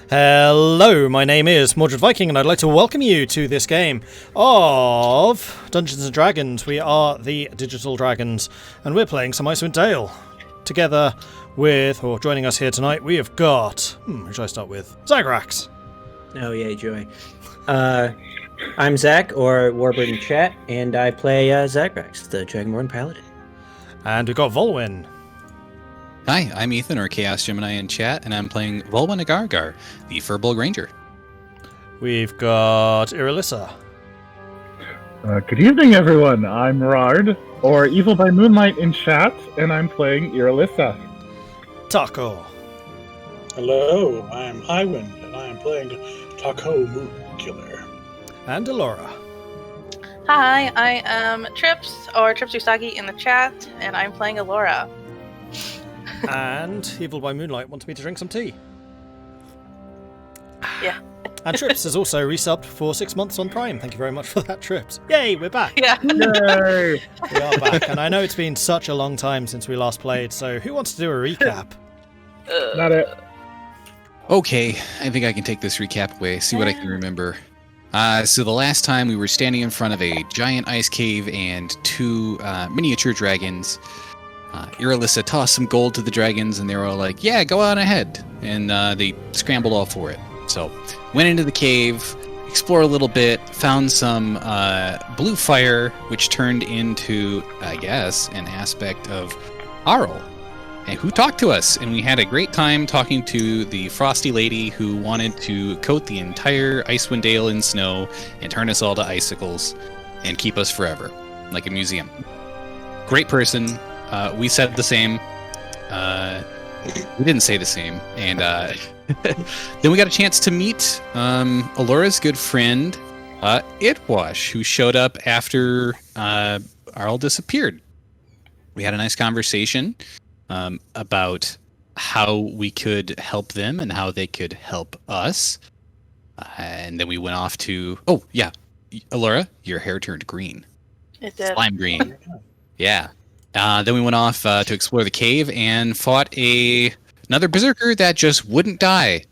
Hello, my name is Mordred Viking, and I'd like to welcome you to this game of Dungeons & Dragons. We are the Digital Dragons, and we're playing some Icewind Dale. Together with, or joining us here tonight, we have got... who should I start with? Zagrax. Oh, yay, joy. I'm Zach, or Warbird in chat, and I play Zagrex, the Dragonborn Paladin. And we've got Vulwin. Hi, I'm Ethan, or Chaos Gemini in chat, and I'm playing Vulwin Agargar, the Furbolg Ranger. We've got Irilyssa. Good evening, everyone. I'm Jarard, or Evil by Moonlight in chat, and I'm playing Irilyssa. Tahko. Hello, I'm Highwind, and I am playing Tahko Moonkiller. And Elora. Hi, I am Trips, or Trips Usagi in the chat, and I'm playing Elora. And Evil by Moonlight wants me to drink some tea. Yeah. And Trips is also resubbed for 6 months on Prime. Thank you very much for that, Trips. Yay, we're back. Yeah. Yay! We are back, and I know it's been such a long time since we last played, so who wants to do a recap? Not it. Okay, I think I can take this recap away, see what I can remember. So the last time we were standing in front of a giant ice cave and two miniature dragons. Irilyssa tossed some gold to the dragons, and they were all like, yeah, go on ahead. And they scrambled all for it. So, went into the cave, explored a little bit, found some blue fire, which turned into, I guess, an aspect of Arl, and who talked to us. And we had a great time talking to the frosty lady who wanted to coat the entire Icewind Dale in snow and turn us all to icicles and keep us forever, like a museum. Great person. We said the same. We didn't say the same. And then we got a chance to meet Elora's good friend, Itwash, who showed up after Arl disappeared. We had a nice conversation about how we could help them and how they could help us. And then we went off to... Oh, yeah. Elora, your hair turned green. It did. Slime green. Yeah. Then we went off to explore the cave and fought another berserker that just wouldn't die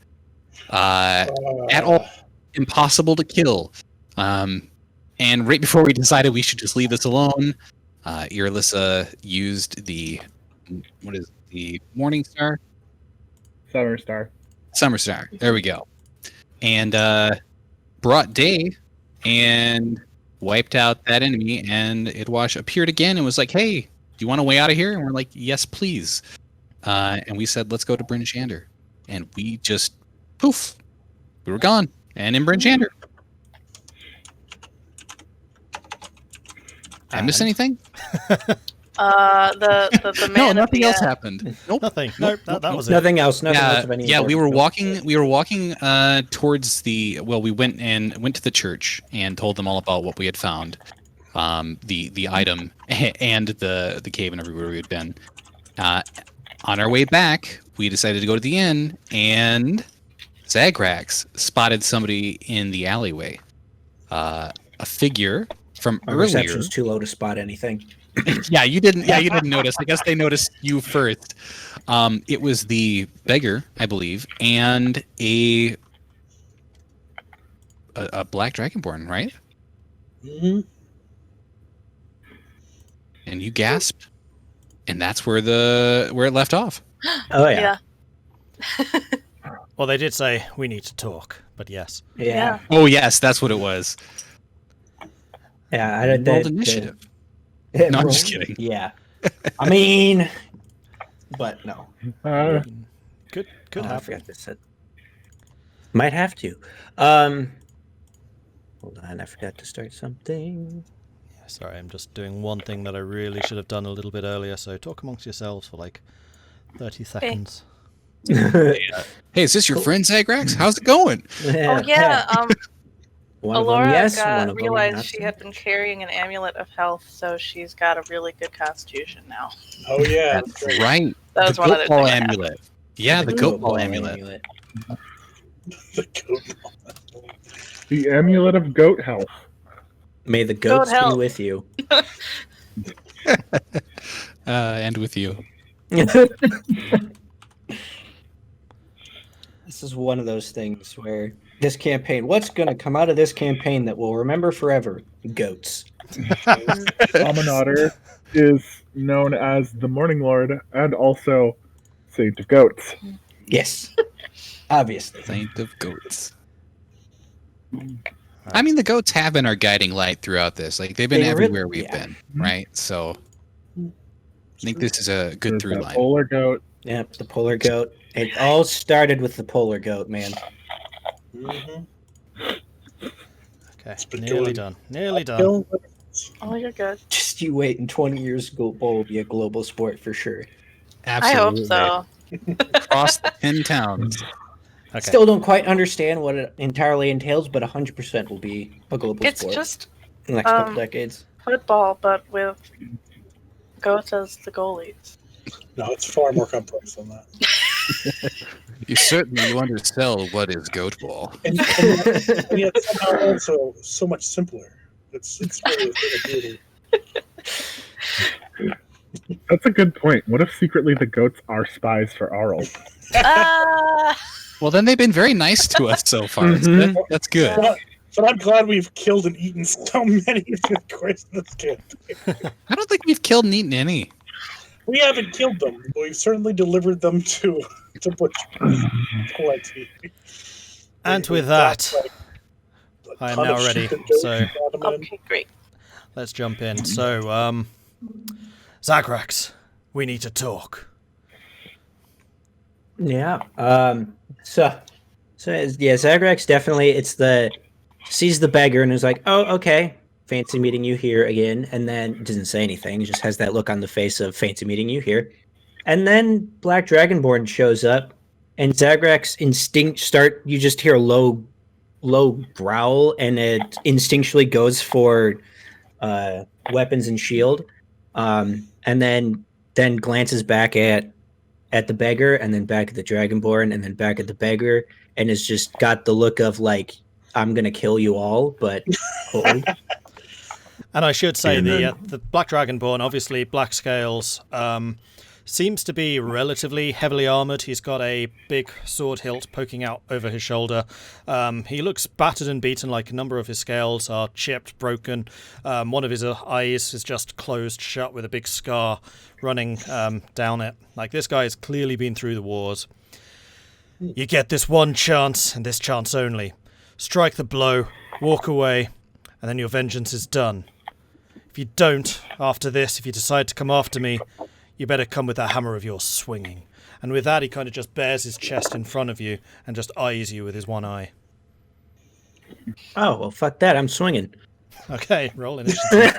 at all. Impossible to kill. And right before we decided we should just leave this alone, Irilyssa used the Morning Star? Summer Star. Summer Star. There we go. And brought day and wiped out that enemy, and Itwash appeared again and was like, hey, do you want a way out of here? And we're like, yes, please. And we said, let's go to Bryn Shander. And we just, poof, we were gone. And in Bryn Shander. Did I miss anything? The man No, at nothing the, else happened. Nope. Nothing. Nope, that was it. Nothing else. Nothing else of any Yeah, we were importance. walking towards the, well, we went to the church and told them all about what we had found, the item and the cave and everywhere we had been. On our way back, we decided to go to the inn, and Zagrax spotted somebody in the alleyway, a figure from My earlier. reception's too low to spot anything. Yeah, you didn't notice. I guess they noticed you first. It was the beggar, I believe, and a black dragonborn, right? Mm-hmm. And you gasped, and that's where it left off. Oh, yeah. Well, they did say, we need to talk, but yes. Yeah. Oh yes, that's what it was. Yeah. I Rolled did initiative. No, I'm just kidding. Yeah. I mean, but no. Could I happen. forgot this. Might have to. Hold on, I forgot to start something. Yeah, sorry, I'm just doing one thing that I really should have done a little bit earlier, so talk amongst yourselves for like 30 seconds. Hey, is this your friend Zagrax? How's it going? Oh yeah. One of them, Elora yes. One of them, realized not she so had been carrying an amulet of health, so she's got a really good constitution now. Oh, yeah. That's right. That was the one of goat the ball things that amulet. Yeah, the goat ball amulet. The goat. The Amulet of Goat Health. May the goats be help. with you. And with you. This is one of those things where this campaign, what's going to come out of this campaign that we'll remember forever? Goats. Aminader is known as the Morning Lord and also Saint of Goats. Yes. Obviously. Saint of goats. I mean, the goats have been our guiding light throughout this. Like, they've been They really- everywhere we've yeah. been, right? So, I think this is a good There's through that line. polar goat. Yep, the polar goat. It all started with the polar goat, man. Mhm. Okay, been nearly going done. Nearly done. Kill- Oh, you're good. Just you wait, in 20 years, goat bowl will be a global sport for sure. Absolutely. I hope so. Across the 10 towns. Okay. Still don't quite understand what it entirely entails, but 100% will be a global It's sport just in the next couple decades. football, but with goats as the goalies. No, it's far more complex than that. You certainly undersell what is goat ball. And yet somehow also so much simpler. It's really a thing of beauty. That's a good point. What if secretly the goats are spies for Arl? Well, then they've been very nice to us so far. Mhm. That's good. But I'm glad we've killed and eaten so many of the course in this campaign. I don't think we've killed and eaten any. We haven't killed them, but we've certainly delivered them to butchers. Plenty. And with We've that, got, like, a I am ton now of ready, sheep and goats so- and brought them in. Okay, great. let's jump in. So, Zagrax, we need to talk. Yeah. Zagrex definitely. Sees the beggar and is like, "Oh, okay, fancy meeting you here again." And then doesn't say anything. Just has that look on the face of fancy meeting you here. And then Black Dragonborn shows up, and Zagrex you just hear a low growl, and it instinctually goes for weapons and shield, and then glances back at the beggar, and then back at the Dragonborn, and then back at the beggar, and has just got the look of like, I'm gonna kill you all, but cold. And I should say And the Black Dragonborn, obviously black scales, seems to be relatively heavily armoured. He's got a big sword hilt poking out over his shoulder. He looks battered and beaten, like a number of his scales are chipped, broken. One of his eyes is just closed shut with a big scar running down it. Like, this guy has clearly been through the wars. You get this one chance, and this chance only. Strike the blow, walk away, and then your vengeance is done. If you don't, after this, if you decide to come after me, you better come with that hammer of yours swinging. And with that, he kind of just bares his chest in front of you and just eyes you with his one eye. Oh well, fuck that! I'm swinging. Okay, roll initiative.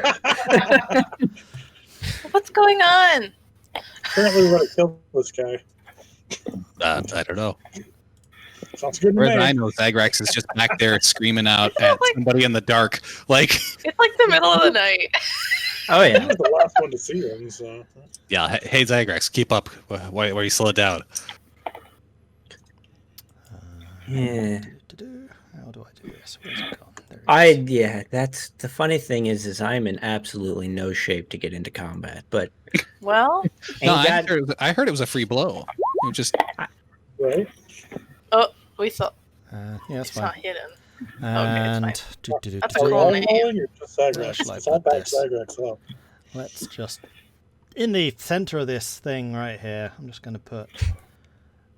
What's going on? Apparently we're going to kill this guy. I don't know. Sounds good to Whereas I me. know Zagrax is just back there screaming out at somebody in the dark. Like, It's like the middle of the night. Oh I yeah. was the last one to see him, so... yeah, hey Zagrax, keep up. Why are you slow down? Yeah. How do I do this? Where's it gone? There it is. That's the funny thing is I'm in absolutely no shape to get into combat, but Well, No, ain't got- I heard it was a free blow. You just Right? we saw Yeah, that's it's not fine. hidden. And That's Are cool you all name. rolling or just Where Zagrex? shall I It's all put back this? Zagrex up. let's just... In the center of this thing right here, I'm just going to put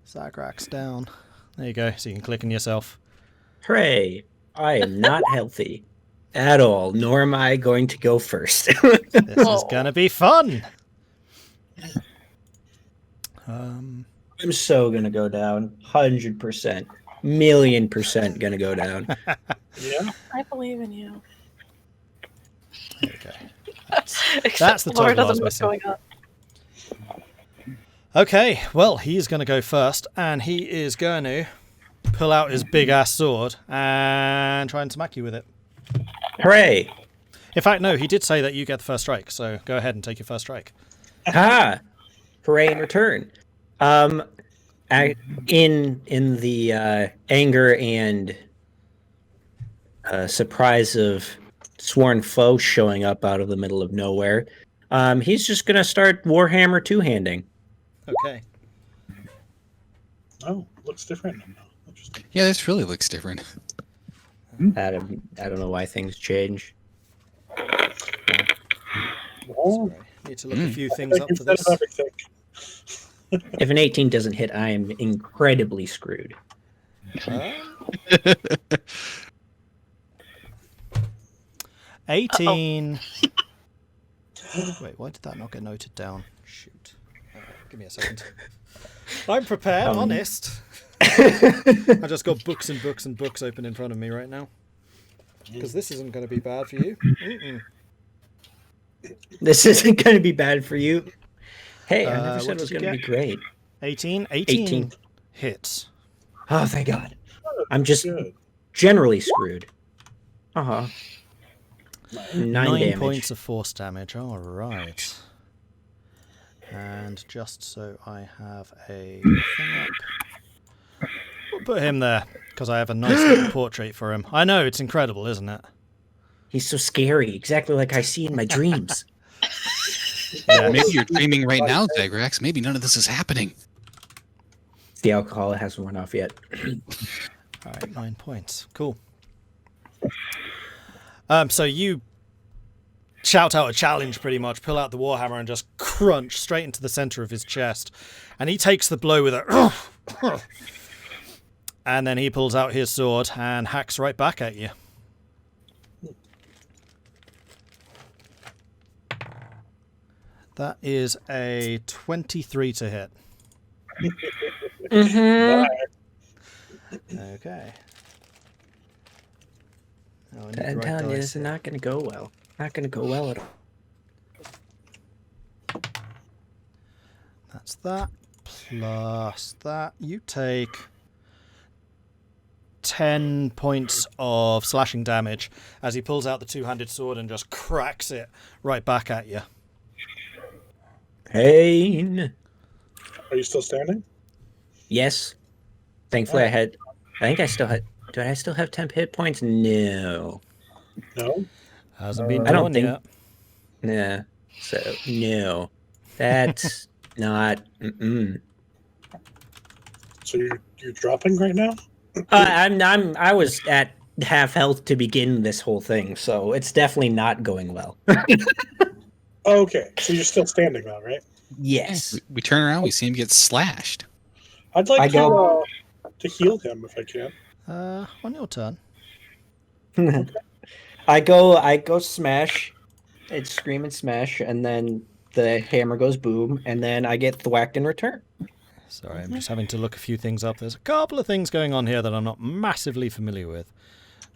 Zagrax down. There you go, so you can click on yourself. hooray! I am not healthy at all, nor am I going to go first. This is Oh. going to be fun! I'm so gonna go down, 100%, $1,000,000% gonna go down. Yeah? I believe in you. There you go. Except That's the Laura total I was doesn't know what's missing. going on. Okay, well, he's going to go first, and he is going to pull out his big-ass sword and try and smack you with it. Hooray! In fact, no, he did say that you get the first strike, so go ahead and take your first strike. Ha! Hooray in return. In the anger and surprise of sworn foe showing up out of the middle of nowhere, he's just gonna start Warhammer two-handing. Okay. Oh, looks different now. Interesting. Yeah, this really looks different. I don't know why things change. Oh, Sorry, need to look a few things up for instead this. of everything. If an 18 doesn't hit, I am incredibly screwed. 18. Wait, why did that not get noted down? Shoot. Give me a second. I'm prepared, honest. I just got books and books and books open in front of me right now. Because this isn't going to be bad for you. Mm-mm. This isn't going to be bad for you. Hey, I never what said it was did you going to be get? great. 18? 18 hits. Oh, thank God. I'm just Good. generally screwed. Uh-huh. 9 damage. points of force damage. All right. And just so I have a thing up, we'll put him there because I have a nice little portrait for him. I know, it's incredible, isn't it? He's so scary, exactly like I see in my dreams. Yeah. Maybe you're dreaming right now, Zagrax. Maybe none of this is happening. The alcohol hasn't worn off yet. All right, 9 points. Cool. So you shout out a challenge pretty much, pull out the warhammer and just crunch straight into the center of his chest. And he takes the blow with a and then he pulls out his sword and hacks right back at you. That is a 23 to hit. Mm-hmm. Okay. Now I need I'm the right telling you, dice this is here. not going to go well. Not going to go well at all. That's that. Plus that. You take 10 points of slashing damage as he pulls out the two-handed sword and just cracks it right back at you. Pain. Are you still standing? Yes. Thankfully, I think I still had. Do I still have 10 hit points? No. No. Hasn't been I don't drawn think- yet. Nah. So no. That's not. Mm-mm. So you're dropping right now? I was at half health to begin this whole thing, so it's definitely not going well. Okay, so you're still standing though, right? Yes. We turn around, we see him get slashed. I'd like I go- to heal him if I can. On your turn. I go smash. It's scream and smash, and then the hammer goes boom, and then I get thwacked in return. Sorry, I'm just having to look a few things up. There's a couple of things going on here that I'm not massively familiar with.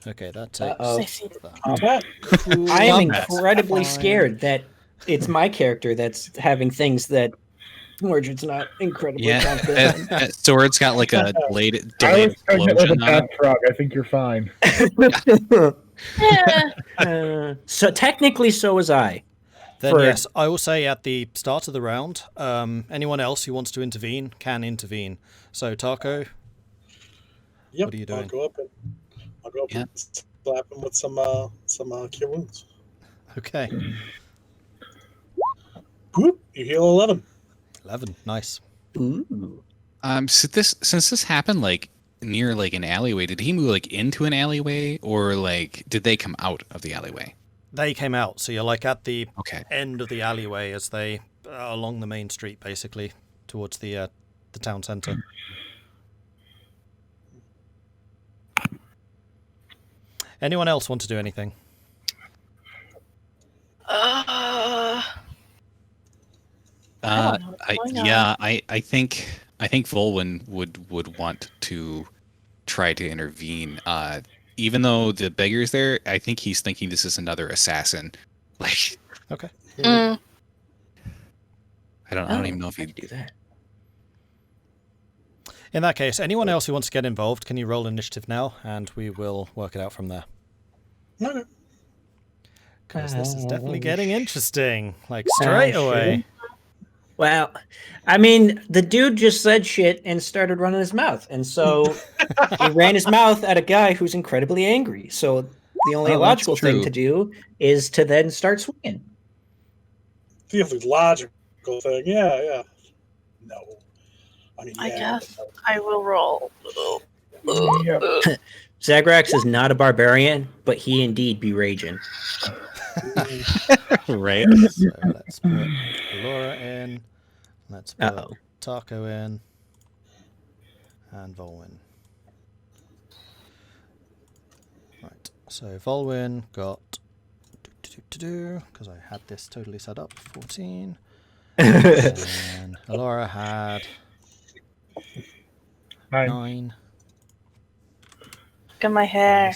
Okay, that takes Uh-oh. that. Combat? I am Combat. incredibly Fine. scared that it's my character that's having things that Mordred's not incredibly Yeah, confident that sword's got like a delayed I was pregnant with a explosion on bad it. frog. I think you're fine. Yeah. So technically, so was I. Then For- yes, I will say at the start of the round, anyone else who wants to intervene can intervene. So Tahko, Yep. What are you doing? I'll go up Yeah. and slap him with some cure wounds. okay, Whoop, you heal 11. 11, nice. Ooh. Since this happened like near like an alleyway, did he move like into an alleyway or like did they come out of the alleyway? They came out, so you're like at the Okay. end of the alleyway as they along the main street, basically towards the town centre. Anyone else want to do anything? I don't know. Why not? I think Vulwin would want to try to intervene. Even though the beggar's there, I think he's thinking this is another assassin. Like Okay. Mm, I don't even know if I he could do that. In that case, anyone else who wants to get involved, can you roll initiative now, and we will work it out from there. Okay. Because this is definitely getting interesting, like straight Sure. away. Well, I mean, the dude just said shit and started running his mouth, and so he ran his mouth at a guy who's incredibly angry. So the only Oh, that's logical thing true. to do is to then start swinging. The only logical thing. Yeah. No. I guess I will roll. Yep. Zagrax is not a barbarian, but he indeed be raging. Right. So let's put Elora in. Let's put Uh-oh. Tahko in. And Vulwin. Right. So Vulwin got because I had this totally set up 14. And Elora had 9. Look at my hair.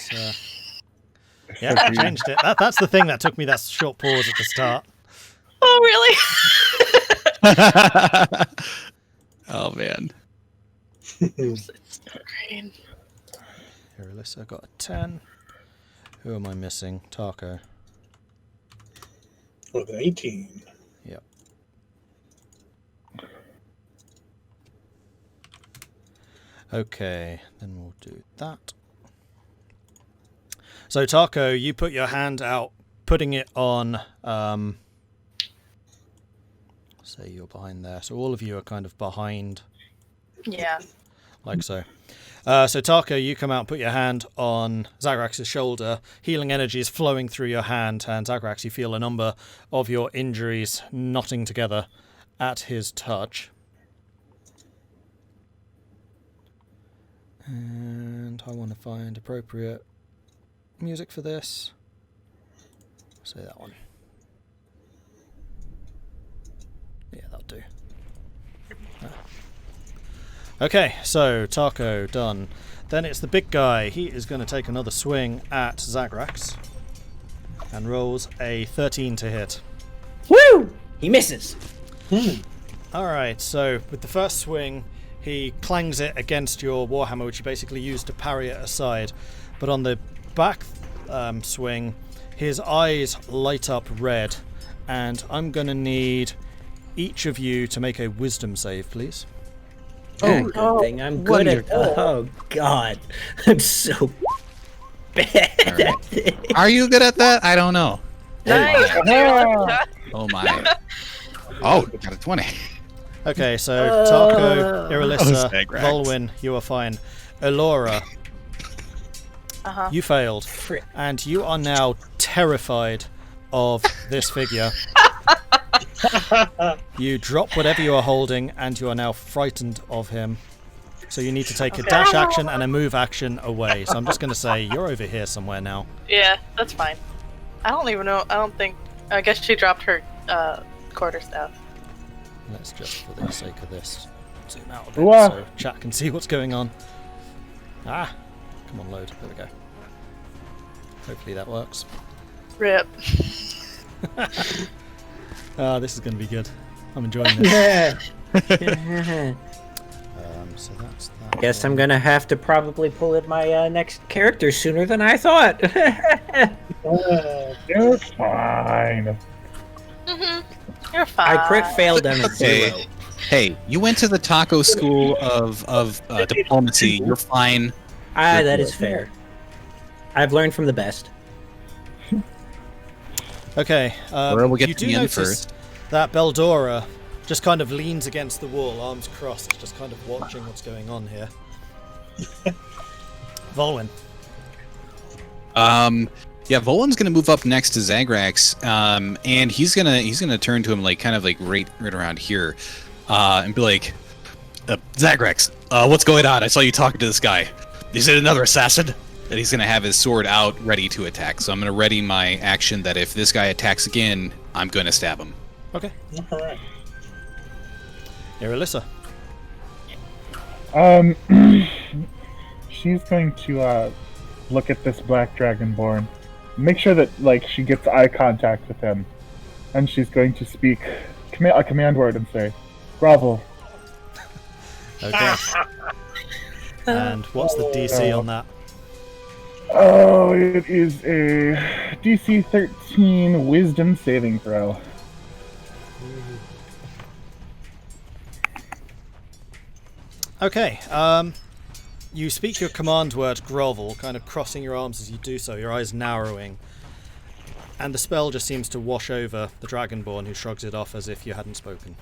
Yeah, I changed it. That's the thing that took me that short pause at the start. Oh, really? Oh man. It's green. Irilyssa got a 10. Who am I missing? Tahko. With an 18. Yep. Okay, then we'll do that. So Tahko, you put your hand out, putting it on, say you're behind there. So all of you are kind of behind, Yeah. like so. So Tahko, you come out, put your hand on Zagrax's shoulder. Healing energy is flowing through your hand, and Zagrex, you feel a number of your injuries knotting together at his touch. And I want to find appropriate music for this. Say that one. Yeah, that'll do. Okay, so Tahko done. Then it's the big guy. He is going to take another swing at Zagrax and rolls a 13 to hit. Woo! He misses. Alright, so with the first swing, he clangs it against your warhammer, which you basically use to parry it aside. But on the back swing, his eyes light up red, and I'm going to need each of you to make a wisdom save, please. Oh, good thing I'm good at. Oh God, I'm so bad at it. Are you good at that? I don't know. Nice. Oh my. Oh, got a 20. Okay, so Tahko, Oh, Irilyssa, Zagrax. Vulwin, you are fine. Elora, Uh-huh. you failed, and you are now terrified of this figure. You drop whatever you are holding, and you are now frightened of him. So you need to take a dash action and a move action away. So I'm just going to say you're over here somewhere now. Yeah, that's fine. I don't even know. I guess she dropped her quarterstaff. Let's just, for the sake of this, zoom out a bit Whoa. so chat can see what's going on. Ah, come on, load. There we go. Hopefully that works. Rip. This is going to be good. I'm enjoying this. Yeah. So that's that. Guess I'm gonna have to probably pull in my next character sooner than I thought. You're fine. You're fine. I crit failed on a Okay. 0. Hey, you went to the Tahko school of diplomacy. You're fine. That is fair. I've learned from the best. Okay, Laura will get you to do the end notice first. that Beldora just kind of leans against the wall, arms crossed, just kind of watching what's going on here. Vulwin. Yeah, Vulwin's gonna move up next to Zagrax, and he's gonna turn to him kind of right around here, and be like, Zagrex, what's going on? I saw you talking to this guy. Is it another assassin? And he's gonna have his sword out, ready to attack. So I'm gonna ready my action that if this guy attacks again, I'm gonna stab him. Okay. All right. Irilyssa. She's going to look at this black dragonborn, make sure that she gets eye contact with him, and she's going to speak a command word and say, "Grovel." Okay. And what's the DC on that? Oh, it is a DC 13 Wisdom saving throw. Okay, you speak your command word, grovel, kind of crossing your arms as you do so, your eyes narrowing. And the spell just seems to wash over the Dragonborn, who shrugs it off as if you hadn't spoken.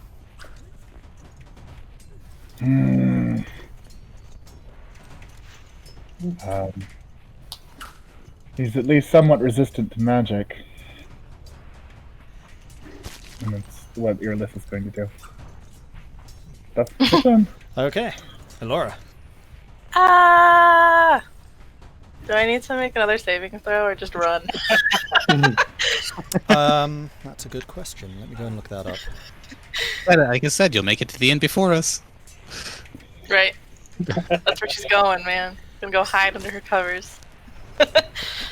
He's at least somewhat resistant to magic. And that's what Irilyssa is going to do. That's done. Okay, Elora. Ah! Do I need to make another saving throw or just run? That's a good question. Let me go and look that up. But like I said, you'll make it to the end before us. Right. That's where she's going, man. Gonna go hide under her covers.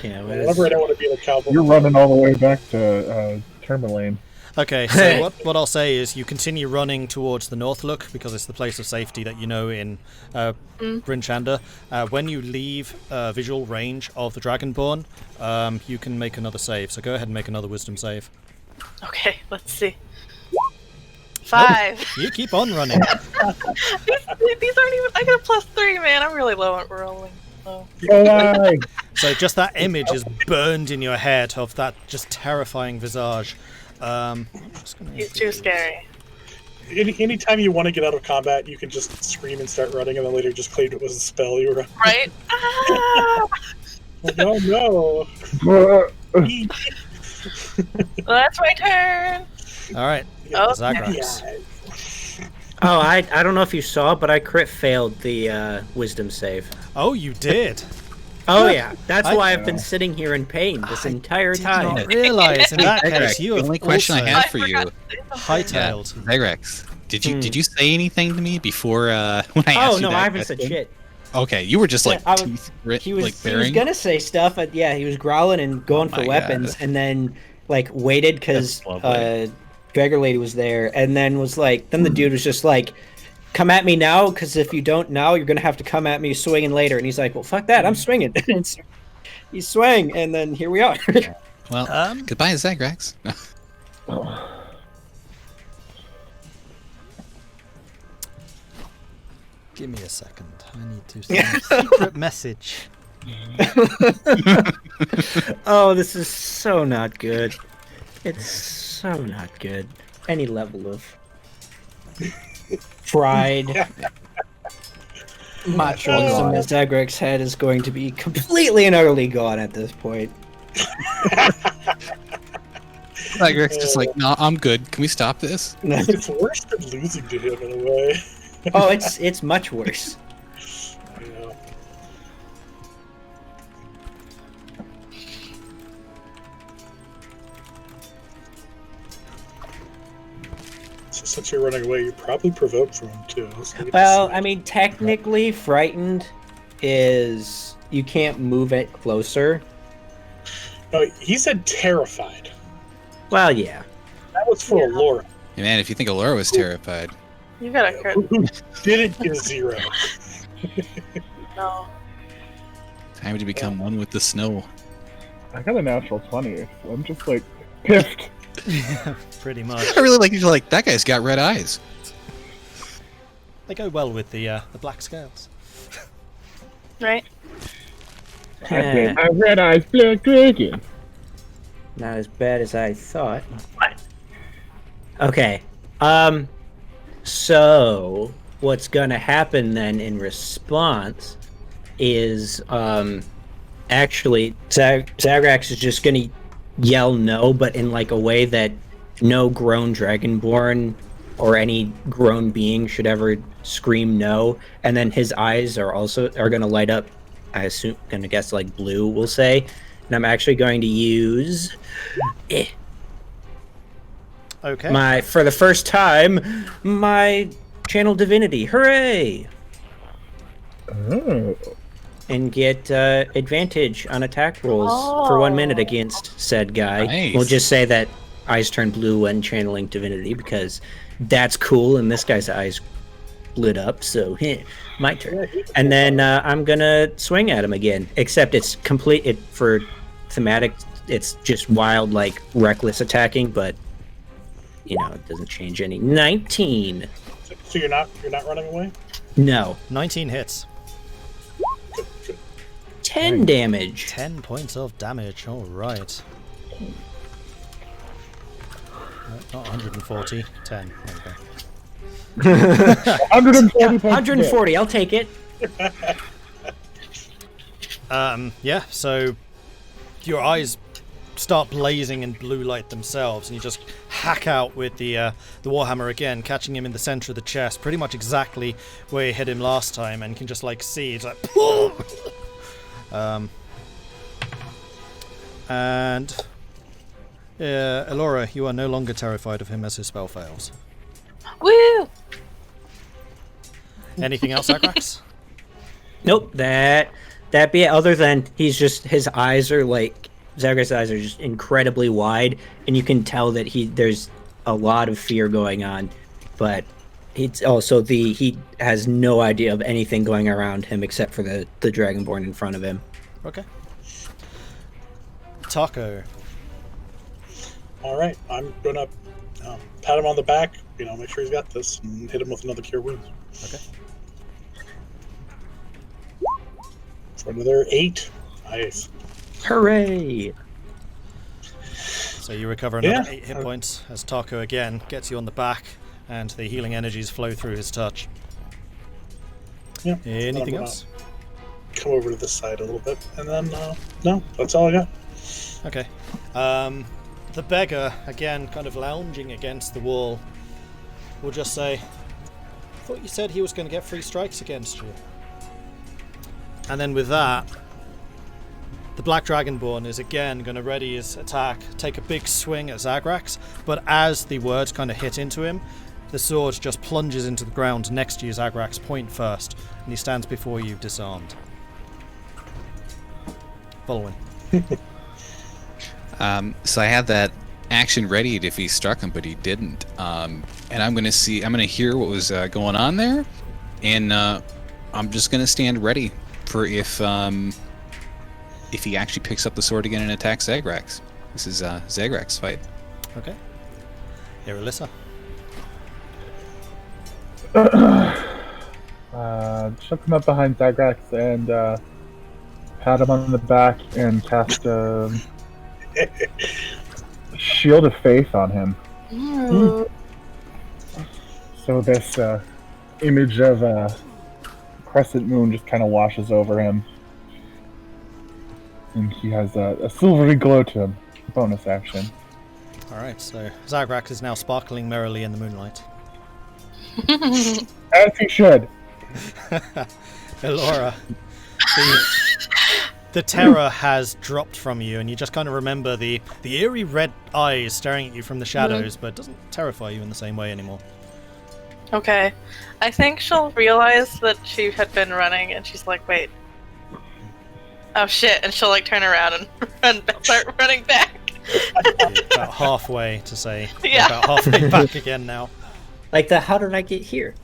Yeah, I don't want to be a cowboy. You're running all the way back to Tourmaline. Okay, so what I'll say is you continue running towards the North Look because it's the place of safety that you know in Bryn Shander. When you leave visual range of the Dragonborn, you can make another save. So go ahead and make another Wisdom save. Okay, let's see. 5. Nope, you keep on running. these aren't even. I got a +3, man. I'm really low at rolling. Oh. Why? So just that image is burned in your head of that just terrifying visage. He's too scary. Anytime you want to get out of combat, you can just scream and start running, and then later just claim it was a spell you were. Right? Ah! No, no. Well, that's my turn. All right, Oh, Zagrax. Oh, I don't know if you saw, but I crit failed the wisdom save. Oh, you did. Oh yeah, that's I- why I've been sitting here in pain this entire Did time. not realize in that Zagrax, case you the have only question I also have for you. hightailed. Zagrex, did you say anything to me before when I asked Oh you no, that I haven't said question? shit. Okay, you were just like Yeah, teeth grit, He was like he was baring. gonna say stuff, but yeah, he was growling and going Oh for my weapons, God. and then like waited because That's lovely. Beggar Lady was there, and then was like, then the dude was just like, "Come at me now, because if you don't now, you're gonna have to come at me swinging later." And he's like, "Well, fuck that, I'm swinging." He swang, and then here we are. Well, goodbye, Zagrax. Give me a second. I need to send a secret message. Oh, this is so not good. It's so not good. Any level of pride. Macho as Zagrax head is going to be completely and utterly gone at this point. Zagrax just like, no, I'm good. Can we stop this? It's worse than losing to him in a way. Oh, it's much worse. Yeah. So since you're running away, you probably provoked from him too. So Well, I mean, technically, frightened is you can't move it closer. no, he said terrified. Well, yeah. That was for Elora. Hey, man, if you think Elora was terrified, You got a crit. Who didn't get 0. No. time to become one with the snow. I got a natural 20, so I'm just like piffed. Pretty much. I really like you. Like that guy's got red eyes. They go well with the black scales. Right? Eh, I red eyes black dragon. not as bad as I thought. Okay. So what's gonna happen then in response is actually Zagrax is just gonna yell no, but in like a way that no grown dragonborn or any grown being should ever scream no, and then his eyes are gonna light up, I assume, gonna guess like blue, we'll say. And I'm actually going to use Okay. for the first time, my channel divinity. Hooray! Oh. And get advantage on attack rolls for 1 minute against said guy. Nice. We'll just say that eyes turn blue when channeling divinity because that's cool, and this guy's eyes lit up, so my turn. And then I'm gonna swing at him again, except it's for thematic, it's just wild, like reckless attacking, but you know, it doesn't change any. 19. So you're not running away? No. 19 hits. 10 damage. 10 points of damage. All right. Not 140. 10. There we go. 140 points. 140, I'll take it. Yeah, so your eyes start blazing in blue light themselves, and you just hack out with the warhammer again, catching him in the center of the chest, pretty much exactly where you hit him last time, and you can just like see it's like and Elora, you are no longer terrified of him as his spell fails. Woo! Anything else, Zagrex? Nope, that be it. Other than his eyes are like Zagrex's eyes are just incredibly wide, and you can tell that there's a lot of fear going on, but it's also he has no idea of anything going around him except for the Dragonborn in front of him. Okay. Tahko. All right, I'm gonna pat him on the back, make sure he's got this, and hit him with another cure wounds. Okay. For another 8. Nice. Hooray! So you recover another 8 hit points as Tahko again gets you on the back, and the healing energies flow through his touch. Yeah. Anything else? Come over to this side a little bit, and then no, that's all I got. Okay. The beggar, again, kind of lounging against the wall, will just say, I thought you said he was going to get 3 strikes against you. And then with that, the Black Dragonborn is again going to ready his attack, take a big swing at Zagrax, but as the words kind of hit into him, the sword just plunges into the ground next to you, Zagrax, point first, and he stands before you disarmed. Vulwin. So I had that action ready if he struck him, but he didn't. And I'm gonna hear what was going on there, and I'm just gonna stand ready for if he actually picks up the sword again and attacks Zagrax. This is Zagrax's fight. Okay. Irilyssa. Shove him up behind Zagrax and pat him on the back and cast Shield of Faith on him. So this image of a crescent moon just kind of washes over him. And he has a silvery glow to him. Bonus action. Alright, so Zagrax is now sparkling merrily in the moonlight. As he should. Elora, the terror has dropped from you, and you just kind of remember the eerie red eyes staring at you from the shadows, but it doesn't terrify you in the same way anymore. Okay. I think she'll realize that she had been running, and she's like, wait. Oh shit, and she'll like turn around and start running back. About halfway to say, Yeah. about halfway back again now. Like how did I get here?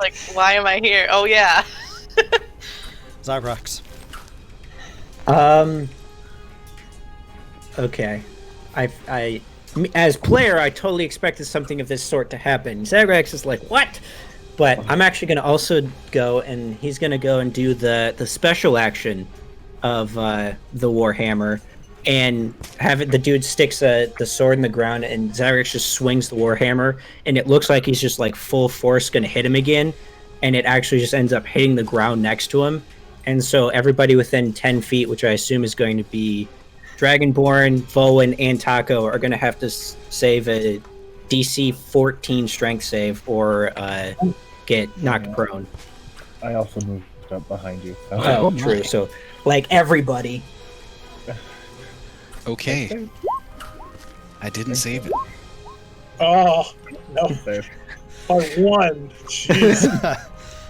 Like, why am I here? Oh yeah. Zagrax. Okay. I as player, I totally expected something of this sort to happen. Zagrax is like, what? But I'm actually going to also go, and he's going to go and do the special action of the Warhammer, and have it. The dude sticks the sword in the ground, and Zagrax just swings the Warhammer, and it looks like he's just like full force going to hit him again, and it actually just ends up hitting the ground next to him. And so everybody within 10 feet, which I assume is going to be Dragonborn, Vulwin, and Tahko, are going to have to save a DC 14 strength save or get knocked prone. I also moved up behind you. So. Oh, true. So, like everybody. Okay. I didn't save it. Oh, no. Save. By 1. Jeez.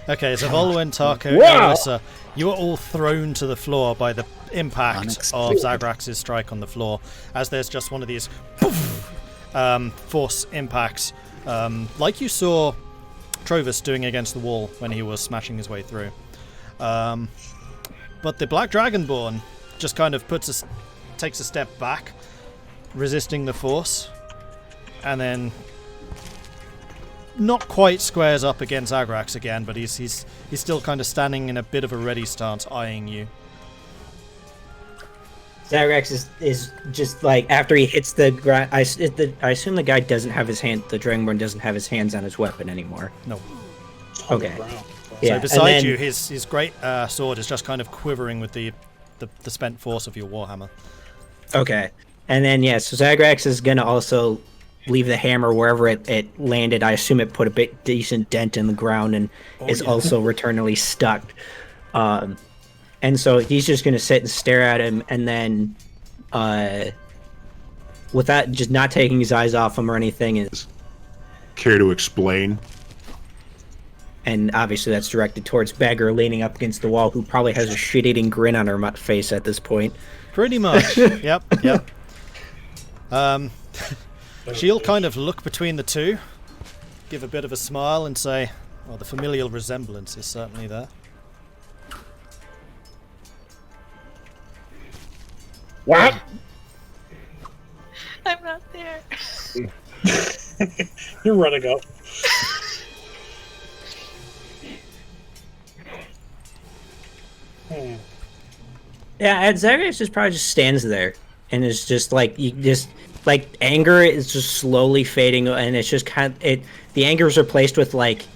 Okay, so Vulwin, Tahko, Wow. Irilyssa, you are all thrown to the floor by the impact of Zagrax's strike on the floor, as there's just one of these poof, force impacts, like you saw Trovis doing against the wall when he was smashing his way through. But the Black Dragonborn just kind of takes a step back, resisting the force, and then not quite squares up against Zagrax again, but he's still kind of standing in a bit of a ready stance, eyeing you. Zagrax is just like, after he hits the ground, I assume the guy doesn't have his hand, the Dragonborn doesn't have his hands on his weapon anymore. No. On the Okay. ground. Yeah, So beside and then- you, his great sword is just kind of quivering with the spent force of your warhammer. Okay. And then, so Zagrex is going to also leave the hammer wherever it landed. I assume it put a bit decent dent in the ground and is also returnally stuck. And so he's just going to sit and stare at him, and then without just not taking his eyes off him or anything. Care to explain? And obviously that's directed towards Beggar leaning up against the wall, who probably has a shit-eating grin on her face at this point. Pretty much. Yep. She'll kind of look between the two, give a bit of a smile, and say, well, the familial resemblance is certainly there. What? I'm not there. You're running up. Yeah, and Zagrex just probably just stands there and is just like anger is just slowly fading, and it's just the anger is replaced with like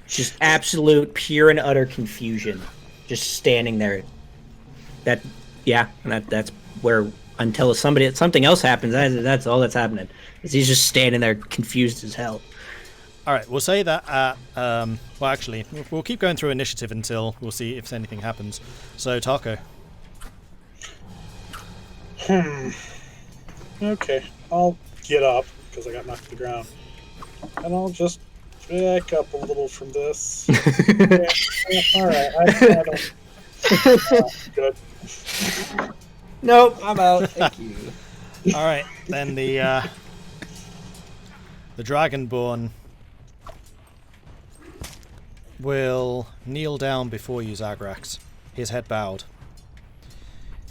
just absolute pure and utter confusion, just standing there. That's where until something else happens, that's all that's happening. He's just standing there confused as hell. All right, we'll say that well, actually, we'll keep going through initiative until we'll see if anything happens. So, Tahko. Okay, I'll get up, because I got knocked to the ground. And I'll just back up a little from this. Alright, I don't... good. Nope, I'm out. Thank you. All right, then the Dragonborn will kneel down before you, Zagrax, his head bowed.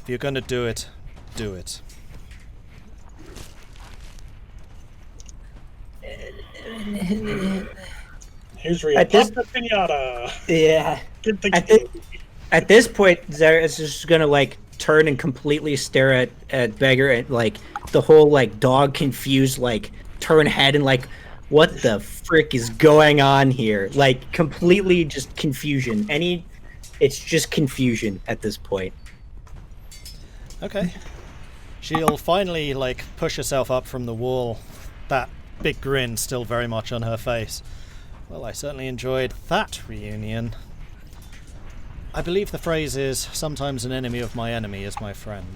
If you're going to do it, do it. Here's Rhea. At this- Pop the pinata! Yeah. Get the At this point, Zara is just gonna like turn and completely stare at Beggar, and like the whole like dog confused like turn head and like, what the frick is going on here? Like completely just confusion. It's just confusion at this point. Okay. She'll finally like push herself up from the wall, that big grin still very much on her face. Well, I certainly enjoyed that reunion. I believe the phrase is, sometimes an enemy of my enemy is my friend.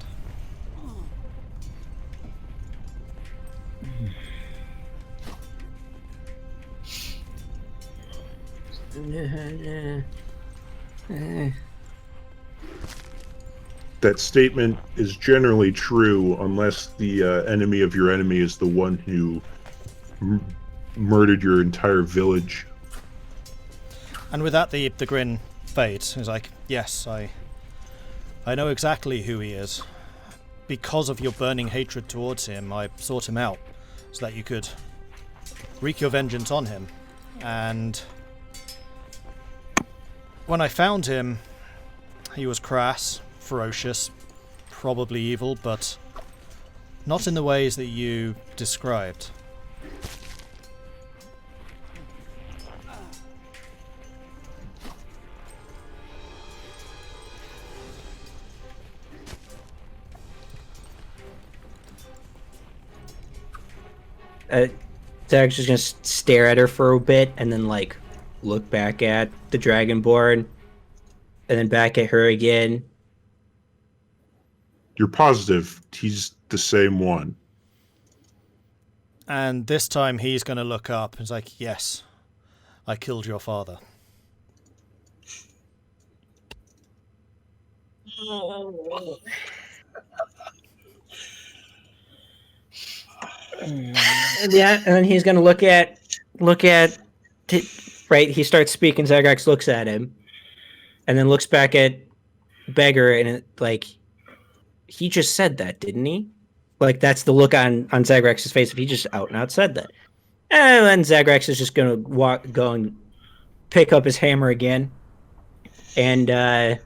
That statement is generally true unless the enemy of your enemy is the one who murdered your entire village. And with that, the grin fades. He's like, yes, I know exactly who he is. Because of your burning hatred towards him, I sought him out so that you could wreak your vengeance on him. And when I found him, he was crass, ferocious, probably evil, but not in the ways that you described. Zag's just gonna stare at her for a bit and then like look back at the Dragonborn and then back at her again. You're positive he's the same one? And this time he's going to look up and he's like, yes, I killed your father. Yeah, and then he's gonna look at right. He starts speaking. Zagrax looks at him, and then looks back at Beggar, and like, he just said that, didn't he? Like that's the look on Zagrax's face. If he just out and out said that, and then Zagrax is just gonna go and pick up his hammer again, and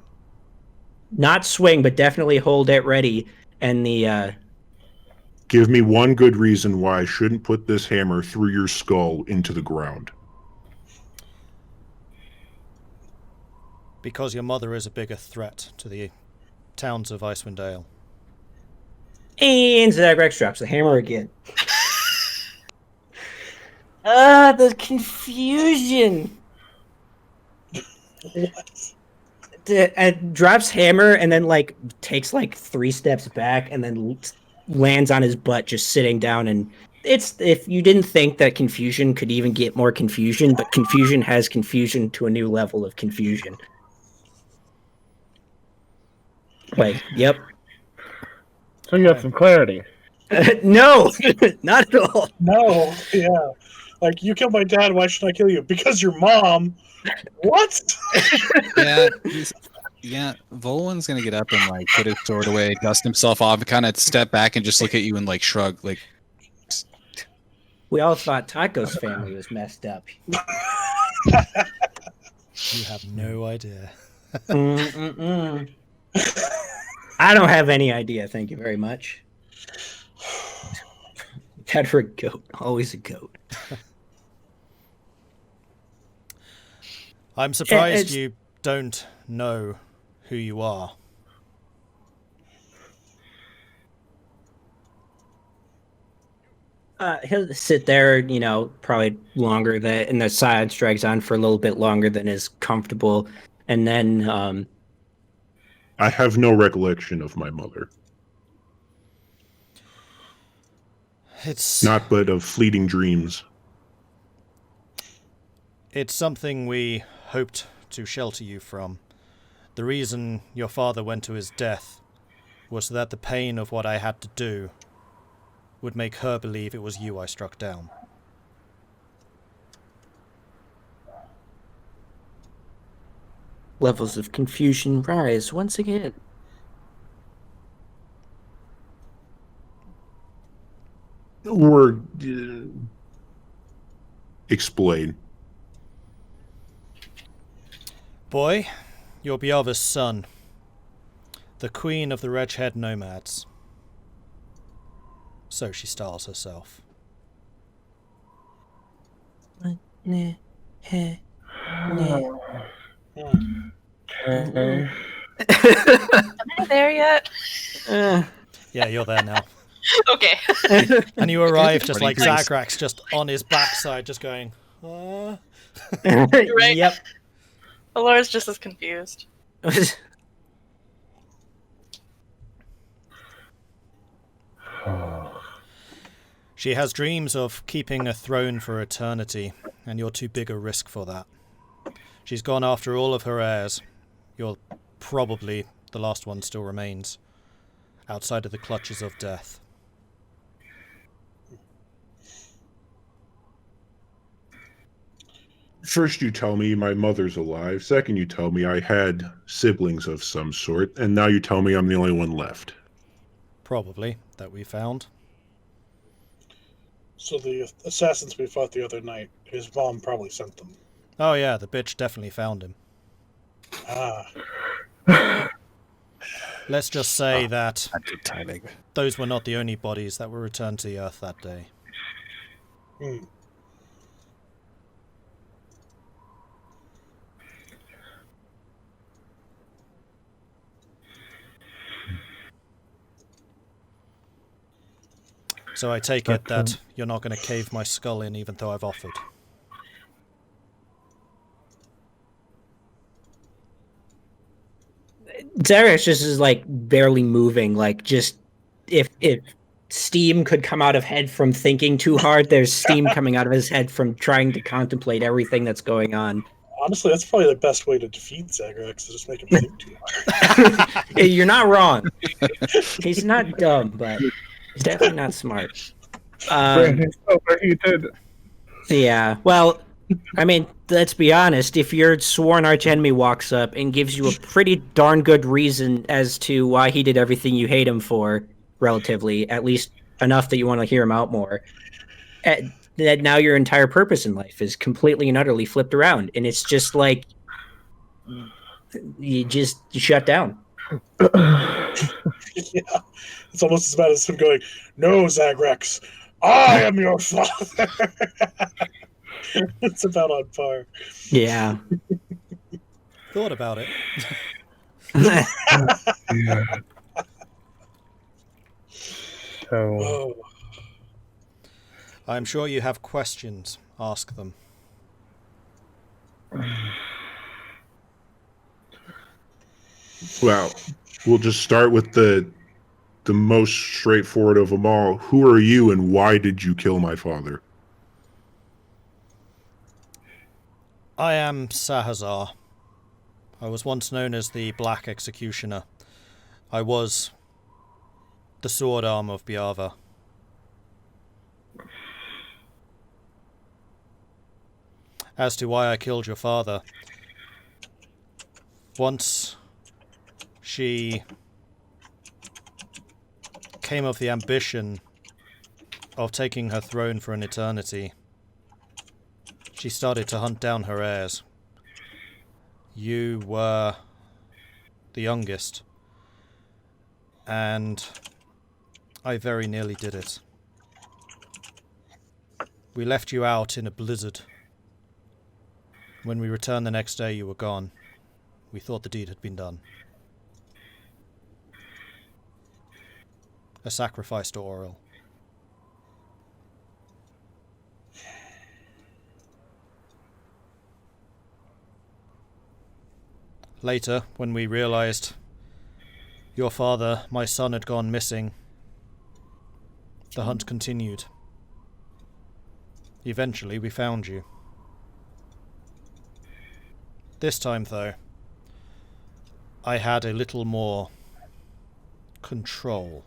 not swing, but definitely hold it ready. And the Give me one good reason why I shouldn't put this hammer through your skull into the ground. Because your mother is a bigger threat to the towns of Icewind Dale. And Zagrex drops the hammer again. The confusion. What? Drops hammer and then like takes like 3 steps back and then lands on his butt just sitting down. And it's, if you didn't think that confusion could even get more confusion, but confusion has confusion to a new level of confusion. Like, yep. So you have some clarity. No, not at all. No, yeah. Like, you killed my dad, why should I kill you? Because your mom. What? Yeah, Vulwin's gonna get up and like put his sword away, dust himself off, and kind of step back and just look at you and like shrug, like. We all thought Tahko's family was messed up. You have no idea. I don't have any idea, thank you very much. Never a goat, always a goat. I'm surprised you don't know who you are. He'll sit there, you know, probably longer than, and the silence drags on for a little bit longer than is comfortable, and then I have no recollection of my mother. It's Not but of fleeting dreams. It's something we hoped to shelter you from. The reason your father went to his death was that the pain of what I had to do would make her believe it was you I struck down. levels of confusion rise once again. Or explain. Boy, you're Biava's son, the queen of the Red-Head nomads. So she styles herself. Am I there yet? Yeah, you're there now. Okay. And you arrive just like Nice. Zagrax, just on his backside, just going, Right. Yep. Elora's just as confused. She has dreams of keeping a throne for eternity, and you're too big a risk for that. She's gone after all of her heirs. You're probably the last one still remains, outside of the clutches of death. First, you tell me my mother's alive. Second, you tell me I had siblings of some sort. And now you tell me I'm the only one left. Probably, that we found. So the assassins we fought the other night, his mom probably sent them. Oh yeah, the bitch definitely found him. Ah. Let's just say that Good timing. those were not the only bodies that were returned to the Earth that day. Hmm. So I take it that you're not going to cave my skull in even though I've offered. Zagrex just is like barely moving, like just if steam could come out of head from thinking too hard, there's steam coming out of his head from trying to contemplate everything that's going on. Honestly, that's probably the best way to defeat Zagrax, is just make him think too hard. Hey, you're not wrong. He's not dumb, but he's definitely not smart. Brandon's overheated. Yeah, well, I mean, let's be honest. If your sworn archenemy walks up and gives you a pretty darn good reason as to why he did everything you hate him for, relatively, at least enough that you want to hear him out more, that now your entire purpose in life is completely and utterly flipped around, and it's just like you shut down. Yeah. It's almost as bad as him going, "No, Zagrax, I am your father." It's about on par. Yeah. Thought about it. Yeah. So, Oh, I'm sure you have questions. Ask them. Well, we'll just start with the most straightforward of them all. Who are you and why did you kill my father? I am Sahazar. I was once known as the Black Executioner. I was the sword arm of Biava. As to why I killed your father, once she came of the ambition of taking her throne for an eternity, she started to hunt down her heirs. You were the youngest, and I very nearly did it. We left you out in a blizzard. When we returned the next day, you were gone. We thought the deed had been done. A sacrifice to Auril. Later, when we realized your father, my son, had gone missing, the hunt continued. Eventually, we found you. This time, though, I had a little more control.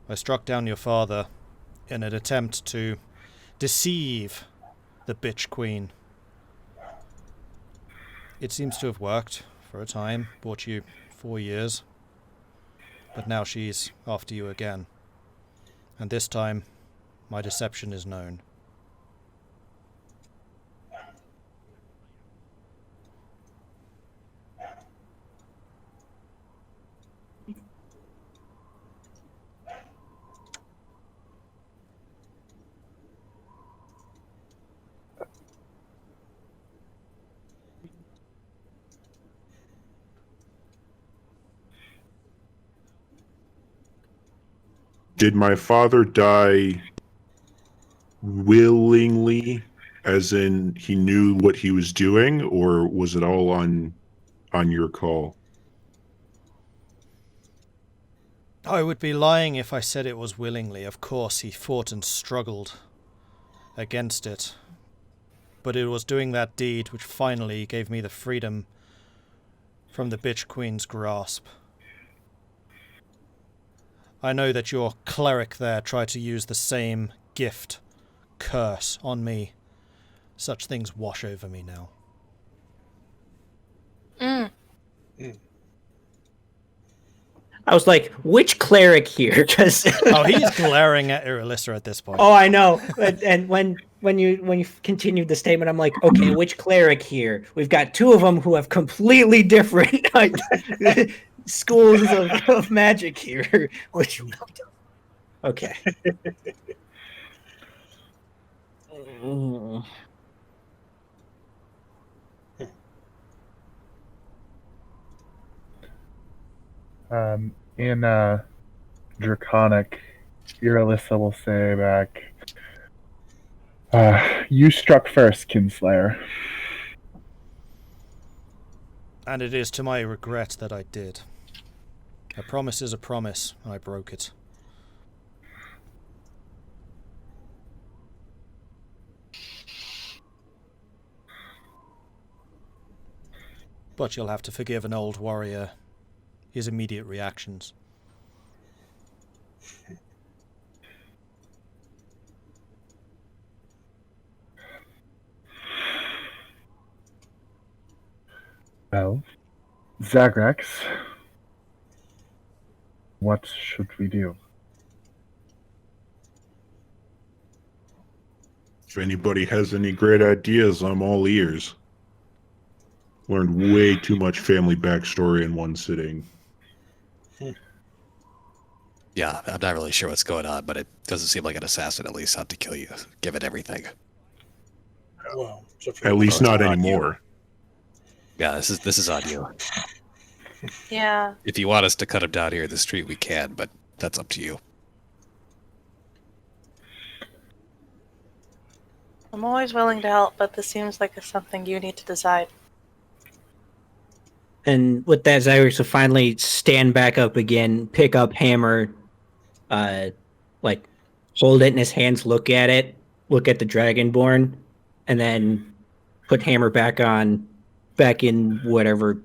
I struck down your father in an attempt to deceive the bitch queen. It seems to have worked for a time, bought you 4 years, but now she's after you again. And this time, my deception is known. Did my father die willingly, as in he knew what he was doing, or was it all on your call? I would be lying if I said it was willingly. Of course, he fought and struggled against it. But it was doing that deed which finally gave me the freedom from the bitch queen's grasp. I know that your cleric there tried to use the same gift, curse, on me. Such things wash over me now. I was like, which cleric here? 'Cause Oh, he's glaring at Irilyssa at this point. oh, I know. And when you continued the statement, I'm like, okay, which cleric here? We've got two of them who have completely different schools of magic here. Which okay. In Draconic, Irilyssa will say back, you struck first, Kinslayer. And it is to my regret that I did. A promise is a promise, and I broke it. But you'll have to forgive an old warrior his immediate reactions. Well, Zagrex, what should we do? If anybody has any great ideas, I'm all ears. Learned way too much family backstory in one sitting. Yeah, I'm not really sure what's going on, but it doesn't seem like an assassin at least out to kill you, given everything. well, At least not anymore. Yeah, this is audio. Yeah. If you want us to cut him down here in the street, we can, but that's up to you. I'm always willing to help, but this seems like it's something you need to decide. And with that, Zybrox will finally stand back up again, pick up hammer, like hold it in his hands, look at it, look at the dragonborn, and then put hammer back in whatever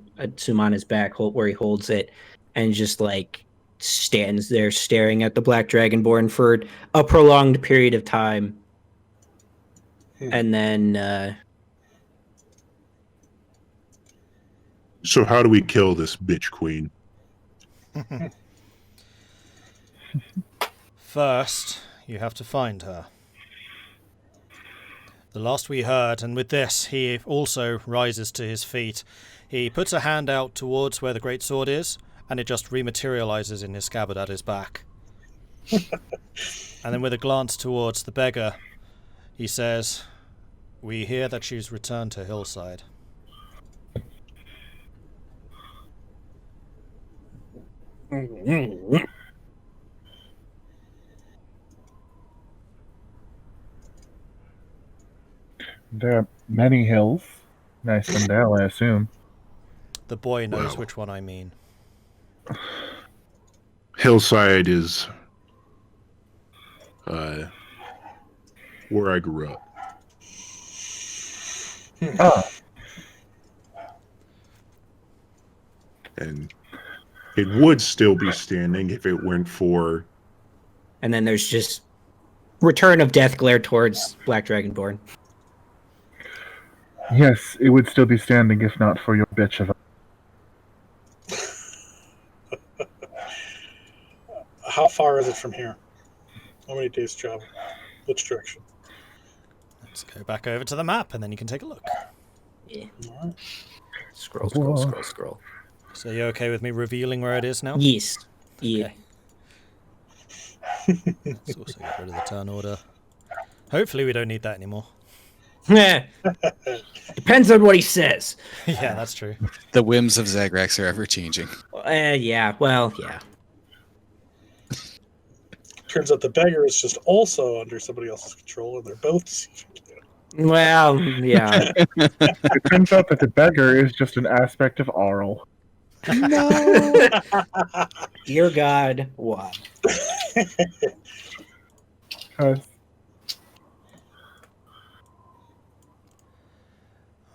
on his back, where he holds it, and just like stands there staring at the black dragonborn for a prolonged period of time. And then So how do we kill this bitch queen? First, you have to find her. The last we heard, and with this, he also rises to his feet. He puts a hand out towards where the great sword is, and it just rematerializes in his scabbard at his back. And then with a glance towards the beggar, he says, "We hear that she's returned to Hillside." There are many hills. Icewind Dale, I assume. The boy knows Well. which one I mean. Hillside is where I grew up. Ah, And it would still be standing if it weren't for and then there's just return of death glare towards Black Dragonborn. yes, it would still be standing if not for your bitch of a... How far is it from here? How many days travel? Which direction? Let's go back over to the map, and then you can take a look. All right. Scroll. So you okay with me revealing where it is now? Yes. Yeah. Okay. Let's also get rid of the turn order. Hopefully we don't need that anymore. Depends on what he says. Yeah, that's true. The whims of Zagrax are ever changing. Yeah. Turns out the beggar is just also under somebody else's control, and they're both deceiving you. Well, yeah. It turns out that the beggar is just an aspect of Arl. No. Dear God, why?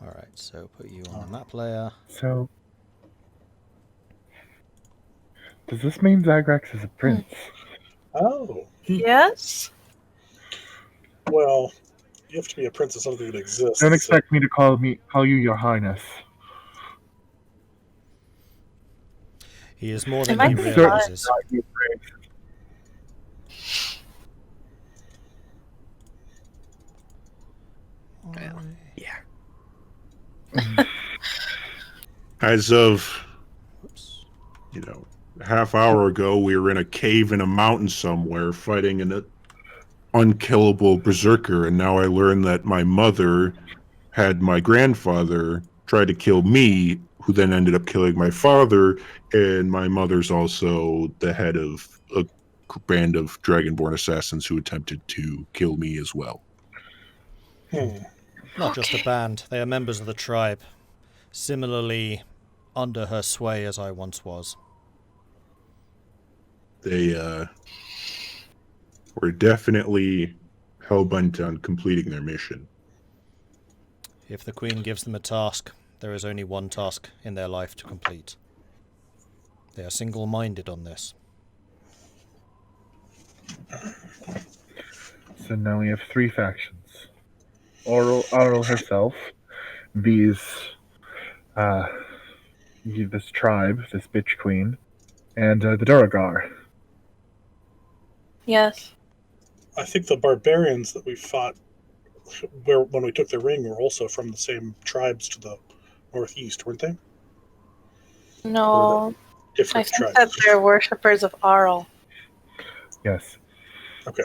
Alright, so put you on the map layer. So, does this mean Zagrax is a prince? Oh, Yes? well, you have to be a prince of something that exists. Don't expect me to call you your highness. He is more It than might he be realizes. Well, yeah. as of Whoops. half hour ago, we were in a cave in a mountain somewhere fighting an unkillable berserker, and now I learned that my mother had my grandfather try to kill me, who then ended up killing my father, and my mother's also the head of a band of dragonborn assassins who attempted to kill me as well. Not just a band, they are members of the tribe. Similarly under her sway as I once was. They were definitely hell-bent on completing their mission. If the Queen gives them a task, there is only one task in their life to complete. They are single-minded on this. So now we have three factions. Arl herself, this tribe, this bitch queen, and the Duragar. Yes. I think the barbarians that we fought when we took the ring were also from the same tribes to the northeast, weren't they? No. I Different think tribes. that they're worshippers of Arl. Yes. Okay.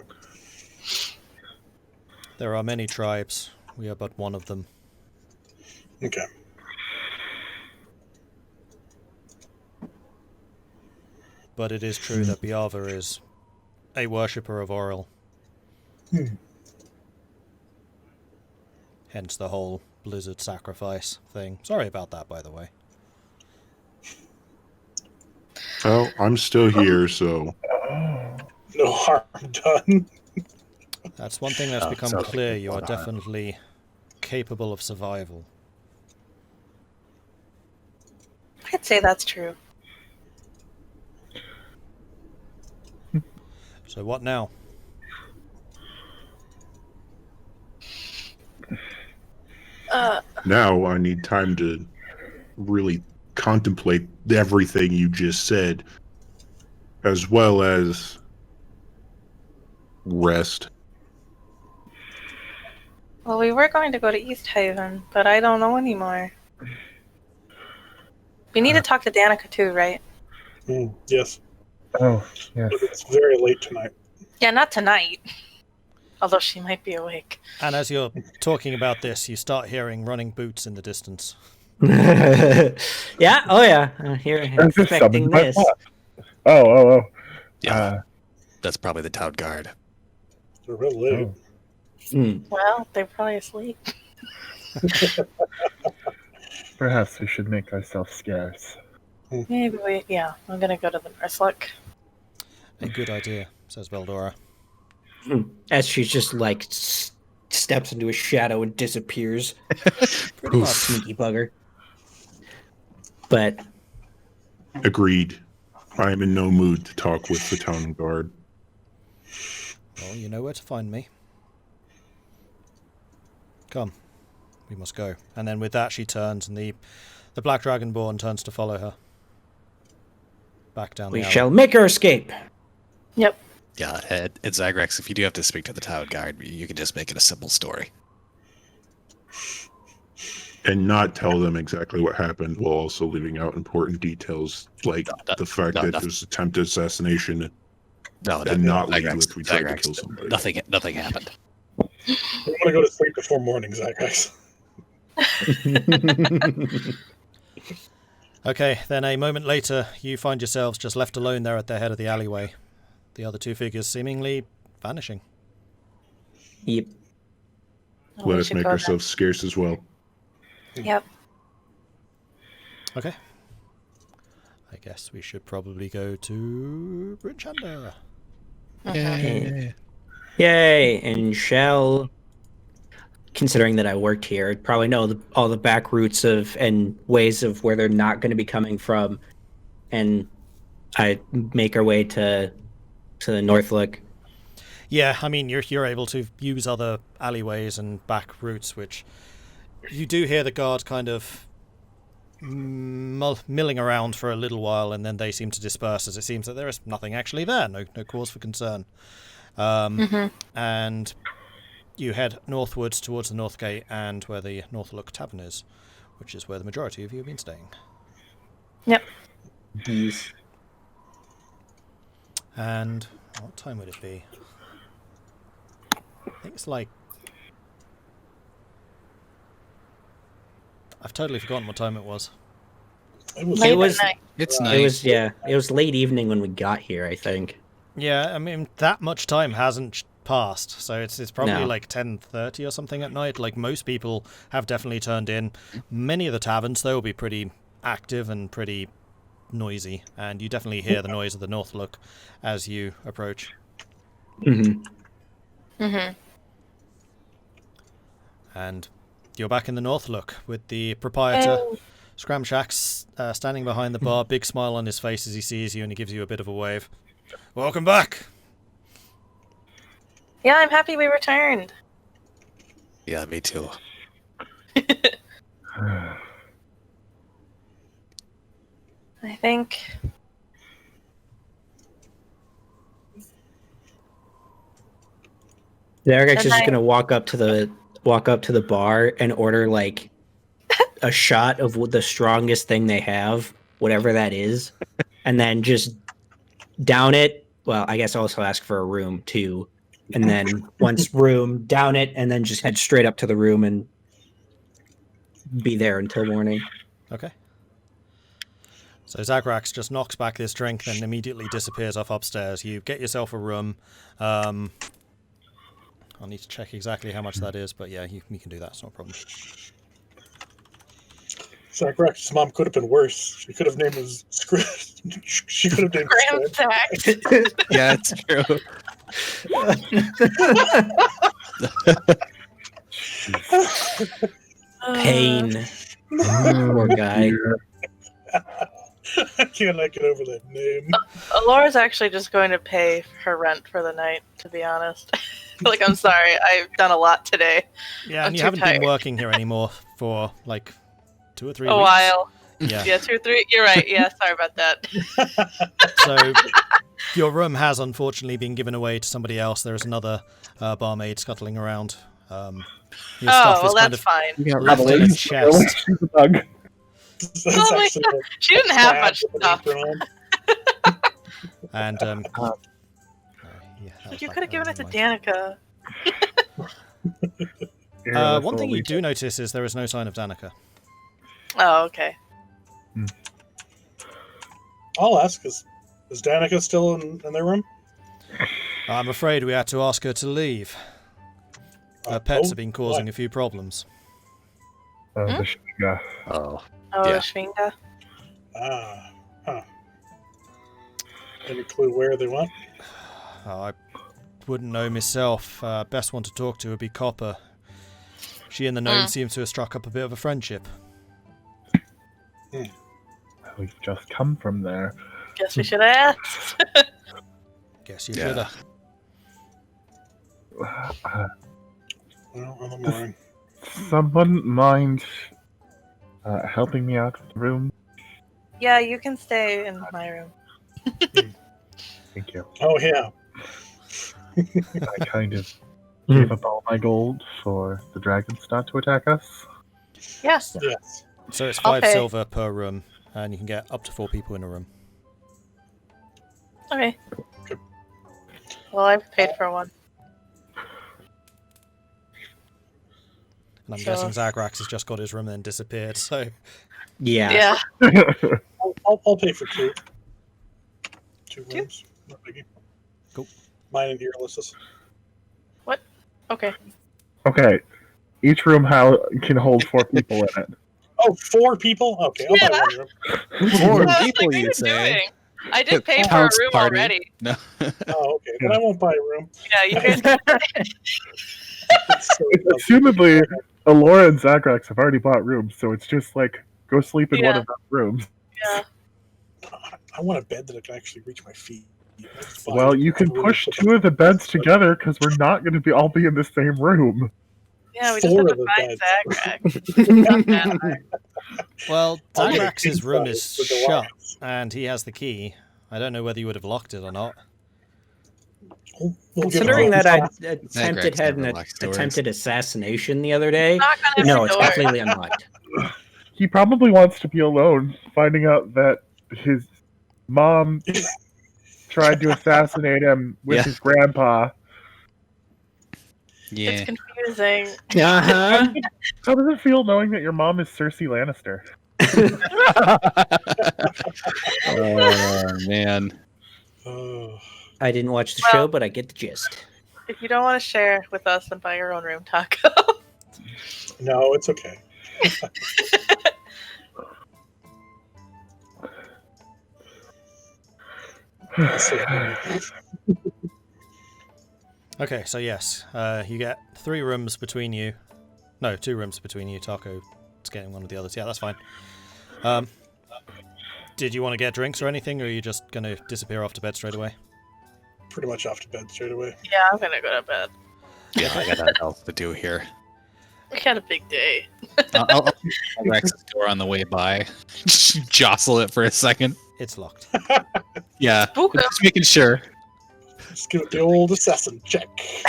There are many tribes. We are but one of them. Okay. but it is true that Biava is a worshipper of Auril. Hence the whole blizzard sacrifice thing. Sorry about that, by the way. Well, I'm still here, so No harm done. That's one thing that's become sounds clear. like You are one harm. definitely capable of survival. I'd say that's true. So what now? now I need time to really contemplate everything you just said, as well as rest. Well, we were going to go to East Haven, but I don't know anymore. We need to talk to Danica too, right? Yes. Oh, yes. But it's very late tonight. Yeah, not tonight. Although she might be awake. And as you're talking about this, you start hearing running boots in the distance. Yeah, oh yeah. Here, Is this expecting summoned by this. what? Oh. Yeah, that's probably the town guard. They're real late. Well, they're probably asleep. Perhaps we should make ourselves scarce. Maybe I'm gonna go to the Northlook. A good idea, says Veldora. As she just like steps into a shadow and disappears. Pretty much. Sneaky bugger. But Agreed. I am in no mood to talk with the town guard. Well, you know where to find me. Come. We must go. And then with that she turns and the Black Dragonborn turns to follow her. Back down the we alley. shall make our escape. Yep. Yeah, at Zagrex, if you do have to speak to the town guard, you can just make it a simple story. And not tell them exactly what happened, while also leaving out important details, like the fact that it was attempted assassination, No, and not lead Zagrex, with we tried to Zagrex, kill somebody. Nothing happened. We want to go to sleep before morning, Zagrax. Okay, then a moment later, you find yourselves just left alone there at the head of the alleyway. The other two figures seemingly vanishing. Yep. Oh, Let we us should make go ourselves scarce as well. then. Yep. Okay. I guess we should probably go to Bryn Shander. Yay. Yay! And shall, considering that I worked here, I'd probably know all the back routes of and ways of where they're not going to be coming from, and I make our way to the Northlook. Yeah, I mean, you're able to use other alleyways and back routes, which you do hear the guard kind of milling around for a little while, and then they seem to disperse as it seems that there is nothing actually there, no cause for concern. And you head northwards towards the North Gate and where the Northlook Tavern is, which is where the majority of you have been staying. Yep. Yes. And what time would it be? I think it's like... I've totally forgotten what time it was. It was Late at was- night. It's It nice. was late evening when we got here, I think. Yeah, I mean, that much time hasn't passed, so it's probably No. like 10:30 or something at night. Like, most people have definitely turned in. Many of the taverns, though, will be pretty active and pretty noisy, and you definitely hear the noise of the Northlook as you approach. Mm-hmm. Mm-hmm. And you're back in the Northlook with the proprietor, Oh, Scramshax, standing behind the bar, big smile on his face as he sees you, and he gives you a bit of a wave. Welcome back! yeah, I'm happy we returned. Yeah, me too. I think. Zagrex is And just I- gonna walk up to the bar and order like a shot of the strongest thing they have, whatever that is, and then just down it. Well, I guess also ask for a room too, and then once room, down it, and then just head straight up to the room and be there until morning. Okay. So Zagrax just knocks back this drink, then immediately disappears off upstairs. You get yourself a room. I'll need to check exactly how much that is, but yeah, you can do that. It's not a problem. Zagrex' mom could have been worse. She could have named him She could have named him Graham Sax. Yeah, it's true. Pain. Poor guy. I cannot get over that name. Elora's actually just going to pay her rent for the night, to be honest. Like, I'm sorry, I've done a lot today. Yeah, I'm and you too haven't tired. been working here anymore for like 2 or 3 A weeks. while. Yeah. Yeah, 2 or 3. You're right. Yeah, sorry about that. So your room has unfortunately been given away to somebody else. There is another barmaid scuttling around. Your stuff Oh, is well, kind that's of fine. left in a Really? chest. She's a bug. That's Oh my actually God. a She didn't have crab much with an stuff. apron on. And yeah, that was You back could have given it to never mind. Danica. One thing you do notice is there is no sign of Danica. Oh, okay. I'll ask, is Danica still in their room? I'm afraid we had to ask her to leave. Her pets oh, have been causing why? a few problems. The Shiga. Oh. Oh, Yeah. Shvinga. Ah, huh. Any clue where they went? I wouldn't know myself. Best one to talk to would be Copper. She and the gnome seem to have struck up a bit of a friendship. We've just come from there. Guess we should have asked. Guess you Yeah. should have. Well, in the morning. Someone mind helping me out with the room? Yeah, you can stay in my room. Thank you. Oh, yeah. I kind of gave up all my gold for the dragons not to attack us. Yes. Yes. So it's I'll 5 pay. silver per room, and you can get up to 4 people in a room. Okay. Good. Well, I've paid for one. And I'm So- guessing Zagrax has just got his room and then disappeared, so... Yeah. Yeah. I'll pay for 2. 2 rooms. No biggie. Cool. Mine and Irylyssa's. Okay. Okay. Each room can hold 4 people in it. Oh, 4 people? Okay, I'll buy one room. 4 I was like, people, what are you you say? doing? I did pay for a House room party. already. No. Oh, okay. Then I won't buy a room. Yeah, you guys. It's so dumb. Assumedly, Elora and Zagrax have already bought rooms, so it's just like, go sleep in one Yeah. of those rooms. Yeah. I want a bed that I can actually reach my feet. That's fine. Well, you can I really push put 2 of the beds together, because we're not going to all be in the same room. Yeah, we just 4 have of to the find Zagrax. Well, I'll get Zagrax's king room is size for the shut, lions. and he has the key. I don't know whether you would have locked it or not. We'll give Considering it that a- I Zagrax had never an locks doors. attempted assassination the other day. Knock on every No, it's door. completely unlocked. He probably wants to be alone, finding out that his mom tried to assassinate him with Yeah. his grandpa. Yeah. It's confusing. Uh-huh. How does it feel knowing that your mom is Cersei Lannister? Oh, man. Oh. I didn't watch the Well- show, but I get the gist. If you don't want to share with us, then buy your own room, Tahko. No, it's okay. Okay, so yes, you get 3 rooms between you. No, 2 rooms between you. Tahko is getting one of the others. Yeah, that's fine. Did you want to get drinks or anything, or are you just going to disappear off to bed straight away? Pretty much off to bed straight away. Yeah, I'm gonna go to bed. Yeah, I got nothing else to do here. We had a big day. I'll Rex's door on the way by. Jostle it for a second. It's locked. Yeah, Okay. just making sure. Let's give it the old assassin check.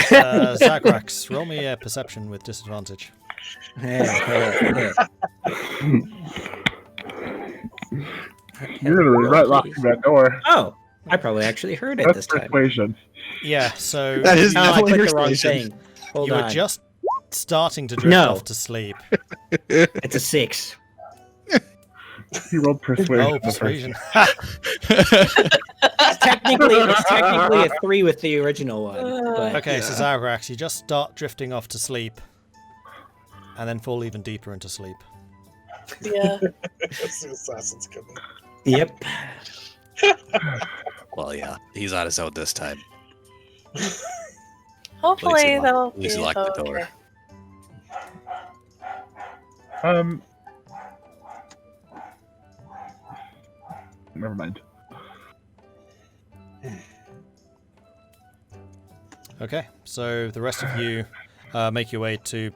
Zagrax, roll me a perception with disadvantage. Hey. You're literally right locking that door. Oh, I probably actually heard it That's this time. persuasion. Yeah, so That is Oh, I definitely clicked the wrong persuasion. thing. Hold you were on. just starting to drift No. off to sleep. It's a 6. He rolled persuasion. Oh, the first persuasion. It's technically a 3 with the original one. But Okay, so Zagrax, you just start drifting off to sleep, and then fall even deeper into sleep. Yeah. That's the assassins coming. Yep. Well, yeah, he's on his own this time. Hopefully At they'll least be he locked the door. okay. Never mind. Okay, so the rest of you make your way to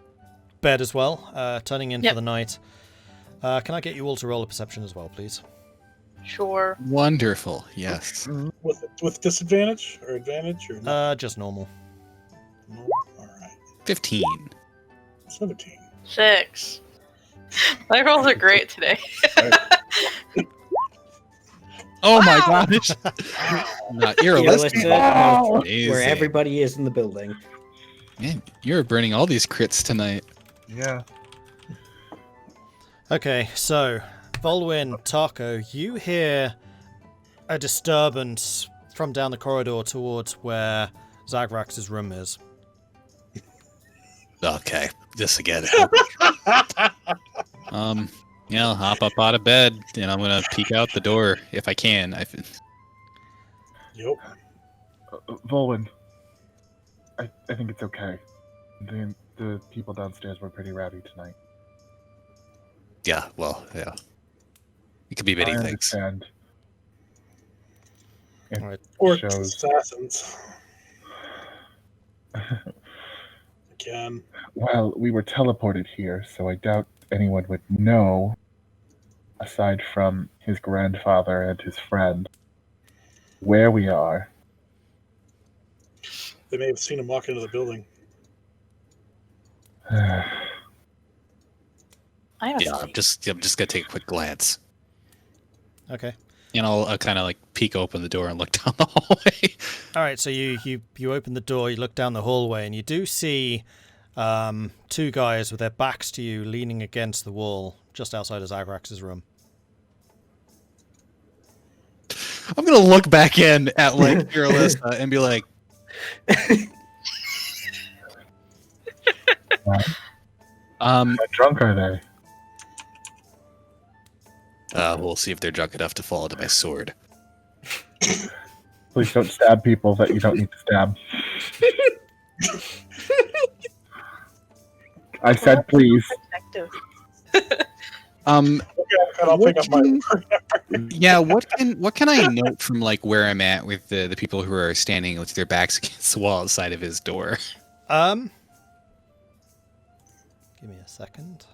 bed as well, turning in for Yep. the night. Can I get you all to roll a perception as well, please? Sure. Wonderful. Yes. With disadvantage or advantage or no? Just normal. No? All right. 15. 17. 6. My rolls are great today. Oh my gosh. Not Irilyssa. Irilyssa, Amazing. where everybody is in the building. Man, you're burning all these crits tonight. Yeah. Okay, so Vulwin, Tahko, you hear a disturbance from down the corridor towards where Zagrax's room is. Okay, this again. Yeah, I'll hop up out of bed and I'm gonna peek out the door if I can. Yep. Vulwin, I think it's okay. The people downstairs were pretty rowdy tonight. Yeah, well, yeah. It could be many I things. understand. It Alright. Or shows. assassins. Again. Well, we were teleported here, so I doubt anyone would know, aside from his grandfather and his friend, where we are. They may have seen him walk into the building. I have Yeah, I'm just gonna take a quick glance. Okay. And I'll kind of like peek open the door and look down the hallway. All right, so you open the door, you look down the hallway, and you do see two guys with their backs to you leaning against the wall just outside of Zagrax's room. I'm gonna look back in at like Irilyssa and be like, How drunk are they? we'll see if they're drunk enough to fall into my sword. Please don't stab people that you don't need to stab. I said please. Detective. And I'll pick up my. Yeah, what can I note from like where I'm at with the people who are standing with their backs against the wall outside of his door? Give me a second.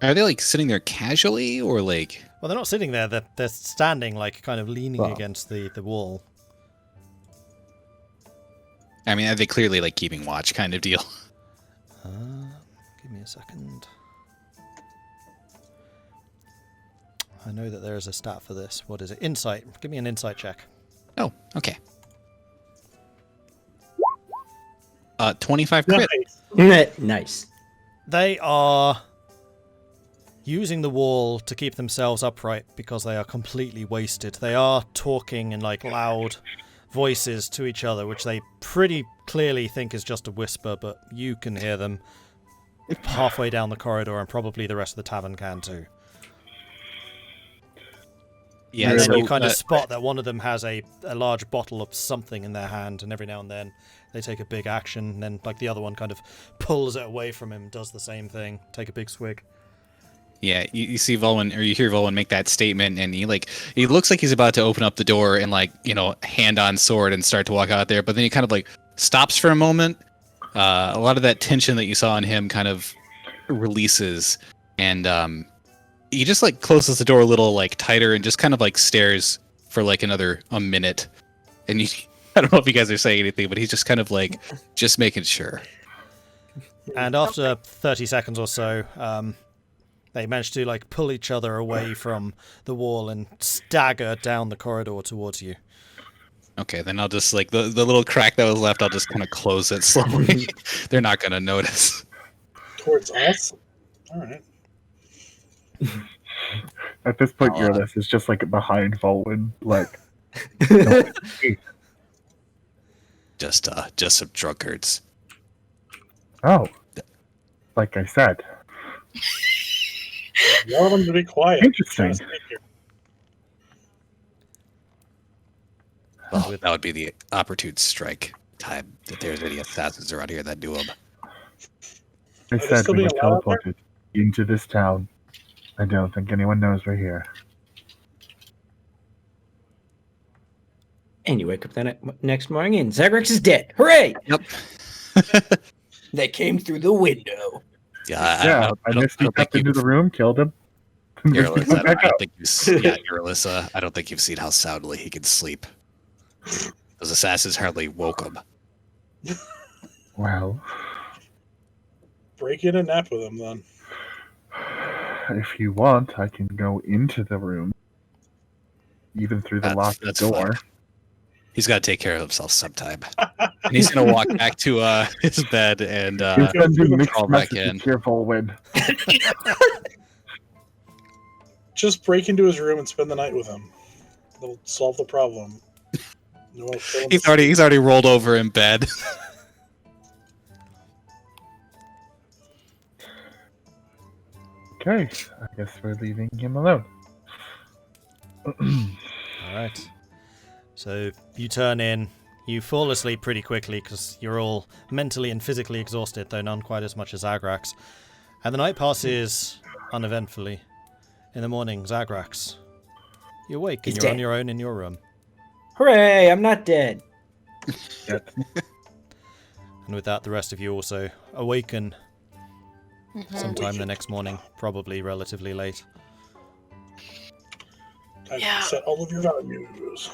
Are they like sitting there casually or like? Well, they're not sitting there. They're standing, like, kind of leaning Oh. against the wall. I mean, are they clearly like keeping watch kind of deal? Give me a second. I know that there is a stat for this. What is it? Insight. Give me an insight check. Oh, okay. 25 crit. Nice. They are using the wall to keep themselves upright because they are completely wasted. They are talking in like loud voices to each other, which they pretty clearly think is just a whisper, but you can hear them halfway down the corridor, and probably the rest of the tavern can too. Yeah, And then so, you kind of spot that one of them has a large bottle of something in their hand, and every now and then they take a big action, and then like the other one kind of pulls it away from him, does the same thing, take a big swig. yeah, you see Vulwin, or you hear Vulwin make that statement, and he looks like he's about to open up the door and like, you know, hand on sword and start to walk out there, but then he kind of like stops for a moment. A lot of that tension that you saw in him kind of releases, and he just like closes the door a little like tighter and just kind of like stares for like a minute. And I don't know if you guys are saying anything, but he's just kind of like just making sure. And after 30 seconds or so, they manage to like pull each other away from the wall and stagger down the corridor towards you. Okay, then I'll just like the little crack that was left, I'll just kind of close it slowly. They're not gonna notice. Towards us? Alright. At this point, I'll, Irilyssa is just like behind Vulwin, like. just some drunkards. Oh, like I said, Yell them to be quiet. interesting. Well, that would be the opportune strike time that there's any assassins around here that do them. I they said still we were being allowed there? teleported into this town. I don't think anyone knows we're here. And you wake up the next morning and Zagrex is dead. Hooray! Yep. They came through the window. Yeah, I missed you up into the room, killed him. Irilyssa, Back up. Irilyssa, I don't think you've seen how soundly he can sleep. Those assassins hardly woke him. Well, Break in and nap with him then. if you want, I can go into the room, even through the locked That's door. fine. He's got to take care of himself sometime. And he's going to walk back to his bed and You're sending mixed crawl back in. messages here, Vulwin. Just break into his room and spend the night with him. It'll solve the problem. No, He's already rolled over in bed. Okay, I guess we're leaving him alone. Alright. So you turn in, you fall asleep pretty quickly because you're all mentally and physically exhausted, though none quite as much as Zagrax. And the night passes uneventfully. In the morning, Zagrax, you awake and He's you're dead. on your own in your room. Hooray! I'm not dead. Yep. And with that, the rest of you also awaken Mhm. sometime the next morning, probably relatively late. Time Yeah. to set all of your values.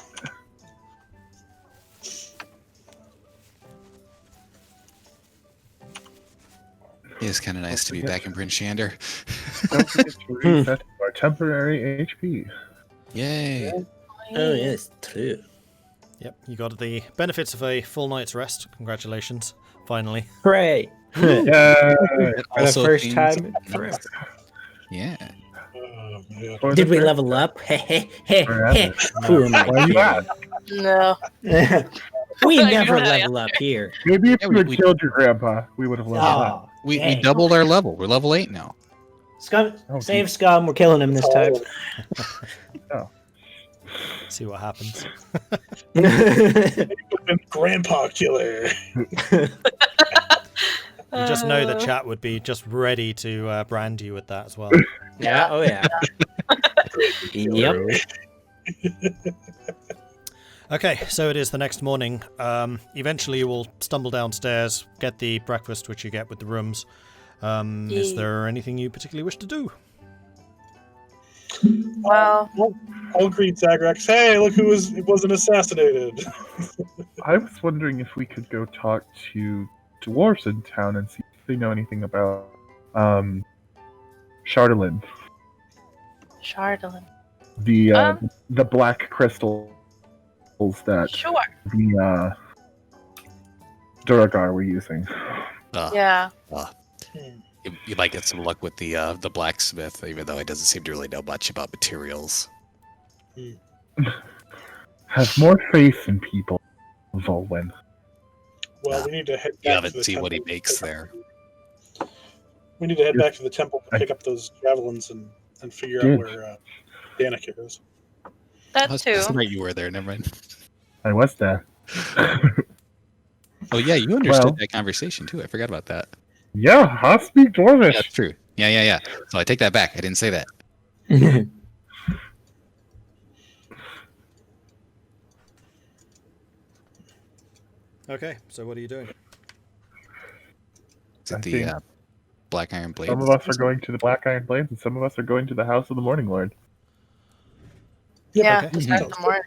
It is kind of nice to be back in Bryn Shander. Don't forget to reset our temporary HP. Yay. Oh, yes, true. Yep, you got the benefits of a full night's rest. Congratulations, finally. Hooray! Yeah. For the first means- time forever. Yeah. Oh, man. For Did the we first level up? Forever. Who am I Where you at? No. kidding? We I never know, level up here. Maybe if Yeah, you had we- killed your grandpa, we would have leveled up. Oh, We dang. doubled our level. We're level 8 now. Scum, Oh, save Scum. We're killing him this time. See what happens. Grandpa killer. You just know that chat would be just ready to brand you with that as well. Yeah. Oh yeah. Yep. Okay, so it is the next morning. Eventually you will stumble downstairs, get the breakfast which you get with the rooms. Is Yay. there anything you particularly wish to do? Well, I'll greet Zagrax. Hey, look who wasn't assassinated. I was wondering if we could go talk to dwarves in town and see if they know anything about Chardolin, Chardolin. the black crystals that Sure. the Duragar were using. Yeah. You might get some luck with the blacksmith, even though he doesn't seem to really know much about materials. Have more faith in people, Vulwin. Well, we need to head back You to haven't the seen what he temple. makes there. We need to head back to the temple to pick up those javelins and figure out where Danica is. That That's too. right, you were there. Never mind. I was there. Oh yeah, you understood Well- that conversation too. I forgot about that. Yeah, I speak Dwarvish. That's true. Yeah. So I take that back. I didn't say that. Okay, so what are you doing? Is I it the think Black Iron Blade? Some of us are going to the Black Iron Blades, and some of us are going to the House of the Morning Lord. Yeah. okay. Start the morning.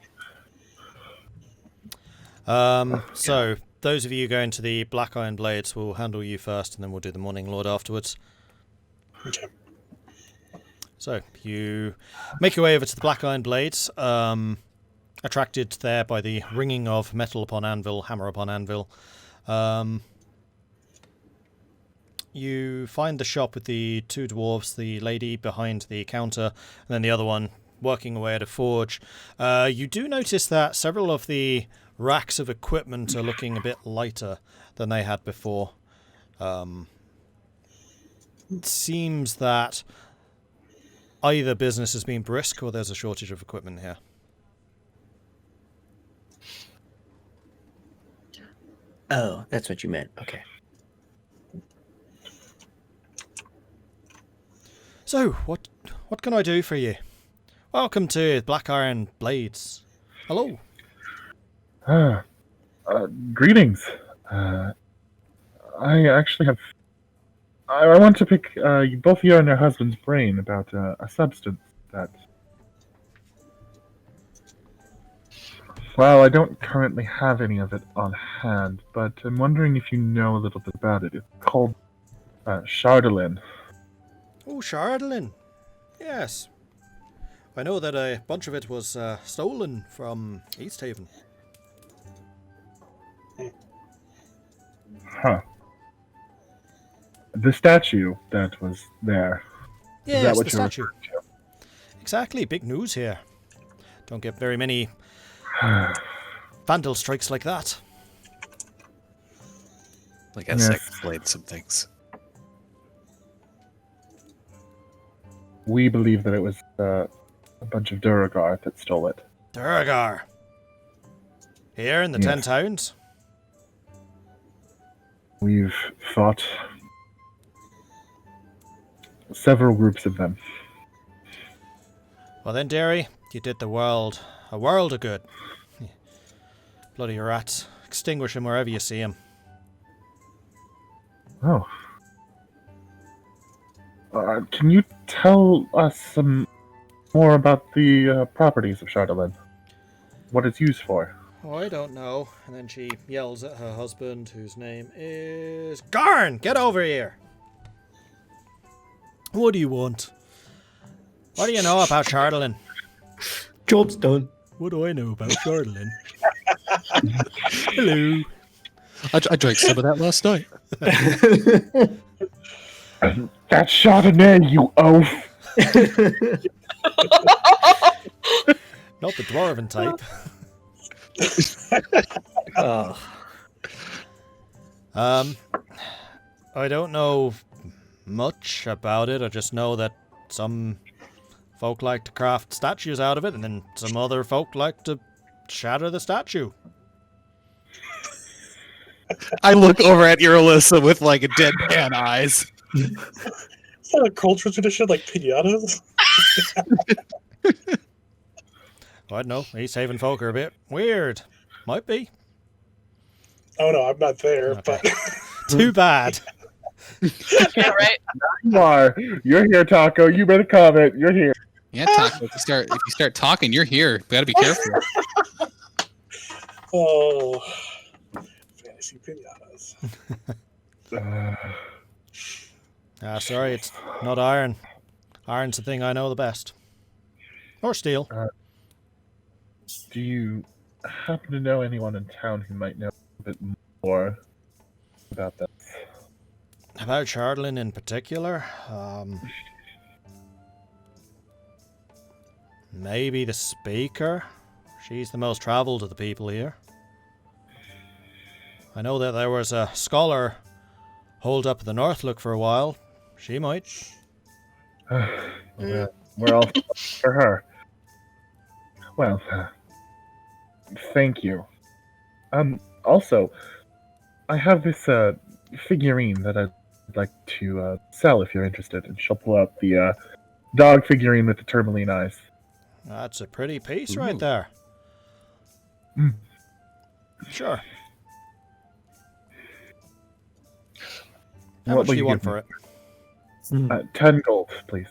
So those of you going to the Black Iron Blades will handle you first, and then we'll do the Morning Lord afterwards. Okay. So you make your way over to the Black Iron Blades, attracted there by the ringing of metal upon anvil, hammer upon anvil. you find the shop with the two dwarves, the lady behind the counter, and then the other one working away at a forge. You do notice that several of the racks of equipment are looking a bit lighter than they had before. It seems that either business has been brisk or there's a shortage of equipment here. Oh, that's what you meant. Okay. So, what can I do for you? Welcome to Black Iron Blades. Hello. Greetings. I actually have. I want to pick both you and your husband's brain about a substance that. Well, I don't currently have any of it on hand, but I'm wondering if you know a little bit about it. It's called Chardolin. Oh, Chardolin. Yes. I know that a bunch of it was stolen from East Haven. Huh. The statue that was there. Yes, Is that what the you're statue. referring to? Exactly, big news here. Don't get very many vandal strikes like that. Like I Yes. explained some things. We believe that it was a bunch of Duragar that stole it. Durgar. Here in the Yes. 10 towns? We've fought several groups of them. Well then, dearie, you did the world a world of good. Bloody rats. Extinguish him wherever you see him. Oh. Can you tell us some more about the properties of Chardolin? What it's used for? Oh, I don't know. And then she yells at her husband, whose name is Garn! Get over here! What do you want? What do you know about Chardolin? Job's done. What do I know about Chardolin? Hello. I drank some of that last night. That's Chardonnay, you oaf! Not the dwarven type. Oh. I don't know much about it. I just know that some folk like to craft statues out of it, and then some other folk like to shatter the statue. I look over at Irilyssa with like a deadpan eyes. Is that a cultural tradition like pinatas? I don't know. East Haven folk are a bit weird. Might be. Oh no, I'm not there, Okay. but Too bad. Yeah, right. You are. You're here, Tahko. You made a comment. You're here. Yeah, Tahko, if you start talking, you're here. Gotta be careful. oh, fantasy pinatas. Sorry, it's not iron. Iron's the thing I know the best. Or steel. Do you happen to know anyone in town who might know a bit more about that? About Chardolin in particular, maybe the speaker. She's the most travelled of the people here. I know that there was a scholar holed up at the Northlook for a while. She might. Well, we're all for her. Well, thank you. Also, I have this figurine that I'd like to sell if you're interested. And she'll pull out the dog figurine with the tourmaline eyes. That's a pretty piece Ooh. right there. Mm. Sure. How What much will do you you want give for it? 10 gold, please.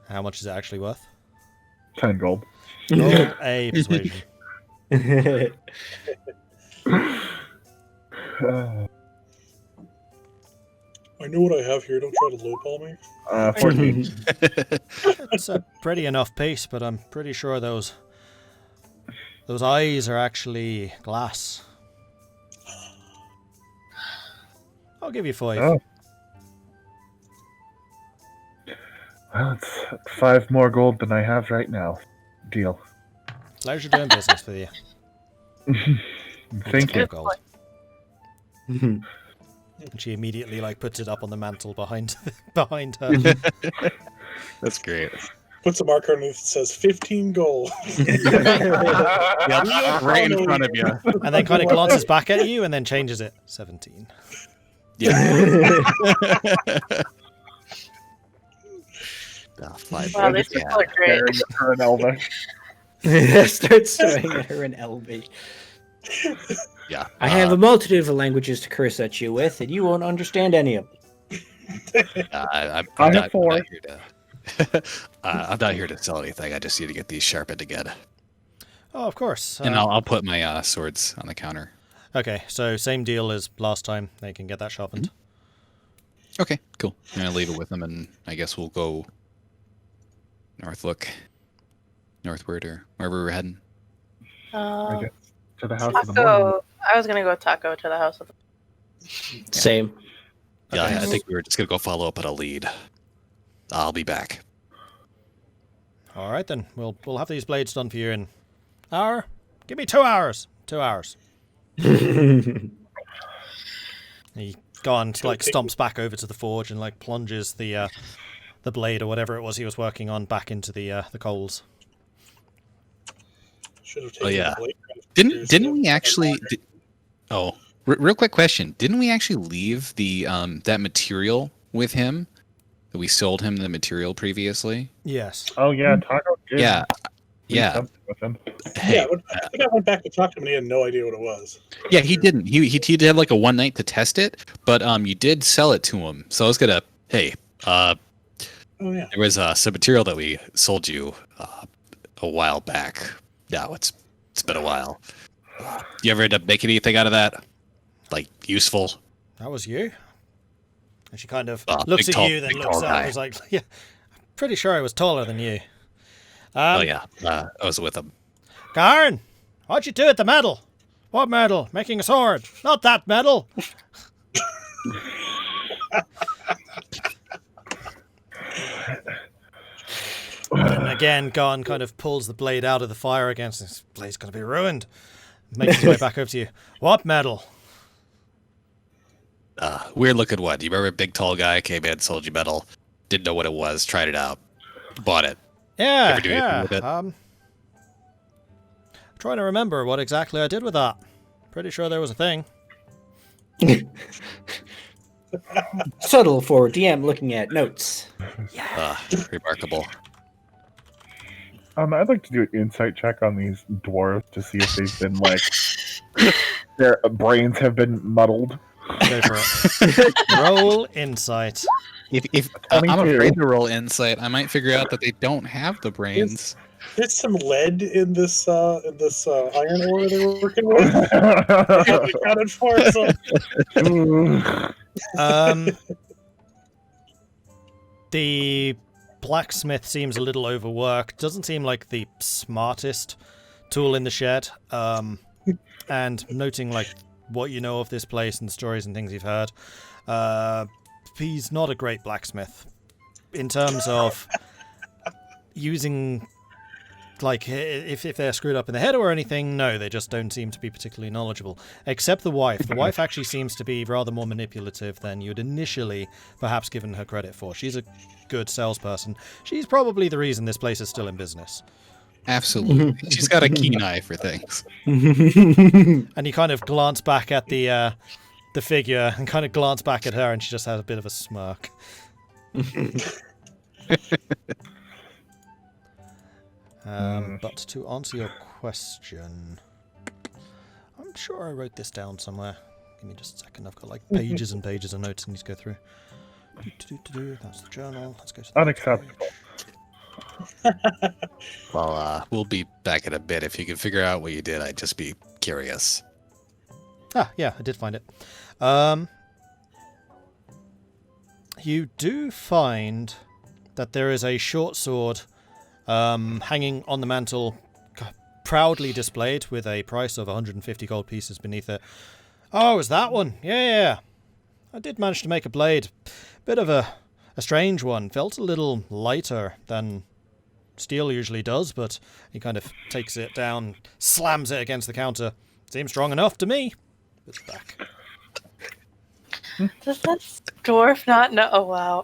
How much is it actually worth? 10 gold. Roll a persuasion. I know what I have here. Don't try to lowball me. 14. It's a pretty enough piece, but I'm pretty sure those eyes are actually glass. I'll give you 5. Oh. Well, it's 5 more gold than I have right now. Deal. Pleasure doing business with you. Thank you. Gold. Mhm. And she immediately puts it up on the mantle behind behind her. That's great. Puts a marker underneath that says 15 gold. Yeah, right in front of you. And then kind of glances back at you and then changes it. 17. Yeah. Wow, these people are great. Staring at her and Elva. Start staring at her in LB. Yeah. I have a multitude of languages to curse at you with, and you won't understand any of them. I'm I not, have 4. I'm not here to. I'm not here to sell anything. I just need to get these sharpened again. Oh, of course. And I'll put my swords on the counter. Okay, so same deal as last time. They can get that sharpened. Okay, cool. I'm gonna leave it with them, and I guess we'll go northward, or wherever we're heading. I guess to the house of the morning. Tahko. I was gonna go with Tahko to the house of the. Same. Yeah, Okay. I think we were just gonna go follow up at a lead. I'll be back. All right, then. We'll have these blades done for you in hour. Give me 2 hours. 2 hours. He stomps back over to the forge and plunges the blade or whatever it was he was working on back into the coals. Should have taken Oh, yeah. the blade. Didn't we actually? Real quick question. Didn't we actually leave the that material with him? That we sold him the material previously? Yes. Oh yeah, Tahko did. Yeah. do Yeah. something with him. Hey, Yeah, I think I went back to talk to him and he had no idea what it was. yeah, he didn't. He did have like a one night to test it, but you did sell it to him. So I was gonna, hey, Oh yeah. there was some material that we sold you a while back. Now it's been a while. You ever end up making anything out of that? Like useful? That was you? And she kind of Big looks at tall- you, then big looks tall up guy. and is like, yeah, I'm pretty sure I was taller than you. Oh yeah, I was with him. Garn, what'd you do at the metal? What metal? Making a sword. Not that metal. And again, Garn kind of pulls the blade out of the fire again. This blade's going to be ruined. Makes his way back over to you. What metal? Weird looking one. You remember a big tall guy came in, sold you metal, didn't know what it was, tried it out, bought it. Yeah, Ever do anything with it? Trying to remember what exactly I did with that. Pretty sure there was a thing. Subtle for DM looking at notes. Remarkable. I'd like to do an insight check on these dwarves to see if they've been their brains have been muddled. Go for it. Roll insight. If I'm 22. afraid to roll insight, I might figure out that they don't have the brains. There's some lead in this iron ore they were working with. They accounted for it, so The blacksmith seems a little overworked. Doesn't seem like the smartest tool in the shed. And noting what you know of this place and stories and things you've heard, he's not a great blacksmith in terms of using. If they're screwed up in the head or anything, no, they just don't seem to be particularly knowledgeable. Except the wife. The wife actually seems to be rather more manipulative than you'd initially perhaps given her credit for. She's a good salesperson. She's probably the reason this place is still in business. Absolutely. She's got a keen eye for things. And you kind of glance back at the figure and kind of glance back at her, and she just has a bit of a smirk. But to answer your question, I'm sure I wrote this down somewhere. Give me just a second. I've got pages and pages of notes I need to go through. That's the journal. Let's go to the Unacceptable. Well, we'll be back in a bit. If you can figure out what you did, I'd just be curious. Ah, yeah, I did find it. You do find that there is a short sword hanging on the mantle, proudly displayed with a price of 150 gold pieces beneath it. Oh, it was that one? Yeah. I did manage to make a blade. Bit of a a strange one. Felt a little lighter than steel usually does, but he kind of takes it down, slams it against the counter. Seems strong enough to me. Puts it back. Does that dwarf not know? Oh, wow.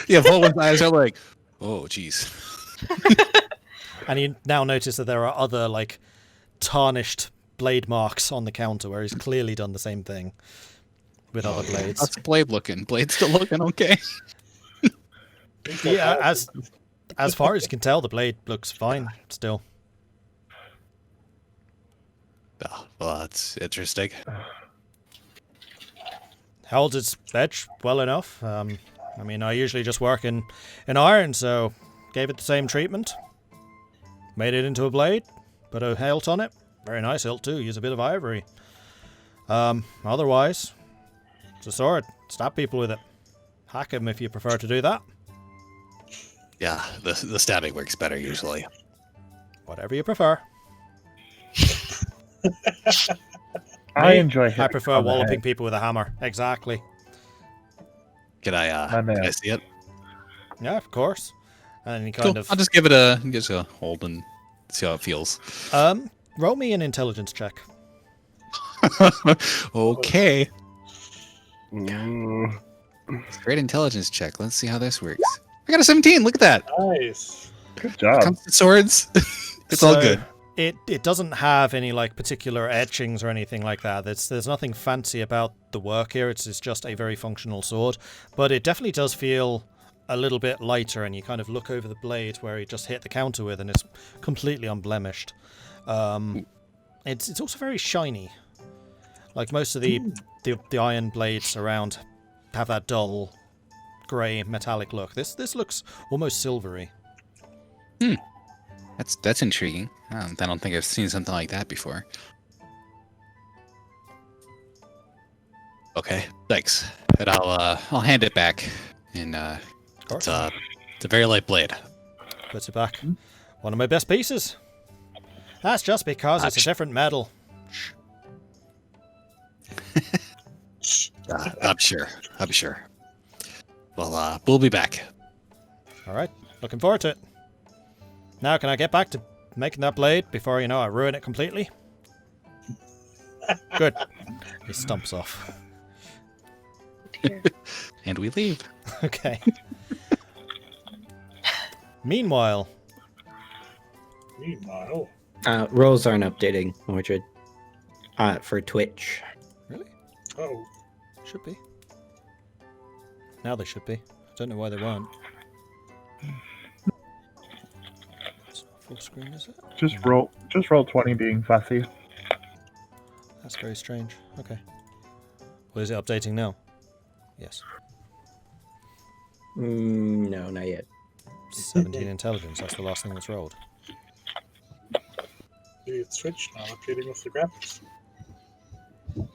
Yeah, Vulwin's eyes are like, oh, jeez. And you now notice that there are other, like, tarnished blade marks on the counter where he's clearly done the same thing with other blades. How's the blade looking? Blade still looking okay? Yeah, as far as you can tell, the blade looks fine still. Oh, well, that's interesting. Held its edge well enough. I mean, I usually just work in iron, so gave it the same treatment. Made it into a blade, put a hilt on it. Very nice hilt too, use a bit of ivory. Otherwise, it's a sword. Stab people with it. Hack them if you prefer to do that. Yeah, the stabbing works better usually. Whatever you prefer. I enjoy hitting I prefer on the walloping head. people with a hammer. Exactly. Can I see it? Yeah, of course. And he Cool. kind of I'll just give it a hold and see how it feels. roll me an intelligence check. Okay. Mm. Great intelligence check. Let's see how this works. I got a 17. Look at that. Nice. Good job. Comes to swords. It's all So, good. It doesn't have any like particular etchings or anything like that. There's nothing fancy about the work here. It's just a very functional sword, but it definitely does feel a little bit lighter. And you kind of look over the blade where he just hit the counter with, and it's completely unblemished. It's also very shiny. Like most of the iron blades around have that dull grey metallic look. This looks almost silvery. That's intriguing. I don't think I've seen something like that before. Okay, thanks. And I'll hand it back. And Of course. it's a very light blade. Puts it back. One of my best pieces. That's just because it's a different metal. Shh. I'm sure. I'm sure. Well, we'll be back. All right, looking forward to it. Now, can I get back to making that blade before, I ruin it completely? Good. He stumps off. And we leave. Okay. Meanwhile, Meanwhile, Rolls aren't updating, Mordred. For Twitch. really? oh, Should be. Now they should be. Don't know why they weren't. It's not full screen, is it? Just roll 20 being fussy. That's very strange. Okay. Well, is it updating now? Yes. No, not yet. 17 intelligence. That's the last thing that's rolled. maybe it's Twitch not updating with the graphics. There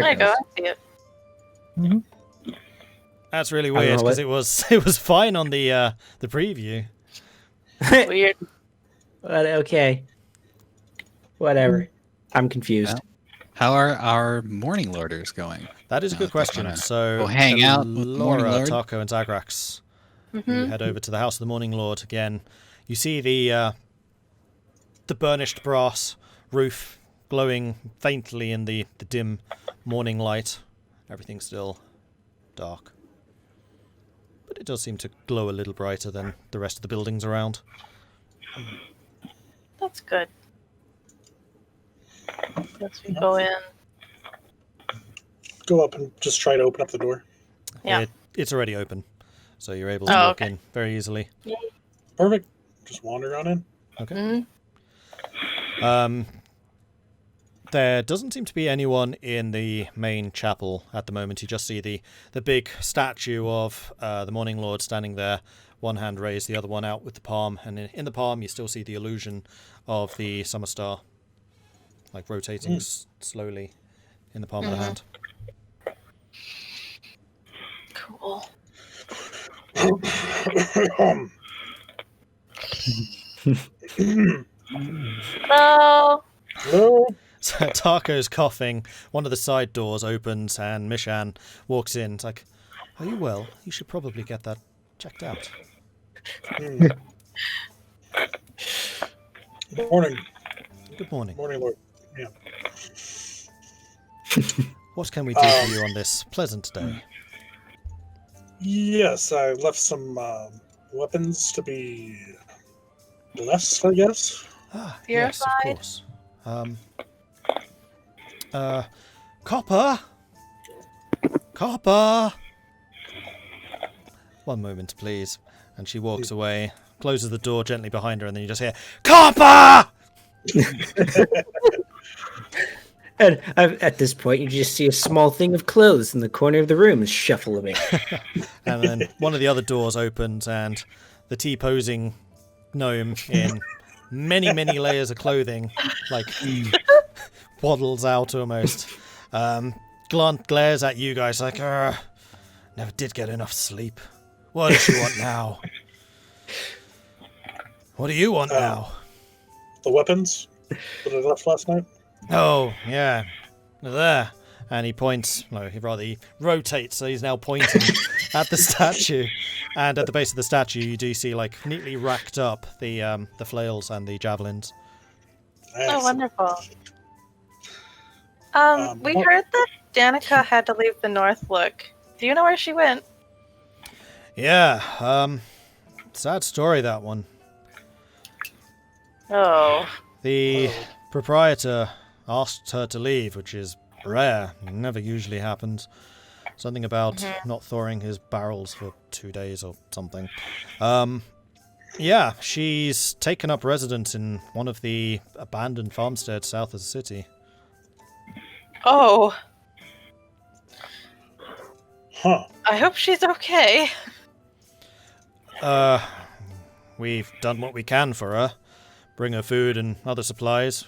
There it you go. goes. I see it. That's really I don't weird know because it was fine on the preview. Weird. But okay. Whatever. I'm confused. How are our morning lorders going? That is a good question. gonna So, go hang out with Morning Elora, Lord? Tahko, and Zagrax, you Mhm. head over to the House of the Morning Lord again. You see the burnished brass roof glowing faintly in the dim morning light. Everything's still dark, but it does seem to glow a little brighter than the rest of the buildings around. That's good. Let's go in. Go up and just try to open up the door. Yeah. It's already open, so you're able to Oh, walk okay. in very easily. Perfect. Just wander on in. Okay. Mhm. There doesn't seem to be anyone in the main chapel at the moment. You just see the big statue of the Morning Lord standing there, one hand raised, the other one out with the palm, and in the palm you still see the illusion of the summer star, like rotating slowly in the palm of the hand. Cool. Hello. Hello. So Tahko's coughing. One of the side doors opens and Mishan walks in. It's like, Are you well? You should probably get that checked out. Hmm. Morning. Good morning. Morning, Lord. Yeah. What can we do for you on this pleasant day? Yes, I left some weapons to be blessed, I guess. Ah, yes, of Purified? course. Copper! Copper! One moment, please. And she walks away, closes the door gently behind her, and then you just hear, Copper! And at this point, you just see a small thing of clothes in the corner of the room and shuffle a bit. And then one of the other doors opens, and the T-posing gnome in many, many layers of clothing, like, waddles out almost. Glares at you guys like, never did get enough sleep. What does she want now? What do you want now? The weapons that I left last night. Oh, yeah. There. And he points, he rotates, so he's now pointing at the statue. And at the base of the statue, you do see, like, neatly racked up the flails and the javelins. Oh, Excellent. wonderful. We what- heard that Danica had to leave the North Look. Do you know where she went? Yeah, sad story, that one. Oh. The proprietor asked her to leave, which is rare. Never usually happens. Something about not thawing his barrels for 2 days or something. Yeah, she's taken up residence in one of the abandoned farmsteads south of the city. Oh. Huh. I hope she's okay. We've done what we can for her. Bring her food and other supplies.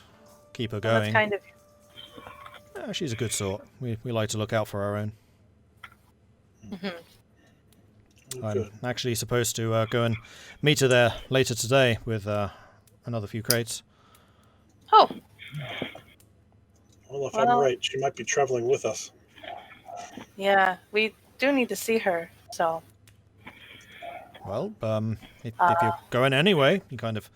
Keep her Well, that's going. kind of... She's a good sort. We like to look out for our own. I'm Good. actually supposed to go and meet her there later today with another few crates. Oh. Well, if I'm Well- right, she might be traveling with us. Yeah, we do need to see her, so... Well, if you're going anyway, he kind of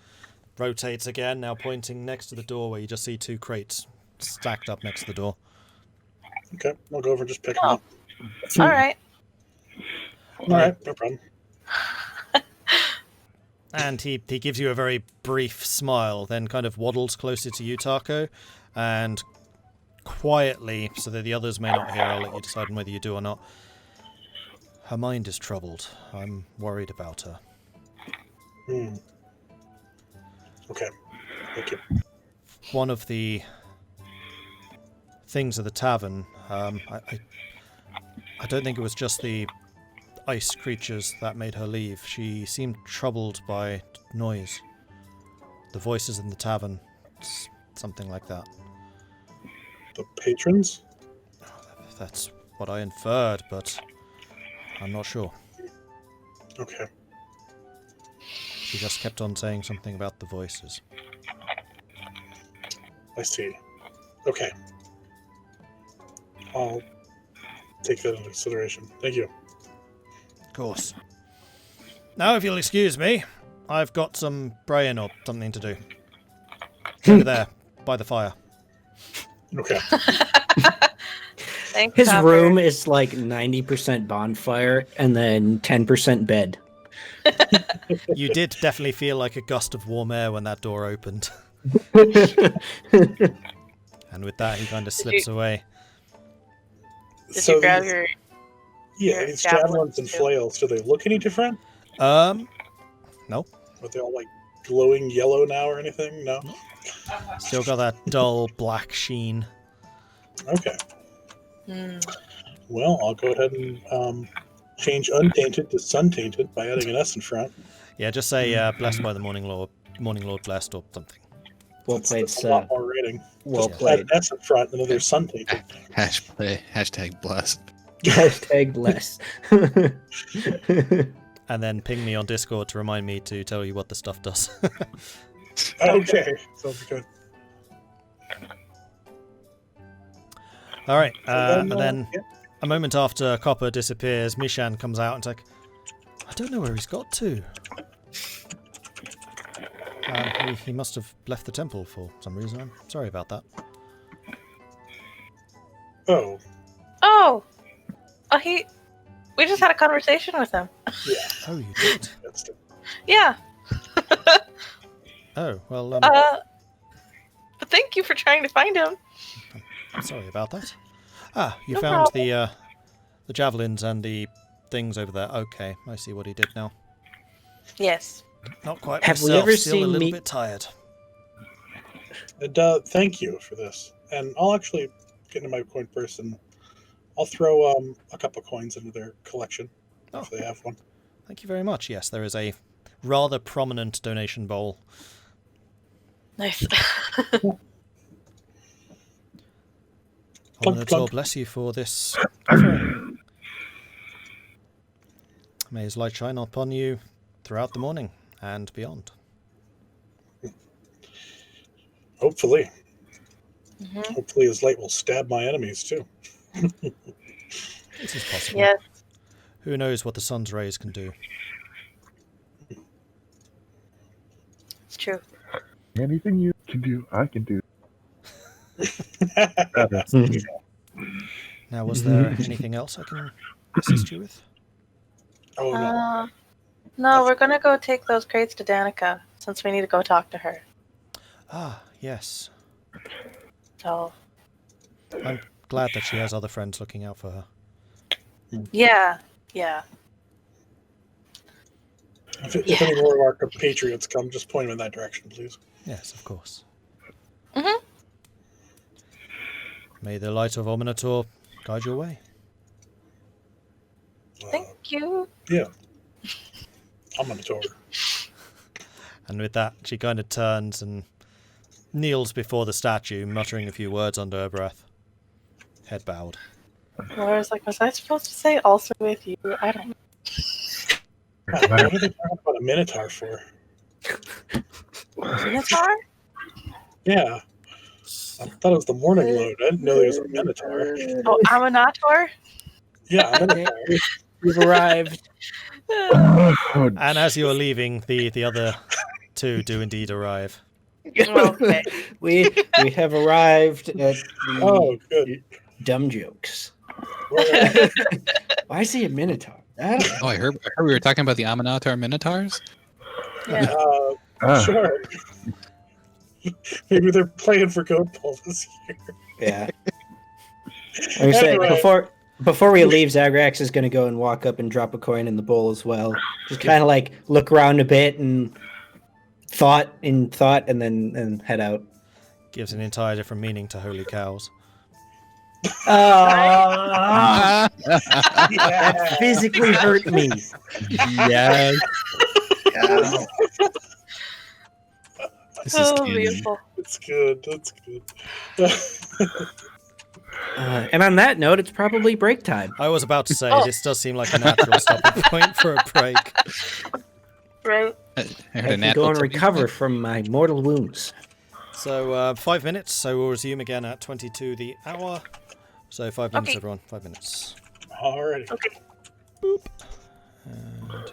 rotates again, now pointing next to the door where you just see 2 crates stacked up next to the door. Okay, I'll go over and just pick them Oh. up. All right. All right, no problem. And he gives you a very brief smile, then kind of waddles closer to you, Tahko, and quietly, so that the others may not hear, I'll let you decide on whether you do or not. Her mind is troubled. I'm worried about her. Hmm. Okay, thank you. One of the things at the tavern, I don't think it was just the ice creatures that made her leave. She seemed troubled by noise. The voices in the tavern, something like that. The patrons? That's what I inferred, but I'm not sure. Okay. She just kept on saying something about the voices. I see. Okay. I'll take that into consideration. Thank you. Of course. Now, if you'll excuse me, I've got some braying or something to do. Over there, by the fire. Okay. Thanks, His Hopper. room is like 90% bonfire and then 10% bed. You did definitely feel like a gust of warm air when that door opened. And with that, he kind of slips away. Did you grab these- your... Yeah, your these javelins javelins and too? flails, do they look any different? No. Are they all like glowing yellow now or anything? No? Still got that dull black sheen. Okay. Hmm. Well, I'll go ahead and change untainted to sun-tainted by adding an S in front. Yeah, just say blessed by the Morning Lord blessed or something. Well That's played, a lot sir. more rating. Well Just played. add an S in front, and then there's sun-tainted. Hashtag blessed. Hashtag less. And then ping me on Discord to remind me to tell you what the stuff does. Okay, sounds good. Alright, So and then yeah. A moment after Copper disappears, Mishan comes out and's like, I don't know where he's got to. He must have left the temple for some reason. I'm sorry about that. Oh, We just had a conversation with him. yeah. Oh, you did? That's the, Yeah. Oh, well, But thank you for trying to find him. I'm sorry about that. You No found problem. the javelins and the things over there. Okay, I see what he did now. Yes. Not quite Have we myself, ever still a seen little me- bit tired. and, thank you for this. And I'll actually get into my coin purse and I'll throw a couple coins into their collection Oh. if they have one. Thank you very much. Yes, there is a rather prominent donation bowl. Nice. Plunk, Mordred plunk. bless you for this offering. May his light shine upon you throughout the morning and beyond. Hopefully. Mhm. Hopefully his light will stab my enemies too. This is possible. Yes. Who knows what the sun's rays can do? It's true. Anything you can do, I can do. Now, was there anything else I can assist you with? Oh no. No, we're gonna go take those crates to Danica since we need to go talk to her. Ah, yes. So I'm glad that she has other friends looking out for her. yeah. If any more of our compatriots come, just point them in that direction, please. Yes, of course. Mhm. May the light of Ominator guide your way. Thank you. Yeah. I'm gonna tour. And with that, she kind of turns and kneels before the statue, muttering a few words under her breath. Head bowed. Laura's like, was I supposed to say also with you? I don't know. What are they talking about a minotaur for? Minotaur? Yeah. I thought it was the morning load. I didn't know there was a minotaur. Oh, Aminator? Yeah, a minotaur. We've arrived. And as you are leaving, the other two do indeed arrive. Okay. we have arrived at the Oh, good. dumb jokes. Well, Why is he a minotaur? I don't know. Oh, I heard we were talking about the Aminatar Minotaurs. Yeah. Sure. Maybe they're playing for Goat Bowl this year. Yeah. I'm saying Anyway. before we leave, Zagrax is going to go and walk up and drop a coin in the bowl as well. Just kind of like look around a bit and thought, and then head out. Gives an entire different meaning to holy cows. Oh, Yeah. that physically hurt me. Yes. This is Oh, canon. beautiful. It's good. That's good. And on that note, it's probably break time. I was about to say, this does seem like a natural stopping point for a break. Right? I I heard a can natural go and tipping recover point. from my mortal wounds. So 5 minutes, so we'll resume again at 22 the hour. So 5 minutes, Okay. everyone. 5 minutes. Alrighty. Okay. And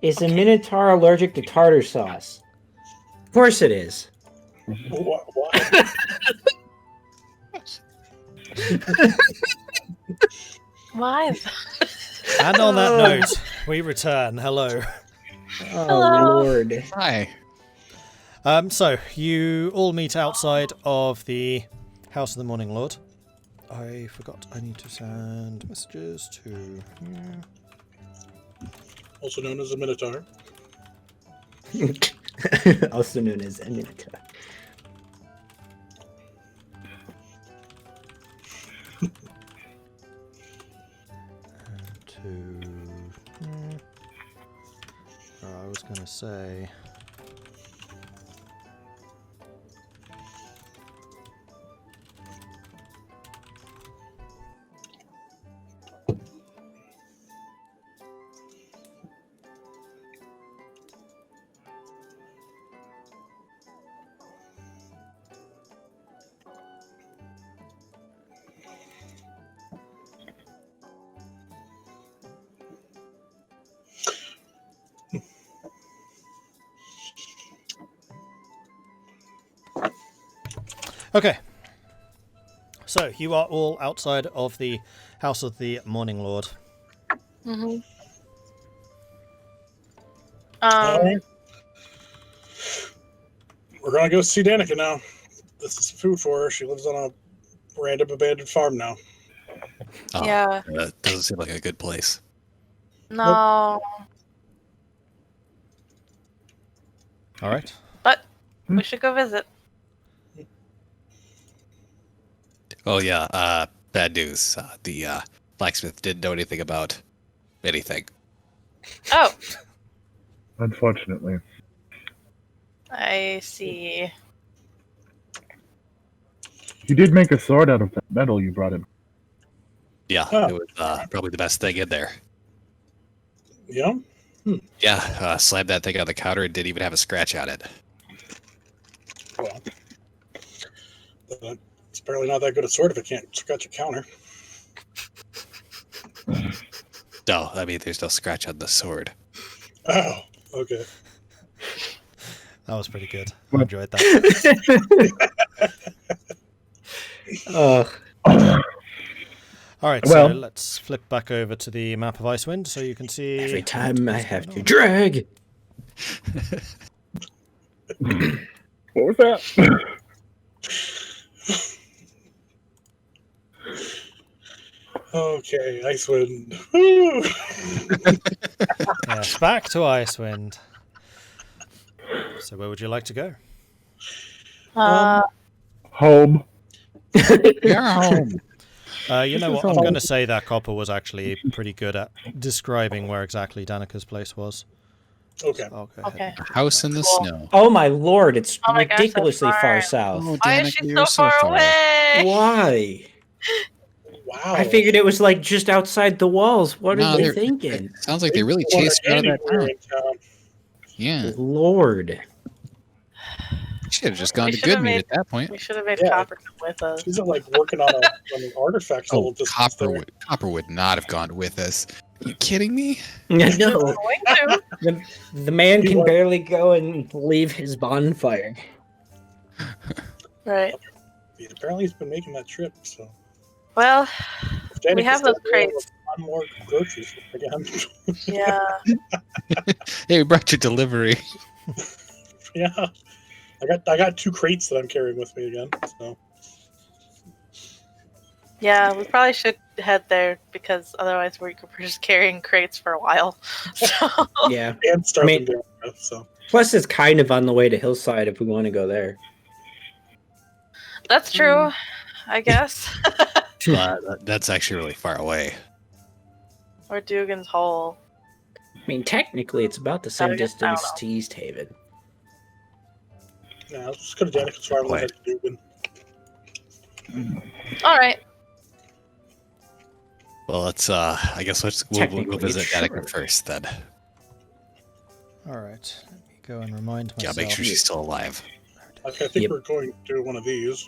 Is a minotaur allergic to tartar sauce? Of course it is. What? Why? on that note, we return. Hello. Oh, Hello. Lord. Hi. So you all meet outside of the House of the Morning Lord. I forgot. I need to send messages to you. Also known as a Minotaur. Also known as Eminata. And to. I was going to say. Okay. So you are all outside of the House of the Morning Lord. Mm-hmm. Alright. We're gonna go see Danica now. This is food for her. She lives on a random abandoned farm now. Oh, Yeah. That doesn't seem like a good place. No. All right. But we should go visit. Oh yeah, bad news. The blacksmith didn't know anything about anything. Oh, Unfortunately. I see. He did make a sword out of that metal you brought him. Yeah, Oh. it was probably the best thing in there. Yeah? Yeah, slammed that thing on the counter and didn't even have a scratch on it. Well, it's apparently not that good a sword if it can't scratch a counter. No, I mean there's no scratch on the sword. Oh, okay. That was pretty good. I What? enjoyed that. All right, so Well- let's flip back over to the map of Icewind so you can see. Every time I have to on. drag. What was that? Okay, Icewind. Woo! Yes, back to Icewind. So where would you like to go? Home. You're home. You know This what? is I'm all- going to say that Copper was actually pretty good at describing where exactly Danica's place was. Okay. I'll go ahead Okay. and- House in the Cool. snow. Oh my lord, it's Oh my gosh, that's ridiculously far far. south. Oh, Why is Danica, she you're so far away? Why? Wow. I figured it was like just outside the walls. What No, are you they're- thinking? Sounds like they really Well, chased you out of that anywhere town. in town. Yeah, Lord. should have just gone We to should've Goodmead made- at that point. We should have made Yeah. Copper come with us. She's like working on an artifact Oh, level distance there. Copper would not have gone with us. You kidding me? No, Going to. the man He can was- barely go and leave his bonfire. Right. Apparently he's been making that trip, so. Well, If Danica's we have those still there, crates. we'll find more groceries again. Yeah. Hey, we brought your delivery. Yeah. I got 2 crates that I'm carrying with me again, so. Yeah, we probably should head there because otherwise we're just carrying crates for a while. So, Yeah. And starving I mean- Danica, so. Plus, it's kind of on the way to Hillside if we want to go there. that's true, I guess. That's actually really far away. Or Dugan's Hole. I mean, technically, it's about the same I guess- I don't distance know. to East Haven. Yeah, let's just go to Danica's farm and Wait. head to Dugan. All right. Well, let's. I guess we'll go Technically, visit it's Danica short. first then. All right. Let me go and remind Yeah, myself. make sure she's still alive. Okay, I think Yep. we're going to do one of these.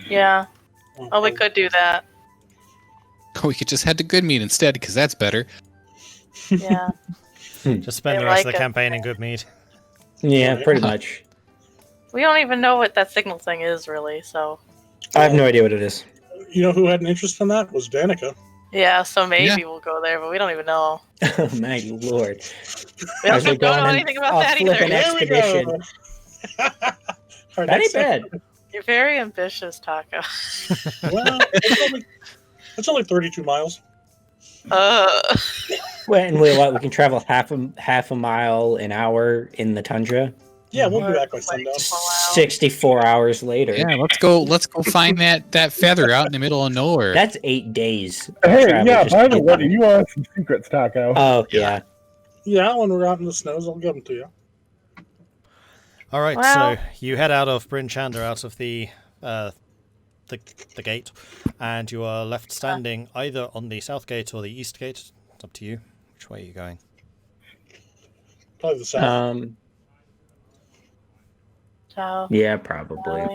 Yeah. Oh, we could do that. We could just head to Goodmead instead, because that's better. Yeah. Just spend They the rest of like the it. campaign in Goodmead. Yeah, pretty much. We don't even know what that signal thing is, really. So. I have no idea what it is. You know who had an interest in that? Was Danica. Yeah, so maybe we'll go there, but we don't even know. Oh my lord! We As we're don't know going anything about off that flipping either. There we go. expedition. Our That next ain't bad. You're very ambitious, Tahko. Well, it's only 32 miles. Well, and we can travel half a mile an hour in the tundra. Yeah, we'll be back by sundown. 64 hours later. Yeah, let's go find that feather out in the middle of nowhere. That's 8 days. Hey, travel yeah, just by to the get way, there. you want some secrets, Tahko. Oh, yeah. Yeah, when we're out in the snows, I'll give them to you. All right, Well- so you head out of Bryn Shander, out of the gate, and you are left standing either on the south gate or the east gate. It's up to you. Which way are you going? Probably the south. So, Yeah, probably.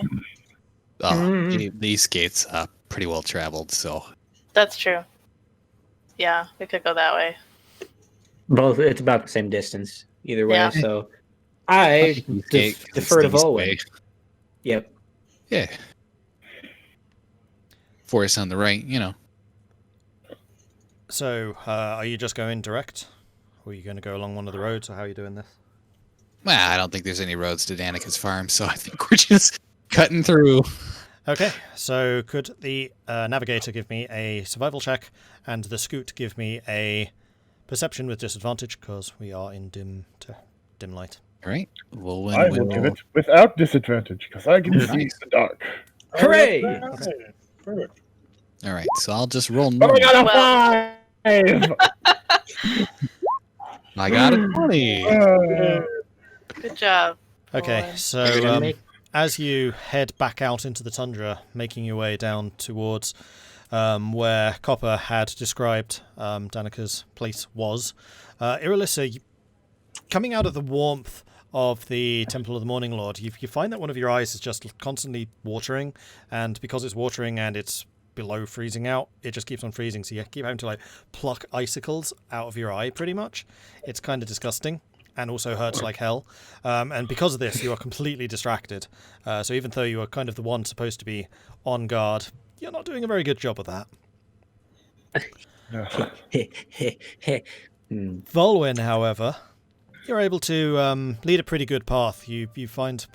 These gates pretty well traveled, so that's true. Yeah, we could go that way. Both, it's about the same distance either way. Yeah. So I defer to Vulwin. Yep. Yeah. Forest on the right, you know. So, are you just going direct? Or are you going to go along one of the roads, or how are you doing this? Well, I don't think there's any roads to Danica's farm, so I think we're just cutting through. Okay, so could the navigator give me a survival check, and the scoot give me a perception with disadvantage, because we are in dim light. All right. Well, I will give it without disadvantage, because I can see the dark. Hooray! Okay. Perfect. All right, so I'll just roll Oh, normal. I got a 5! I got a 20. Good job. Okay, Vulwin. so as you head back out into the tundra, making your way down towards where Copper had described Danica's place was, Irilyssa, coming out of the warmth of the Temple of the Morning Lord, you find that one of your eyes is just constantly watering, and because it's watering and it's below freezing out, it just keeps on freezing, so you keep having to pluck icicles out of your eye pretty much. It's kind of disgusting and also hurts like hell, and because of this you are completely distracted, so even though you are kind of the one supposed to be on guard, you're not doing a very good job of that. Vulwin, however, you're able to lead a pretty good path. You find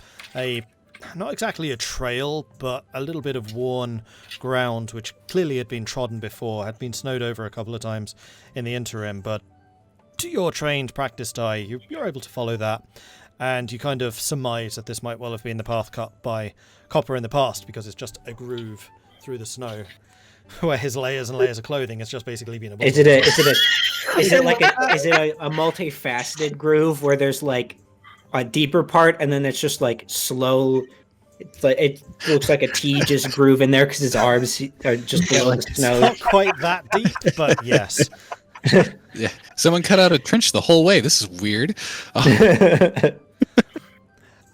not exactly a trail, but a little bit of worn ground, which clearly had been trodden before, had been snowed over a couple of times in the interim, but to your trained, practiced eye, you're able to follow that, and you kind of surmise that this might well have been the path cut by Copper in the past, because it's just a groove through the snow, where his layers and layers of clothing has just basically been a... Is it a multifaceted groove where there's a deeper part and then it's just slow? It looks like a T just groove in there because his arms are just below the snow. It's not quite that deep, but yes. Yeah, someone cut out a trench the whole way. This is weird.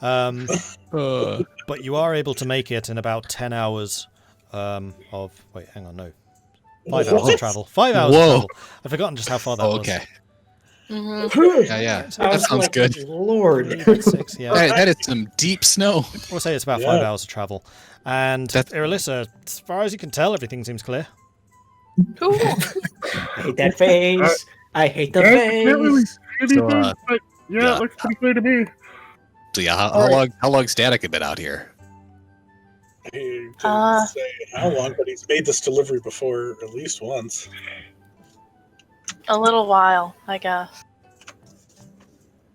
But you are able to make it in about 10 hours of... Wait, hang on, no. 5 hours of travel. 5 hours of travel. I've forgotten just how far that was. Okay. Mm-hmm. Yeah. That sounds good. Lord. 6, yeah. That is some deep snow. We'll say it's about 5 hours of travel. And Irilyssa, as far as you can tell, everything seems clear. Cool. I hate that face. I hate the Can't really face. see So, anything, but it looks pretty clear to me. So yeah, how long's Danica been out here? He didn't say how long, but he's made this delivery before at least once. A little while, I guess.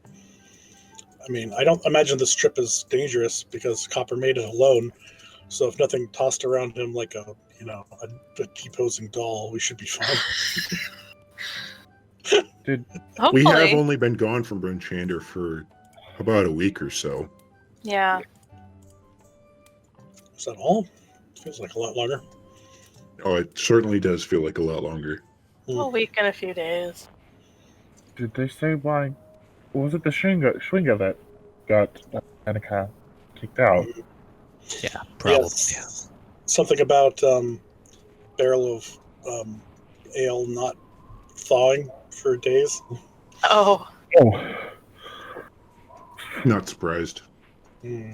I mean, I don't imagine this trip is dangerous because Copper made it alone. So if nothing tossed around him like a decomposing doll, we should be fine. We have Hopefully. only been gone from Bryn Shander for about a week or so. Yeah. Is that all? Feels like a lot longer. Oh, it certainly does feel like a lot longer. A week and a few days. Did they say why? Was it the Schwinger that got Danica kicked out? Yeah, probably. Yes. Something about barrel of ale not thawing for days. Oh. Oh, Not surprised. Hmm.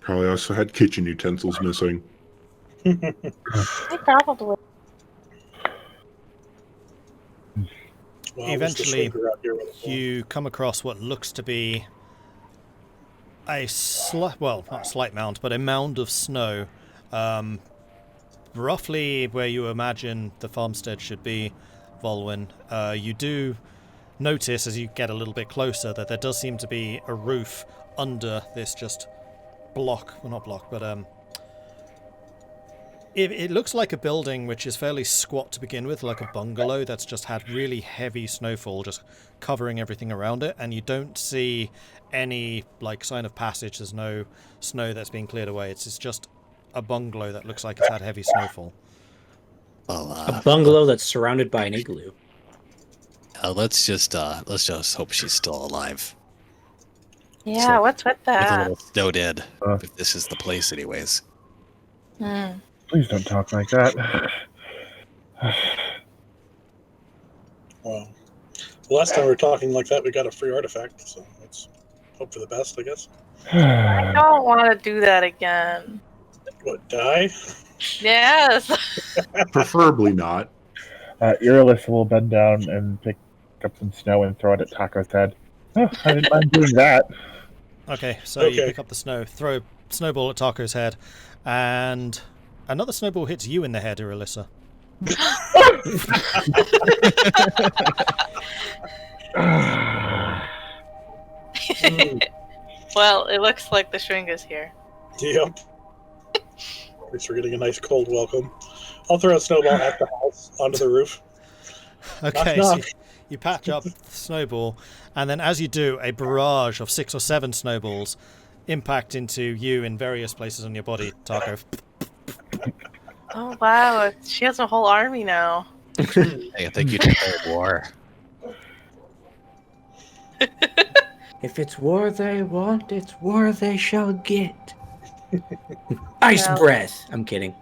Probably also had kitchen utensils missing. Probably. Well, eventually around here with a you come across what looks to be a not a slight mound, but a mound of snow, roughly where you imagine the farmstead should be, Vulwin. You do notice as you get a little bit closer that there does seem to be a roof under this just block, well not block, but it looks like a building which is fairly squat to begin with, like a bungalow that's just had really heavy snowfall just covering everything around it, and you don't see any like sign of passage. There's no snow that's being cleared away. It's just a bungalow that looks like it's had heavy snowfall. Well, A bungalow that's surrounded by an igloo. let's just hope she's still alive. Yeah, So, what's with With a that? little snow dead. If this is the place, anyways. Hmm. Please don't talk like that. Well, the last time we were talking like that, we got a free artifact, so let's hope for the best, I guess. I don't want to do that again. What, die? Yes. Preferably not. Irilyssa will bend down and pick up some snow and throw it at Tahko's head. Oh, I didn't mind doing that. Okay, so you Okay. pick up the snow, throw a snowball at Tahko's head, and another snowball hits you in the head, Irilyssa. Well, it looks like the shrink is here. Yep. At least we're getting a nice cold welcome. I'll throw a snowball at the house onto the roof. Okay, Knock, so knock. you patch up the snowball, and then as you do, a barrage of 6 or 7 snowballs impact into you in various places on your body, Tahko. Oh wow, she has a whole army now. Hey, I think you declared war. If it's war they want, it's war they shall get. Ice Well. breath. I'm kidding.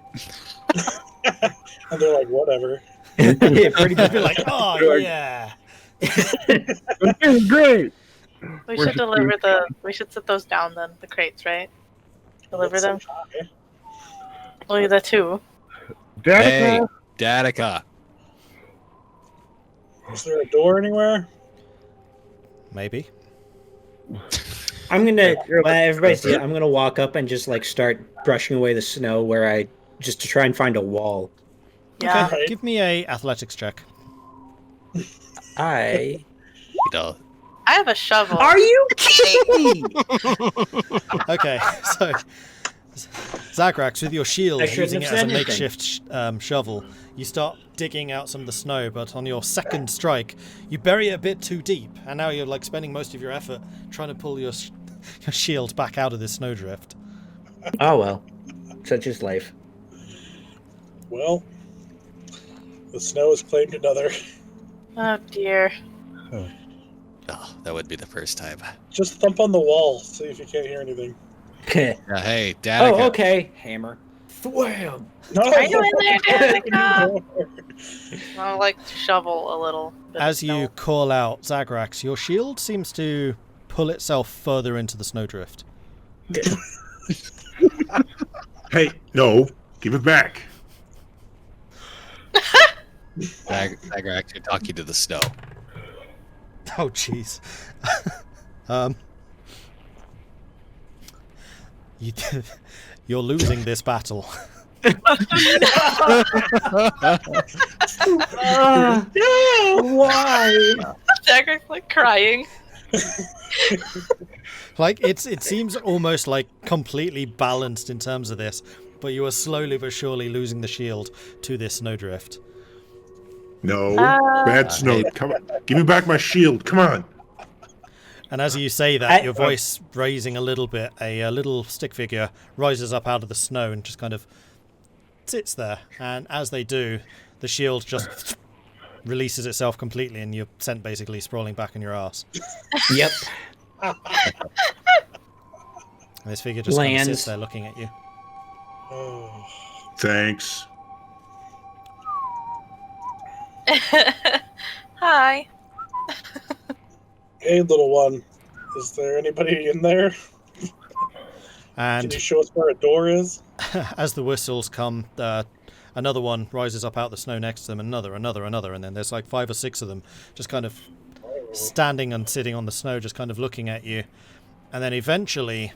And they're like, whatever. Yeah, pretty You'd be much. like, oh yeah! It's great. We Where's should the deliver food? we should set those down then, the crates, right? Deliver Let's them? say hi. Only the 2. Hey, Danica, Danica. Is there a door anywhere? Maybe. I'm gonna everybody see it. I'm gonna walk up and just like start brushing away the snow where I just to try and find a wall. Yeah. Okay, give me a athletics check. I You know, I have a shovel. Are you kidding me? Okay, so Zagrax, with your shield, I shouldn't using it have as a said anything. makeshift shovel, you start digging out some of the snow, but on your second strike, you bury it a bit too deep, and now you're like spending most of your effort trying to pull your shield back out of this snowdrift. Oh well. Such is life. Well, the snow has claimed another. Oh dear. oh, that would be the first time. Just thump on the wall, see if you can't hear anything. Yeah, hey, Danica. Oh, okay. Hammer. Thwam. No! Are you in there, Danica? I like to shovel a little bit of As you snow. call out Zagrax, your shield seems to pull itself further into the snowdrift. Hey, no, give it back. Zagrax, you're talking to the snow. Oh, jeez. You're losing this battle. Why? Zagrex like crying. Like it seems almost like completely balanced in terms of this, but you are slowly but surely losing the shield to this snowdrift. No, bad snow. Come on, give me back my shield. Come on. And as you say that, your voice raising a little bit, a little stick figure rises up out of the snow and just kind of sits there. And as they do, the shield just releases itself completely, and you're sent basically sprawling back on your ass. Yep. And this figure just kind of Lands. sits there looking at you. Oh. Thanks. Hi. Hey, little one. Is there anybody in there? Can And you show us where a door is? as the whistles come, Another one rises up out the snow next to them, another, and then there's like 5 or 6 of them just kind of standing and sitting on the snow, just kind of looking at you. And then eventually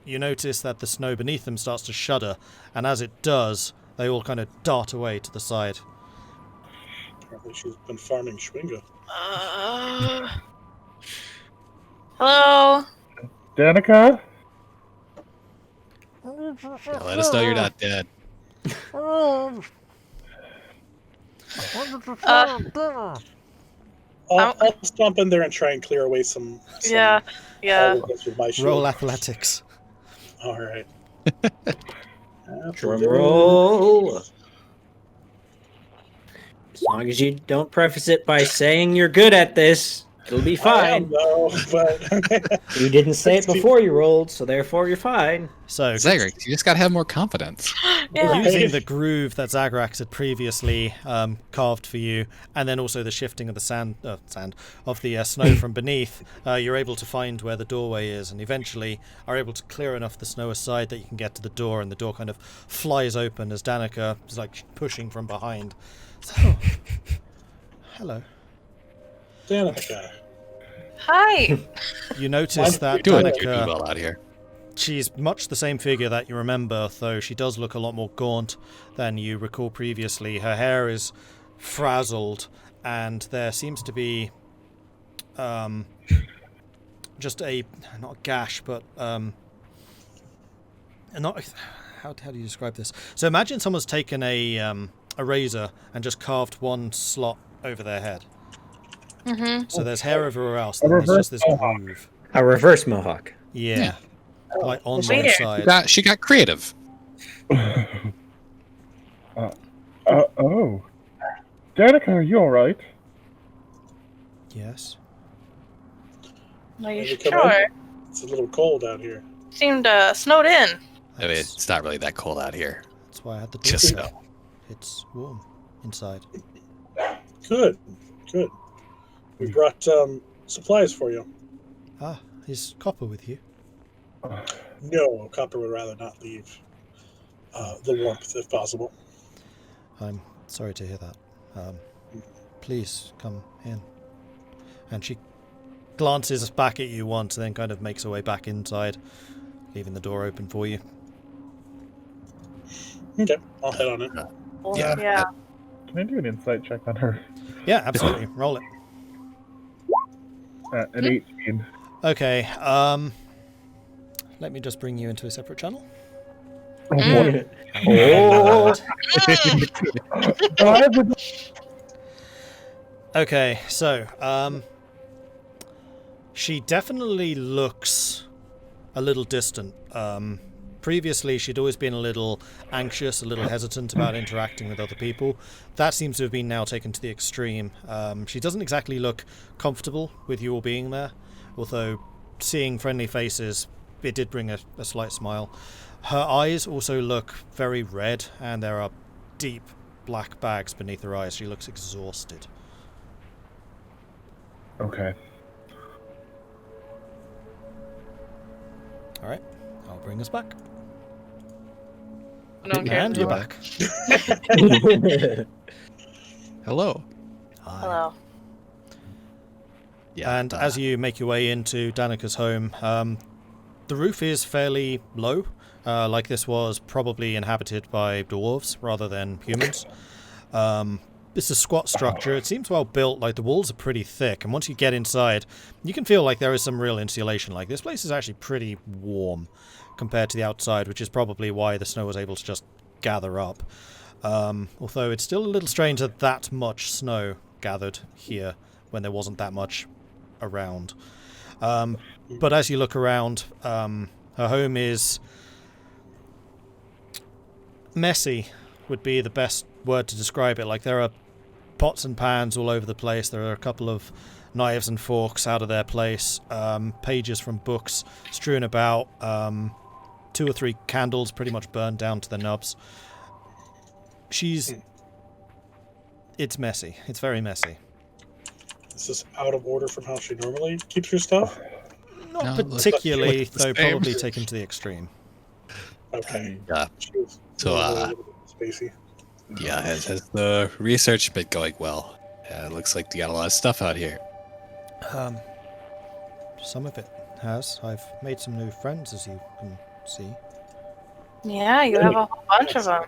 you notice that the snow beneath them starts to shudder, and as it does, they all kind of dart away to the side. Apparently she's been farming Schwinga. Hello? Danica? Yeah, let us know you're not dead. I'll stomp in there and try and clear away some Yeah. with my shield. Roll athletics. All right. Drum roll. As long as you don't preface it by saying you're good at this, it'll be I fine. am, though, but You didn't say it before you rolled, so therefore you're fine. So, Zagrex, you just gotta have more confidence. Yeah. using the groove that Zagrax had previously carved for you, and then also the shifting of the sand of the snow from beneath, you're able to find where the doorway is, and eventually are able to clear enough the snow aside that you can get to the door, and the door kind of flies open as Danica is like pushing from behind. So, hello. Danica. Hi. You notice that You're doing Danica, well out here. she's much the same figure that you remember, though she does look a lot more gaunt than you recall previously. Her hair is frazzled, and there seems to be just not a gash, but not how do you describe this? So imagine someone's taken a razor and just carved one slot over their head. Mm-hmm. So there's hair everywhere else, and there's just this groove. A reverse mohawk. Yeah. Like on one Weird. side. She got creative. Oh. Danica, are you alright? Yes. Are you Maybe come sure? in? It's a little cold out here. Seemed snowed in. I mean, it's not really that cold out here. That's why I had the door Just shut. snow. It's warm inside. Good. We brought supplies for you. Ah, is Copper with you? No, Copper would rather not leave the warmth if possible. I'm sorry to hear that. Please come in. And she glances back at you once, and then kind of makes her way back inside, leaving the door open for you. Okay, I'll head on it. Yeah. Yeah. Can I do an insight check on her? Yeah, absolutely. Roll it. An 18. Okay. Let me just bring you into a separate channel. Oh, Mm. Oh, Okay, so she definitely looks a little distant. Previously, she'd always been a little anxious, a little hesitant about interacting with other people. That seems to have been now taken to the extreme. She doesn't exactly look comfortable with you all being there, although seeing friendly faces, it did bring a slight smile. Her eyes also look very red, and there are deep black bags beneath her eyes. She looks exhausted. Okay. All right, I'll bring us back. No one cares And you're anymore. back. Hello. Hi. Hello. Yeah. And as you make your way into Danica's home, the roof is fairly low, like this was probably inhabited by dwarves rather than humans. It's a squat structure. It seems well built, like the walls are pretty thick, and once you get inside, you can feel like there is some real insulation. Like this place is actually pretty warm compared to the outside, which is probably why the snow was able to just gather up. Although it's still a little strange that much snow gathered here when there wasn't that much around. But as you look around, her home is messy, would be the best word to describe it. Like there are pots and pans all over the place. There are a couple of knives and forks out of their place, pages from books strewn about, 2 or 3 candles pretty much burned down to the nubs. It's messy. It's very messy. Is this out of order from how she normally keeps her stuff? Not No, particularly, looks the though same. probably taken to the extreme. Okay. Yeah. She was So, a little bit spacey. Yeah, has the research been going well? Looks like you got a lot of stuff out here. Some of it has. I've made some new friends, as you can see. Yeah, you have a whole bunch of them.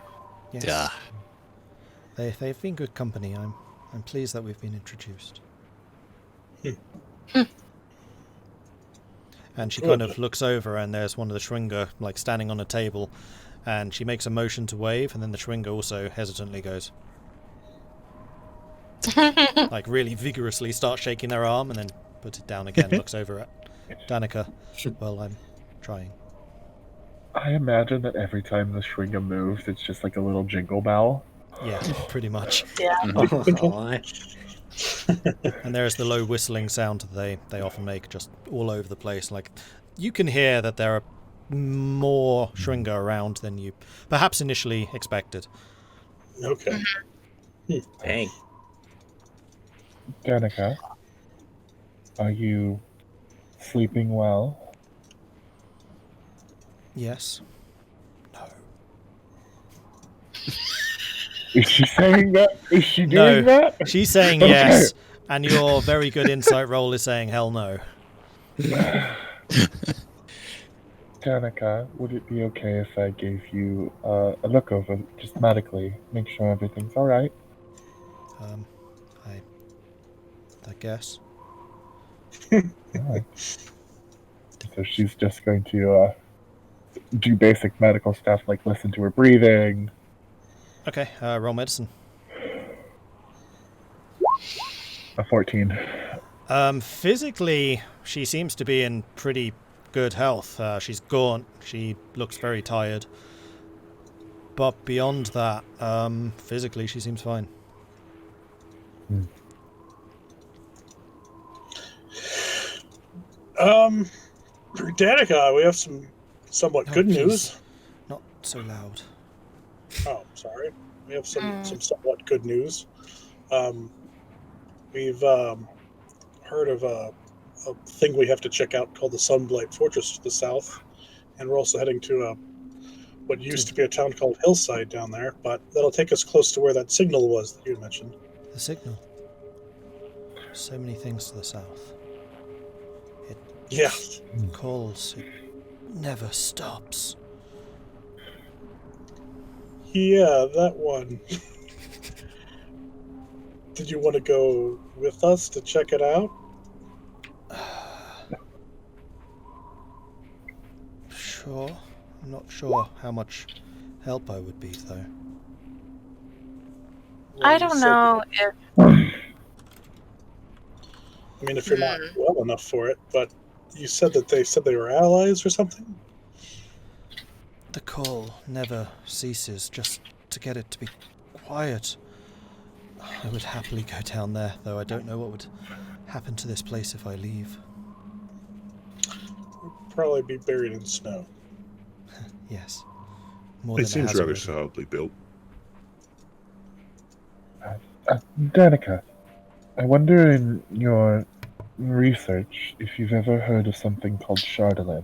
Yes. Yeah. They've been good company. I'm pleased that we've been introduced. And she kind of looks over, and there's one of the Shringer like standing on a table, and she makes a motion to wave, and then the Shringer also hesitantly goes, like really vigorously starts shaking their arm, and then puts it down again. Looks over at Danica. Well, I'm trying. I imagine that every time the Shringa moves, it's just like a little jingle bell. Yeah, pretty much. Yeah. Oh, And there's the low whistling sound that they often make just all over the place. Like, you can hear that there are more Shringa around than you perhaps initially expected. Okay. dang. Danica, are you sleeping well? Yes. No. Is she saying that? Is she No. doing that? She's saying Okay. yes, and your very good insight roll is saying hell no. Danica, would it be okay if I gave you a look over just medically, make sure everything's alright? I guess. Alright. So she's just going to do basic medical stuff like listen to her breathing. Okay, roll medicine. A 14. Physically, she seems to be in pretty good health. She's gaunt. She looks very tired. But beyond that, physically, she seems fine. Danica, we have some somewhat Oh, good please. news. Not so loud. Oh, sorry. We have some somewhat good news. We've heard of a thing we have to check out called the Sunblock Fortress to the south, and we're also heading to what used to be a town called Hillside down there, but that'll take us close to where that signal was that you had mentioned. The signal. So many things to the south. Yeah. Calls. It never stops. Yeah, that one. Did you want to go with us to check it out? Sure. I'm not sure how much help I would be, though. I You don't said- know if I mean, if you're not well enough for it, but you said that they were allies or something? The call never ceases, just to get it to be quiet. I would happily go down there, though I don't know what would happen to this place if I leave. Probably be buried in snow. Yes. More It than seems has rather already. solidly built. Danica, I wonder in your research if you've ever heard of something called Chardolin.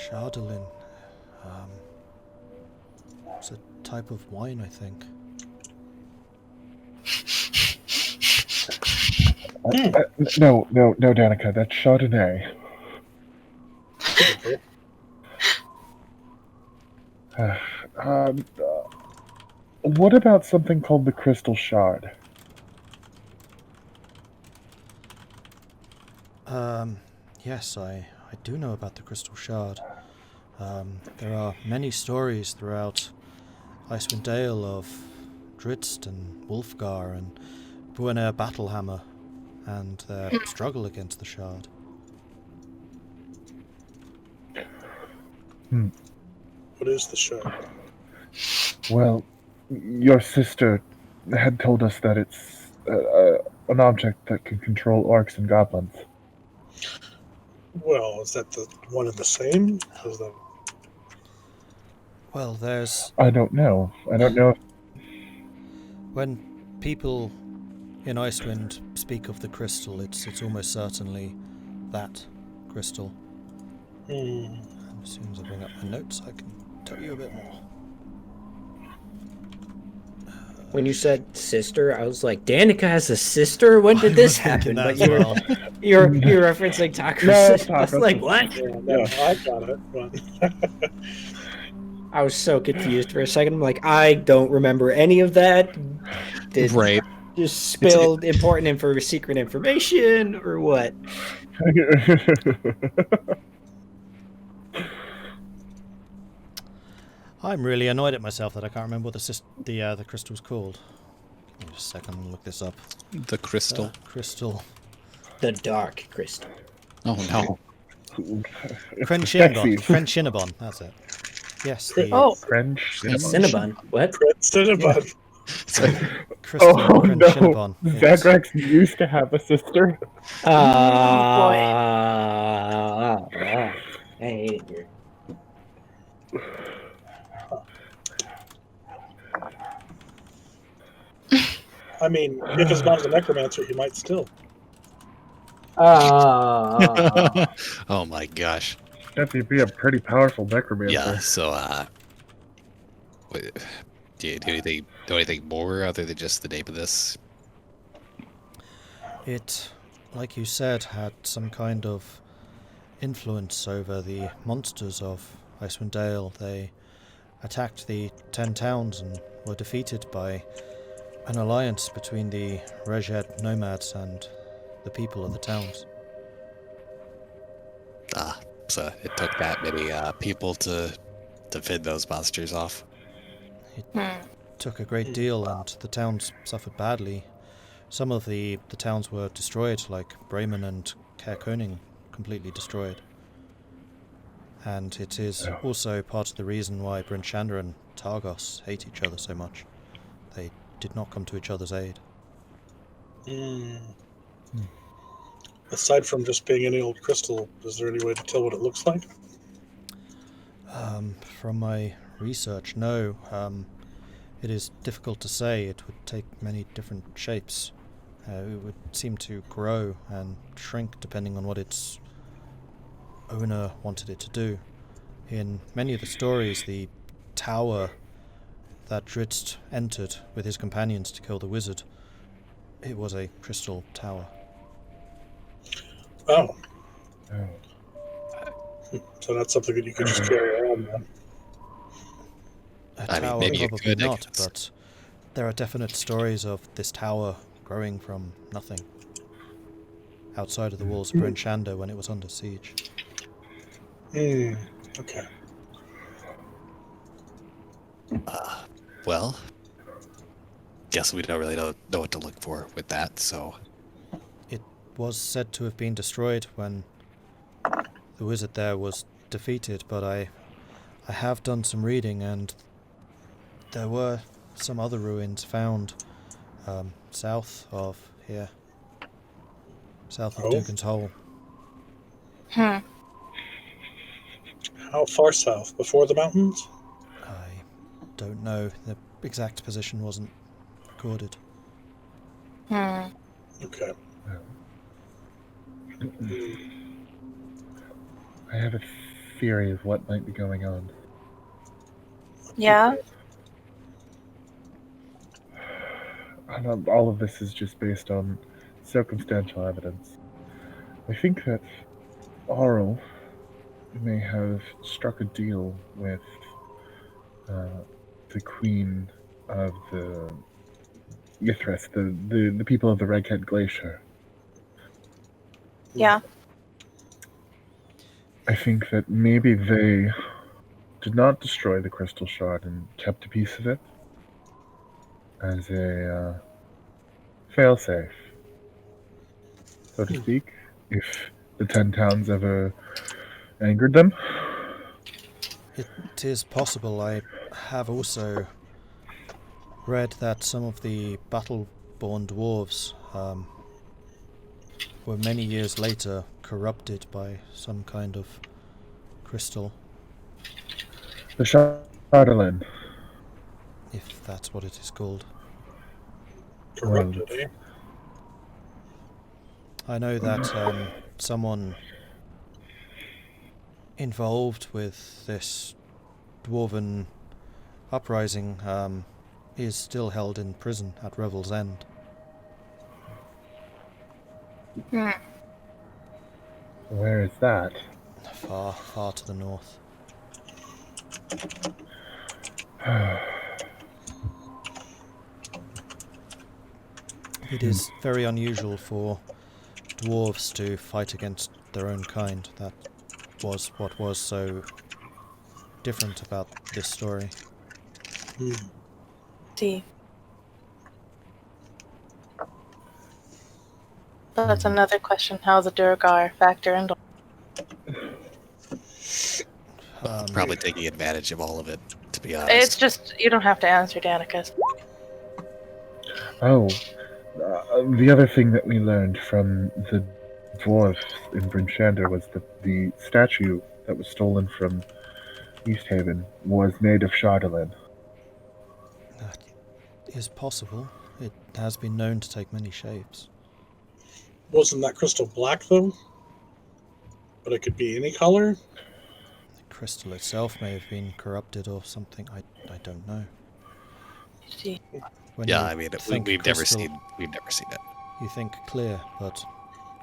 Chardolin. It's a type of wine, I think. No, Danica, that's Chardonnay. What about something called the Crystal Shard? Yes, I do know about the Crystal Shard. There are many stories throughout Icewind Dale of Dritst and Wulfgar and Buenair Battlehammer and their struggle against the Shard. What is the show? Well, your sister had told us that it's an object that can control orcs and goblins. Well, is that the one and the same? Is that... Well, there's... I don't know. If When people in Icewind speak of the crystal, it's almost certainly that crystal. And as soon as I bring up my notes, I can tell you a bit more. When you said sister, I was like, Danica has a sister? When did this happen? That But as well. you're referencing Tahko's No, sister. I was Tahko's like, sister. what? Yeah, no, I got it. But I was so confused for a second. I'm like, I don't remember any of that. Did Right. just spilled secret information or what? I'm really annoyed at myself that I can't remember what the crystal's called. Give me just a second, I'll look this up. The crystal. Crystal. The dark crystal. Oh no. Crenchinnabon. Crenchinnabon, that's it. Yes, the Oh, French. Cinnabon. What? Cinnabon. crystal Oh no! Crenchinnabon. Yes. Zagrax used to have a sister. I hate it here. I mean, if his mom's a necromancer, he might still. Oh my gosh. That'd be a pretty powerful necromancer. Yeah. So, wait, do you know anything more other than just the name of this? It, like you said, had some kind of influence over the monsters of Icewind Dale. They attacked the 10 towns and were defeated by an alliance between the Rejed nomads and the people of the towns. So it took that many people to fend those monsters off. It took a great deal, and the towns suffered badly. Some of the towns were destroyed, like Bremen and Kerkoning, completely destroyed. And it is also part of the reason why Bryn Shander and Targos hate each other so much. They did not come to each other's aid. Aside from just being any old crystal, is there any way to tell what it looks like? From my research, no. It is difficult to say. It would take many different shapes. It would seem to grow and shrink depending on what its owner wanted it to do. In many of the stories, the tower that Drizzt entered with his companions to kill the wizard, it was a crystal tower. Oh, Oh. so that's something that you could just carry around then. A I mean, tower, maybe you probably could, I not, guess. but there are definite stories of this tower growing from nothing outside of the walls of Bryn Shander when it was under siege. Okay. Well, guess we don't really know what to look for with that. So It was said to have been destroyed when the wizard there was defeated, but I have done some reading, and there were some other ruins found south of here, south of Oh. Dugan's Hole. Hmm. How far south? Before the mountains? I don't know. The exact position wasn't recorded. Hmm. Okay. I have a theory of what might be going on. Yeah. And all of this is just based on circumstantial evidence. I think that Auril may have struck a deal with the queen of the Ythras, the people of the Redhead Glacier. Yeah. I think that maybe they did not destroy the crystal shard and kept a piece of it as a failsafe, so to speak, if the 10 towns ever angered them. It is possible. I have also read that some of the battle-born dwarves were many years later corrupted by some kind of crystal, The Shardolin. if that's what it is called. Corrupted, eh? I know that someone involved with this dwarven uprising is still held in prison at Revel's End. Where is that? Far, far to the north. It is very unusual for dwarves to fight against their own kind. That was what was so different about this story. See. That's another question, how the Durgar factor into. Probably taking advantage of all of it, to be honest. It's just, you don't have to answer, Danica. Oh, the other thing that we learned from the dwarves in Bryn Shander was that the statue that was stolen from East Haven was made of Chardolin. That is possible. It has been known to take many shapes. Wasn't that crystal black, though? But it could be any color? The crystal itself may have been corrupted or something. I don't know. See. When Yeah, you I mean, think we've never crystal, seen it. You think clear, but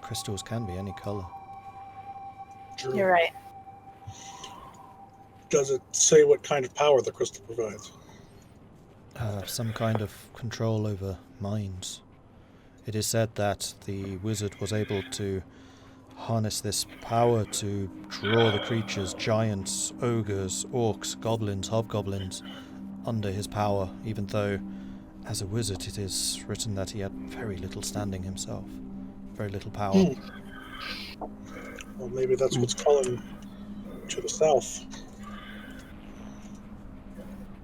crystals can be any color. True. You're right. Does it say what kind of power the crystal provides? Some kind of control over minds. It is said that the wizard was able to harness this power to draw the creatures, giants, ogres, orcs, goblins, hobgoblins, under his power, even though, as a wizard, it is written that he had very little standing himself. Very little power. Well, maybe that's what's calling to the south.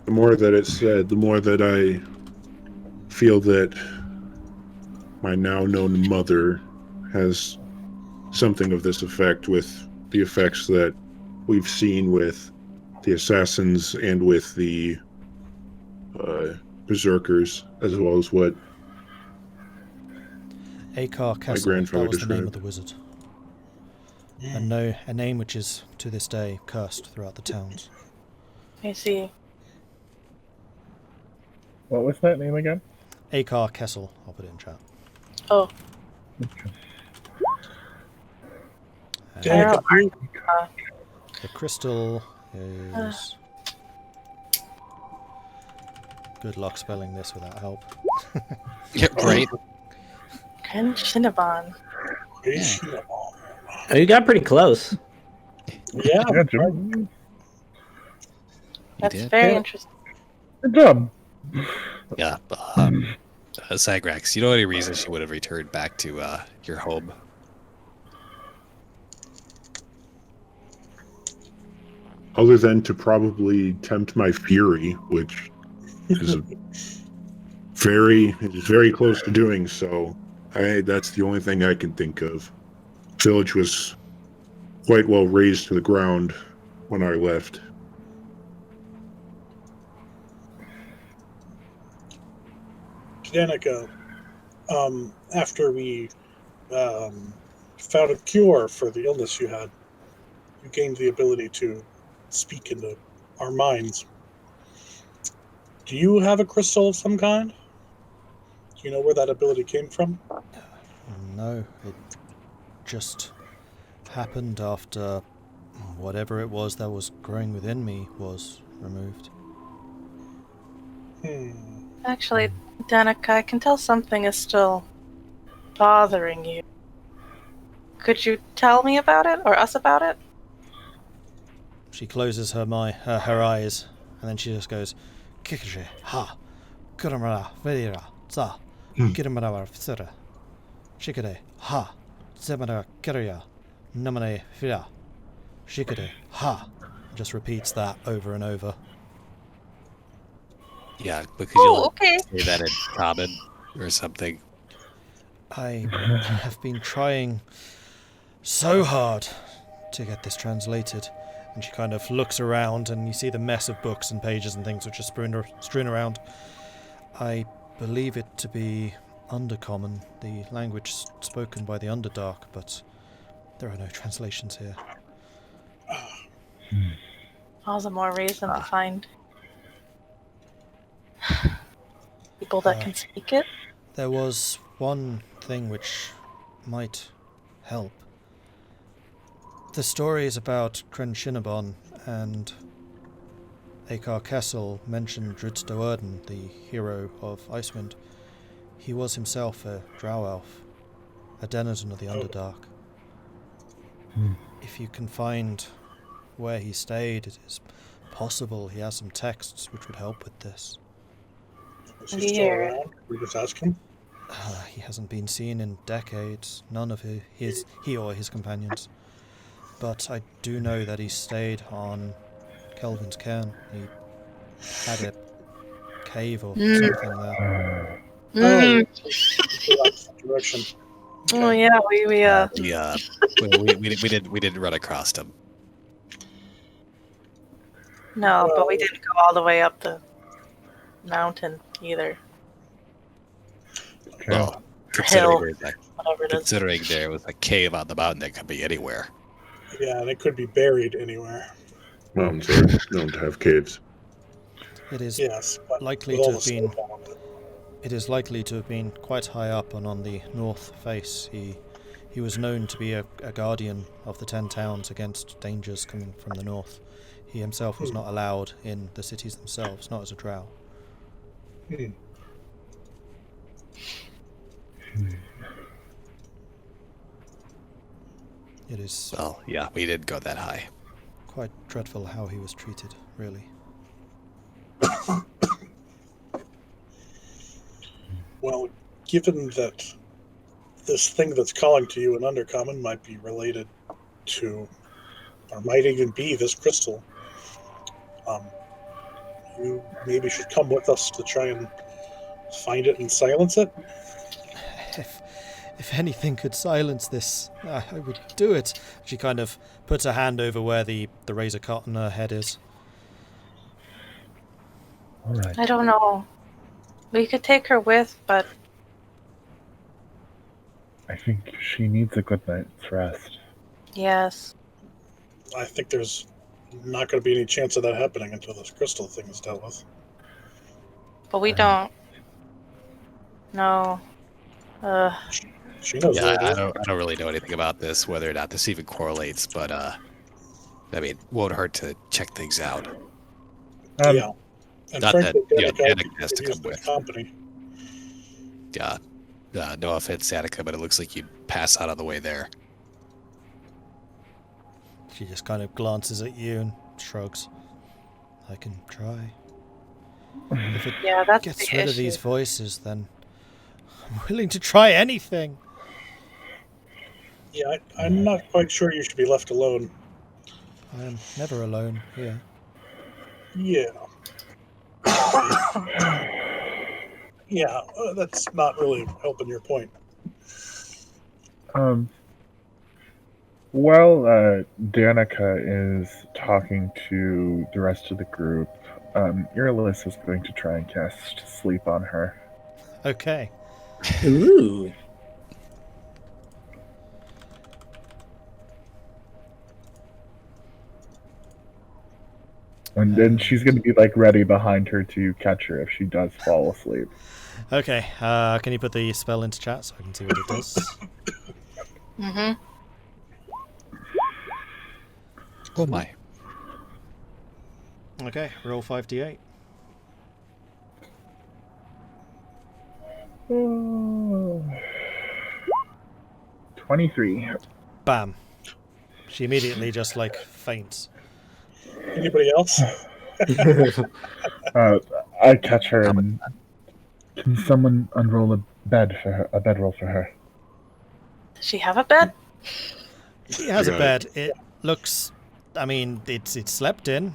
The more that it's said, the more that I feel that my now known mother has something of this effect, with the effects that we've seen with the assassins and with the berserkers, as well as what Akar Kessel, grandfather that was the name described. of the wizard. A name which is, to this day, cursed throughout the towns. I see. What was that name again? Akar Kessel, I'll put it in chat. Oh, Danica, you, The crystal is... Good luck spelling this without help. Yeah, right. Ken Shinabon. Oh, you got pretty close. yeah, Yeah, Jim. That's did. very Yeah. interesting. Good job. Yeah. Zagrex, you know any reason she would have returned back to your home? other than to probably tempt my fury, which is very close to doing so. That's the only thing I can think of. Village was quite well razed to the ground when I left. Danica, after we found a cure for the illness you had, you gained the ability to speak into our minds. Do you have a crystal of some kind? Do you know where that ability came from? No, it just happened after whatever it was that was growing within me was removed. Actually, Danica, I can tell something is still bothering you. Could you tell me about it, or us about it? She closes her eyes, and then she just goes, "Kikje ha, kuramara vedira za, kiramara vsira, shikade ha, zemara kirya, namane vira, shikade ha." Just repeats that over and over. Yeah, but could you okay. say that in common or something? I have been trying so hard to get this translated. And she kind of looks around, and you see the mess of books and pages and things which are strewn around. I believe it to be Undercommon, the language spoken by the Underdark, but there are no translations here. All the more reason to find. People that can speak it? There was one thing which might help. The stories about Crenshinabon and Akar Kessel mentioned Dridstoerden, the hero of Icewind. He was himself a drow elf, a denizen of the Underdark. If you can find where he stayed, it is possible he has some texts which would help with this. Is he still around? We just ask him. He hasn't been seen in decades, none of he or his companions. But I do know that he stayed on Kelvin's cairn. He had a cave or something there. Direction. Oh yeah, we we didn't run across him. No, but we didn't go all the way up the mountain either. Okay. Well, considering there was a cave on the mountain that could be anywhere. Yeah, and it could be buried anywhere. Mountains are known to have caves. It is but likely with to all have the been. snow on it. It is likely to have been quite high up and on the north face. He was known to be a guardian of the 10 towns against dangers coming from the north. He himself was not allowed in the cities themselves, not as a drow. It is Well, yeah, we didn't go that high. quite dreadful how he was treated, really. Well, given that this thing that's calling to you in Undercommon might be related to, or might even be this crystal, you maybe should come with us to try and find it and silence it. If anything could silence this, I would do it. She kind of puts her hand over where the razor cut on her head is. All right. I don't know. We could take her with, but I think she needs a good night's rest. yes. I think there's not going to be any chance of that happening until this crystal thing is dealt with. But we don't. No. She knows Yeah, where it I is. don't really know anything about this, whether or not this even correlates, but I mean, it won't hurt to check things out. Yeah. And not frankly, that, Danica Danica has to could use come the with. company. Yeah, no offense, Attica, but it looks like you'd pass out on the way there. She just kind of glances at you and shrugs. I can try. If it Yeah, that's gets the rid issue. of these voices, then I'm willing to try anything. Yeah, I'm not quite sure you should be left alone. I am never alone here. Yeah. Yeah, that's not really helping your point. While Danica is talking to the rest of the group, Irilyssa is going to try and cast sleep on her. Okay. Ooh. And then she's going to be like ready behind her to catch her if she does fall asleep. Okay. Can you put the spell into chat so I can see what it does? Mm-hmm. Oh my. Okay. Roll 5d8. Oh. 23. Bam. She immediately just like faints. Anybody else? I catch her and can someone unroll a bedroll for her? Does she have a bed? She has a Yeah. bed. It looks, I mean, it's slept in.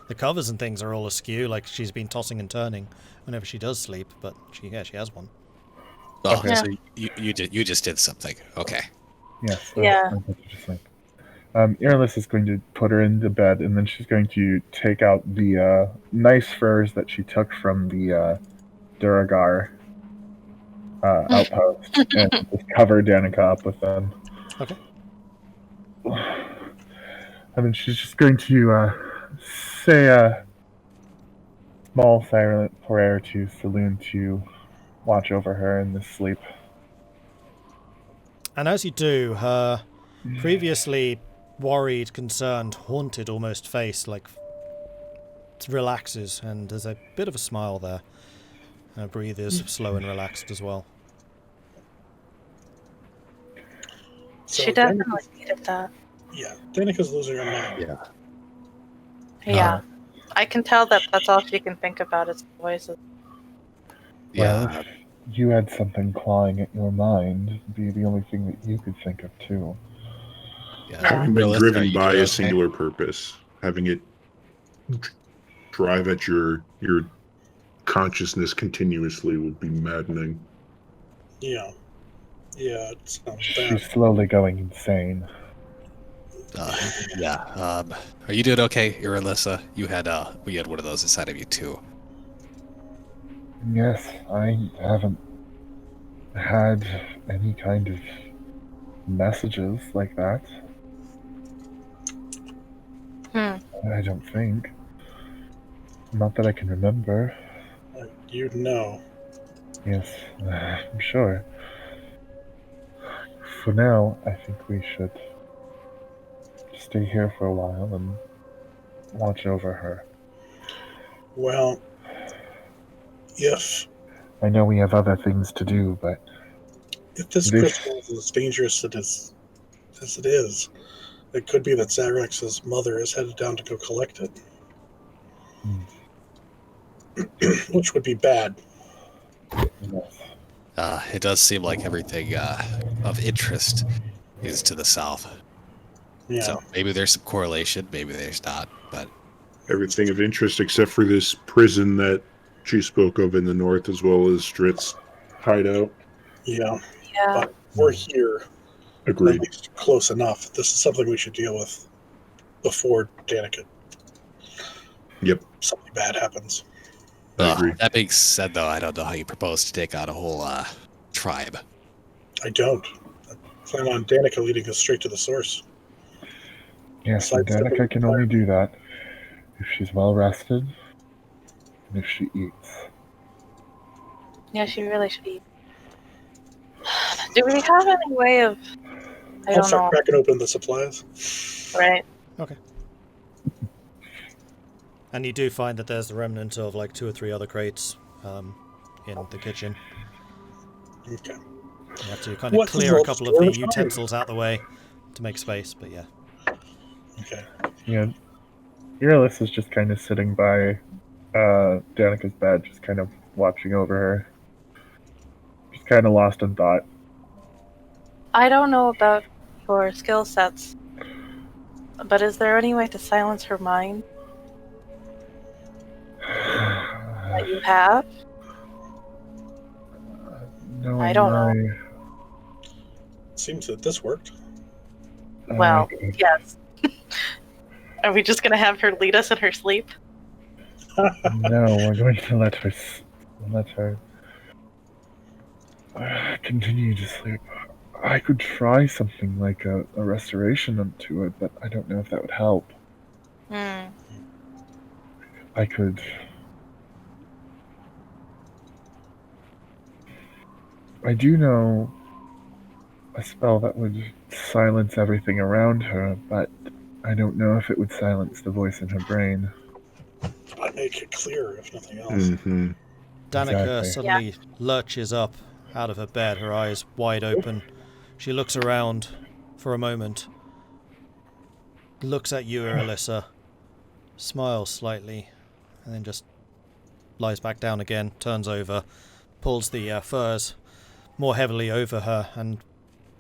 The covers and things are all askew, like she's been tossing and turning whenever she does sleep. But she has one. Oh, Okay. so you just did something. Okay. Yes. Yeah. I put her to sleep. Irilyssa is going to put her into bed, and then she's going to take out the nice furs that she took from the Duragar outpost and just cover Danica up with them. Okay. And then she's just going to say a small silent prayer to Saloon to watch over her in this sleep. And as you do, her previously worried, concerned, haunted almost face relaxes, and there's a bit of a smile there. Her breathe is slow and relaxed as well. So She definitely needed that. Yeah, Danica's losing her mind. Yeah. I can tell that that's all she can think about is voices. Well, Yeah. if you had something clawing at your mind, it'd be the only thing that you could think of too. Yeah. Having been Irilyssa, are driven you by doing a okay? singular purpose, having it drive at your consciousness continuously would be maddening. Yeah. Yeah, it sounds She's bad. slowly going insane. Yeah. Are you doing okay, Irilyssa? We had one of those inside of you too. Yes, I haven't had any kind of messages like that. I don't think. Not that I can remember. You know. Yes, I'm sure. For now, I think we should stay here for a while and watch over her. Well, if I know we have other things to do, but this crystal is as dangerous as it is, it could be that Zagrex's mother is headed down to go collect it. Which would be bad. Yes. It does seem like everything of interest is to the south. Yeah. So maybe there's some correlation, maybe there's not, but Everything of interest except for this prison that she spoke of in the north, as well as Stritt's hideout. Yeah. Yeah. But we're here. Agreed. At least close enough. This is something we should deal with before Danica. Yep. Something bad happens. I agree. That being said, though, I don't know how you propose to take out a whole tribe. I don't. I plan on Danica leading us straight to the source. Yes, and Danica can only do that if she's well rested and if she eats. Yeah, she really should eat. Do we have any way of... I'll start cracking open the supplies. Right. Okay. And you do find that there's the remnant of 2 or 3 other crates in the kitchen. Okay. You have to kind of clear a couple of the utensils out the way to make space, but yeah. Okay. Yeah, Irilyssa is just kind of sitting by Danica's bed, just kind of watching over her. Just kind of lost in thought. I don't know about your skill sets, but is there any way to silence her mind that you have? No, I don't know. Seems that this worked. Well, yes. Are we just going to have her lead us in her sleep? No, we're going to let her continue to sleep. I could try something like a restoration onto it, but I don't know if that would help. I could... I do know a spell that would silence everything around her, but I don't know if it would silence the voice in her brain. I'd make it clearer, if nothing else. Mm-hmm. Danica suddenly lurches up out of her bed, her eyes wide open. She looks around for a moment, looks at you, Irilyssa, smiles slightly, and then just lies back down again, turns over, pulls the furs more heavily over her, and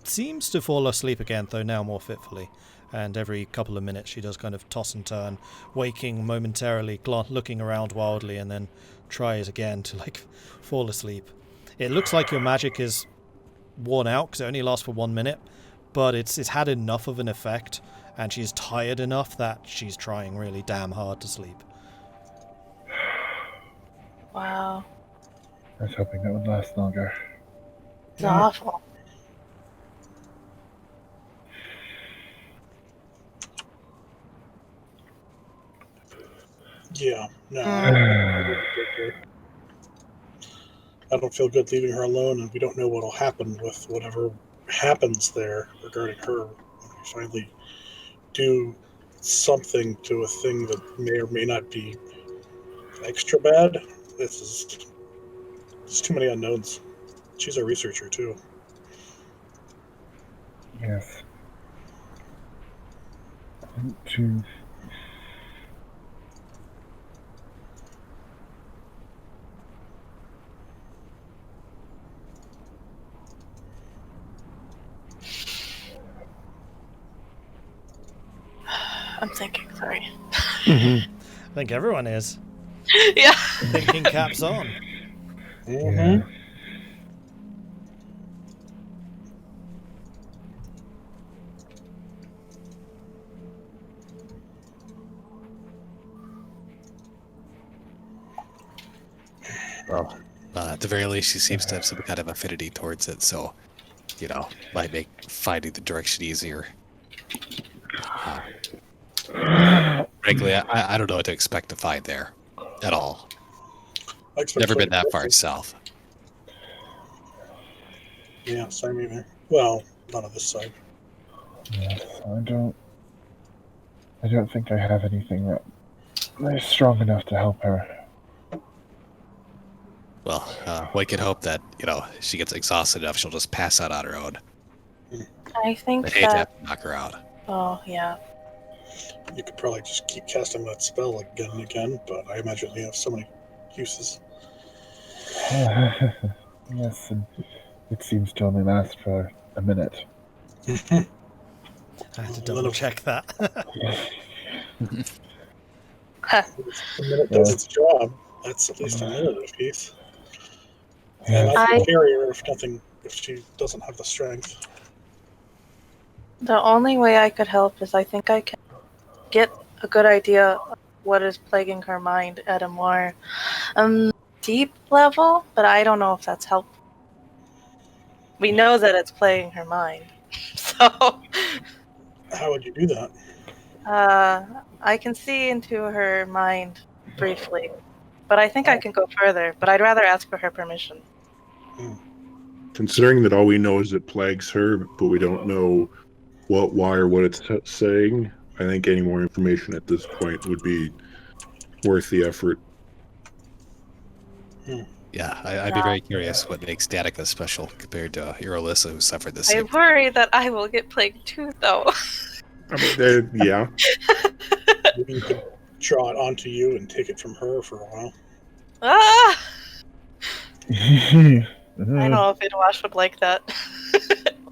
seems to fall asleep again, though now more fitfully. And every couple of minutes she does kind of toss and turn, waking momentarily, looking around wildly, and then tries again to fall asleep. It looks like your magic is worn out because it only lasts for 1 minute, but it's had enough of an effect, and she's tired enough that she's trying really damn hard to sleep. Wow. I was hoping that would last longer. It's awful. Yeah, no. I don't feel good leaving her alone, and we don't know what'll happen with whatever happens there regarding her. When we finally do something to a thing that may or may not be extra bad. There's too many unknowns. She's a researcher too. Yes. To I'm thinking, sorry. I think everyone is. Yeah. Thinking caps on. yeah. Well, at the very least, she seems to have some kind of affinity towards it, so, might make finding the direction easier. Frankly, I don't know what to expect to find there at all. I expect Never been something that far different. south. Yeah, same either. Well, not on this side. Yes, I don't think I have anything that is strong enough to help her. Well, we can hope that, she gets exhausted enough, she'll just pass out on her own. I think I hate to that. have to knock her out. Oh, yeah. You could probably just keep casting that spell again and again, but I imagine you have so many uses. Yes, and it seems to only last for a minute. I had to double check that. A minute does its job. That's at least a minute of peace. And I can carry her if she doesn't have the strength. The only way I could help is I think I can get a good idea of what is plaguing her mind at a more deep level, but I don't know if that's helpful. We know that it's plaguing her mind, so How would you do that? I can see into her mind briefly, but I think I can go further, but I'd rather ask for her permission. Considering that all we know is it plagues her, but we don't know what, why, or what it's saying, I think any more information at this point would be worth the effort. Yeah, I'd be very curious what makes Danica special compared to Irilyssa, who suffered the I same. worry that I will get plagued too, though. I mean, yeah. Maybe you could draw it onto you and take it from her for a while. Ah! I don't know if Idwash would like that.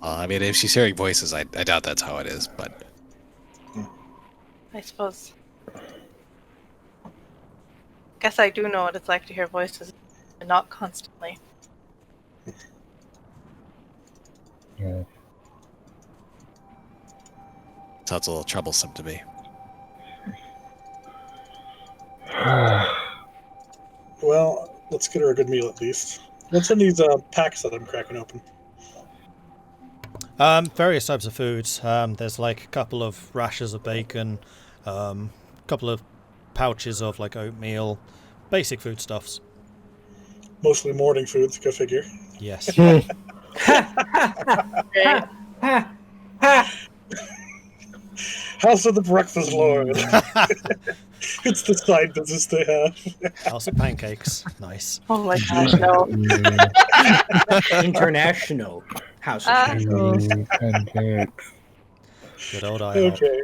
I mean, if she's hearing voices, I doubt that's how it is, but... I suppose. Guess I do know what it's like to hear voices, and not constantly. Yeah. Sounds a little troublesome to me. Well, let's get her a good meal at least. What's in these packs that I'm cracking open? Various types of foods. There's like a couple of rashers of bacon, a couple of pouches of like oatmeal, basic foodstuffs. Mostly morning foods, go figure. Yes. Right. House of the Breakfast Lord. It's the side business they have. House of pancakes. Nice. Oh my gosh, no. International House of Pancakes. Good old IHOP. Okay.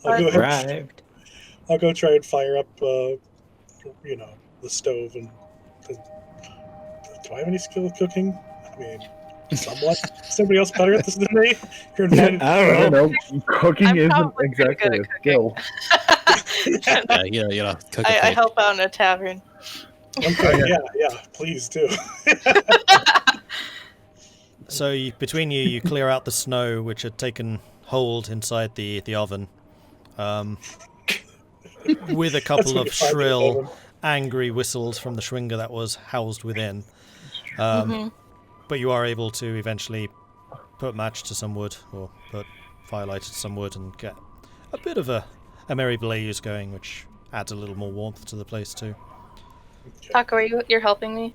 Arrived. I'll go try and fire up, the stove. And do I have any skill with cooking? I mean, somewhat. Somebody else better at this than me? You're invited. I don't know. Cooking I'm isn't probably pretty exactly good a at skill. Yeah, cook a I plate. help out in a tavern. Okay, yeah, please do. So between you clear out the snow which had taken hold inside the oven, with a couple of shrill, angry whistles from the Schwinger that was housed within. But you are able to eventually put match to some wood, or put firelight to some wood, and get a bit of a merry blaze going, which adds a little more warmth to the place too. Tahko, you're helping me?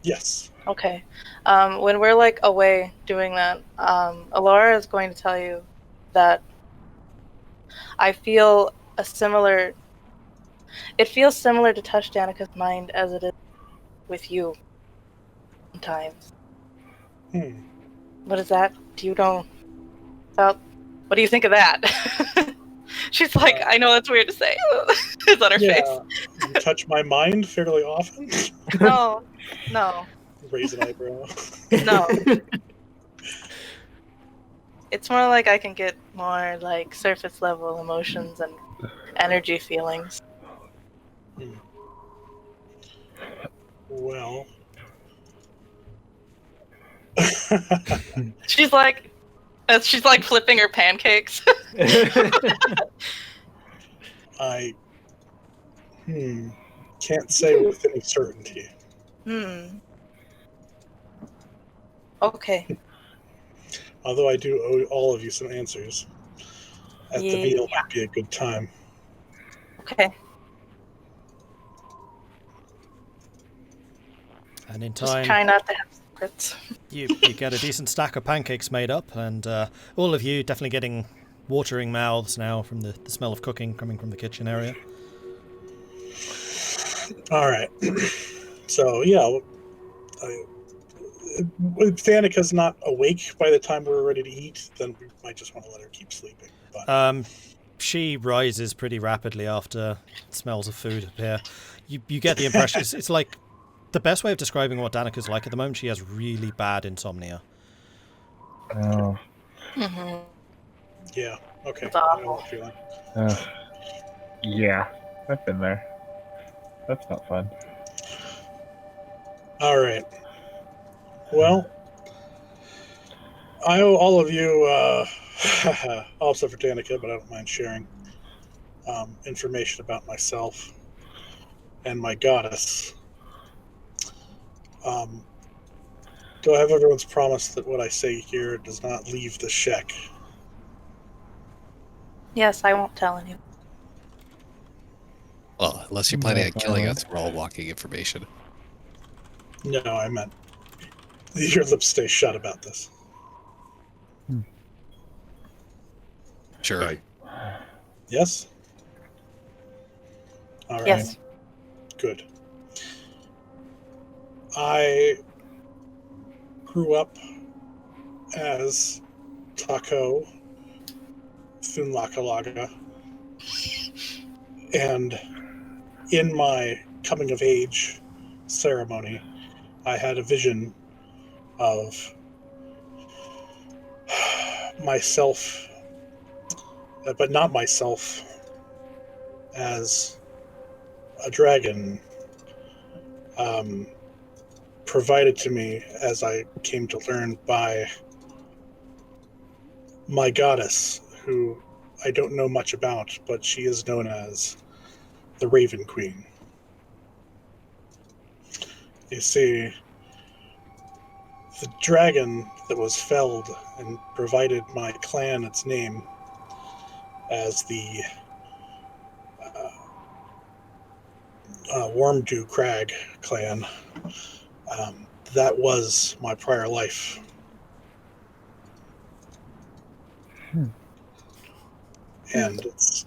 Yes. Okay. When we're like away doing that, Elora is going to tell you that I feel it feels similar to touch Danica's mind as it is with you sometimes. What is that? Do you know about, what do you think of that? She's like, I know that's weird to say. It's on her face. You touch my mind fairly often. No. Raise an eyebrow. No. It's more like I can get more like surface level emotions and energy feelings. Well. She's like flipping her pancakes. I can't say with any certainty. Okay. Although I do owe all of you some answers. At the meal might be a good time. Okay. And in Just time, try not to have secrets. you get a decent stack of pancakes made up, and all of you definitely getting watering mouths now from the smell of cooking coming from the kitchen area. All right. So, yeah, if Danica's not awake by the time we're ready to eat, then we might just want to let her keep sleeping. But she rises pretty rapidly after smells of food appear. You get the impression it's like the best way of describing what Danica's like at the moment. She has really bad insomnia. Oh. Mm-hmm. Yeah. Okay. That's awful. Yeah, I've been there. That's not fun. All right. Well, I owe all of you, also for Danica, but I don't mind sharing information about myself and my goddess. Do I have everyone's promise that what I say here does not leave the Shek? Yes, I won't tell anyone. Well, unless you're planning on killing us, we're all walking information. No, I meant your lips stay shut about this. Sure. Right. Yes? All right. Yes. Good. I grew up as Tahko Thunlakalaga, and in my coming of age ceremony, I had a vision of myself, but not myself, as a dragon provided to me, as I came to learn, by my goddess, who I don't know much about, but she is known as the Raven Queen. You see, the dragon that was felled and provided my clan its name as the Wormdew Crag clan, that was my prior life. And it's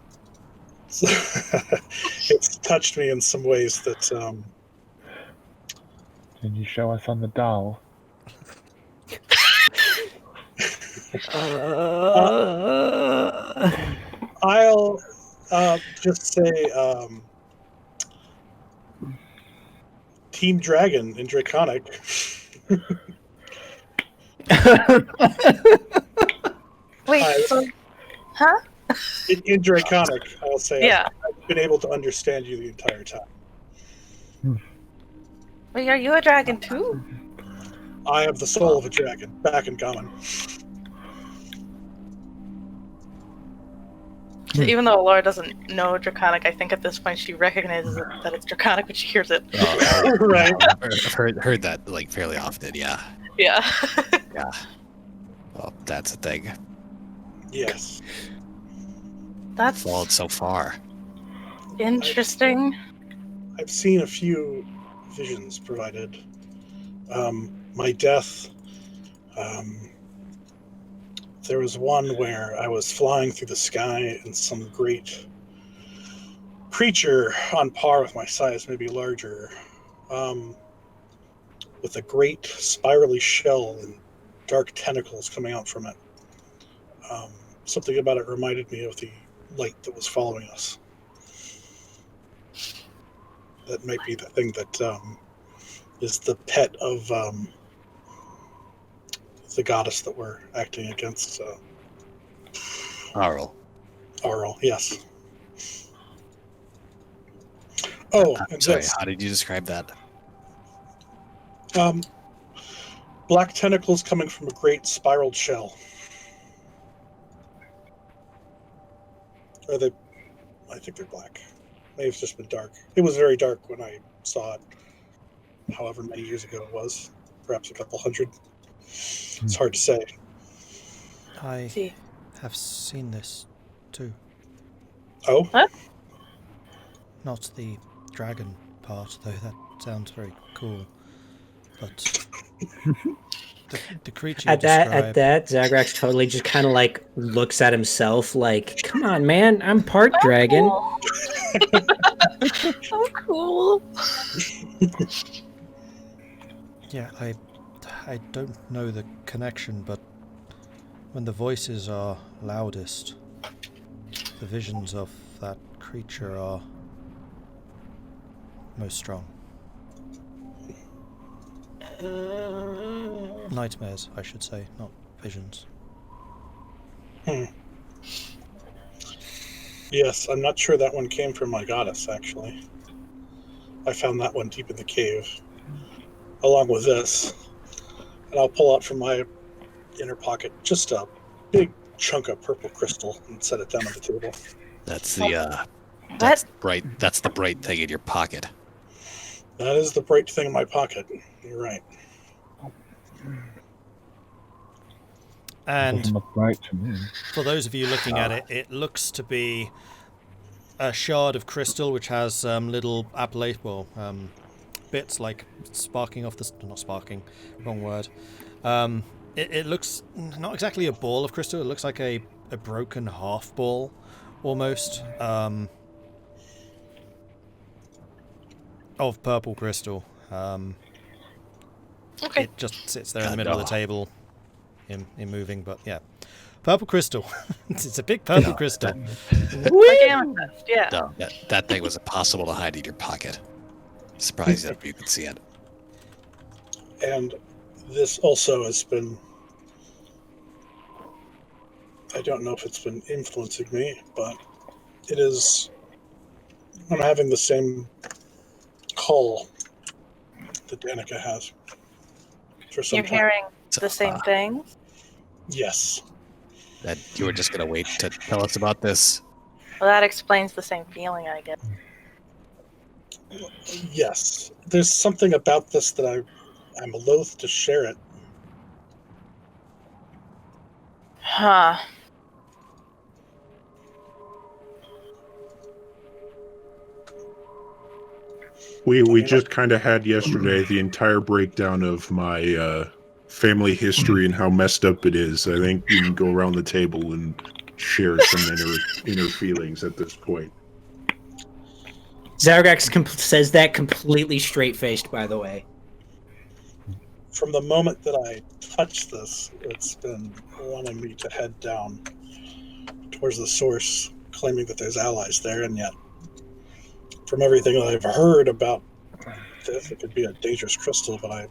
touched me in some ways that Can you show us on the doll? I'll just say Team Dragon in Draconic. Wait, so, huh? In Draconic, I'll say Yeah. I've been able to understand you the entire time. Wait, are you a dragon too? I have the soul of a dragon, back and gone. So even though Elora doesn't know Draconic, I think at this point she recognizes that it's Draconic when she hears it. Right. I've heard that like fairly often, yeah. Yeah. Yeah. Well, that's a thing. Yes. That's Followed so far. interesting. I've seen a few visions provided. My death. There was one where I was flying through the sky and some great creature on par with my size, maybe larger, with a great spirally shell and dark tentacles coming out from it. Something about it reminded me of the light that was following us. That might be the thing that is the pet of the goddess that we're acting against. Arl. Arl, yes. Oh, and Sorry, this. how did you describe that? Black tentacles coming from a great spiraled shell. Are they? I think they're black. Maybe it's just been dark. It was very dark when I saw it, however many years ago it was. Perhaps a couple hundred. It's hard to say. I have seen this too. Oh? What? Not the dragon part, though. That sounds very cool. But the creature At you described... that, Zagrax totally just kind of like looks at himself like, come on, man, I'm part dragon. So cool. Yeah, I don't know the connection, but when the voices are loudest, the visions of that creature are most strong. Nightmares, I should say, not visions. Yes, I'm not sure that one came from my goddess, actually. I found that one deep in the cave, along with this. And I'll pull out from my inner pocket just a big chunk of purple crystal and set it down on the table. That's the that's the bright thing in your pocket. That is the bright thing in my pocket. You're right. And Doesn't look right to me. for those of you looking at it, it looks to be a shard of crystal which has little bits like sparking off the... not sparking, wrong word. It looks not exactly a ball of crystal, it looks like a broken half ball, almost, of purple crystal. Okay. It just sits there in the middle of the table, moving, but yeah. Purple crystal. It's a big purple crystal. Like amethyst, yeah. No, that thing was impossible to hide in your pocket. Surprised that you could see it. And this also has been... I don't know if it's been influencing me, but it is... I'm having the same call that Danica has. For some You're time. hearing the same thing? Yes. That you were just going to wait to tell us about this? Well, that explains the same feeling, I guess. Yes. There's something about this that I'm loath to share it. Huh. We just kind of had yesterday the entire breakdown of my family history and how messed up it is. I think you can go around the table and share some inner feelings at this point. Zagrax says that completely straight-faced, by the way. From the moment that I touched this, it's been wanting me to head down towards the source, claiming that there's allies there, and yet, from everything that I've heard about this, it could be a dangerous crystal, but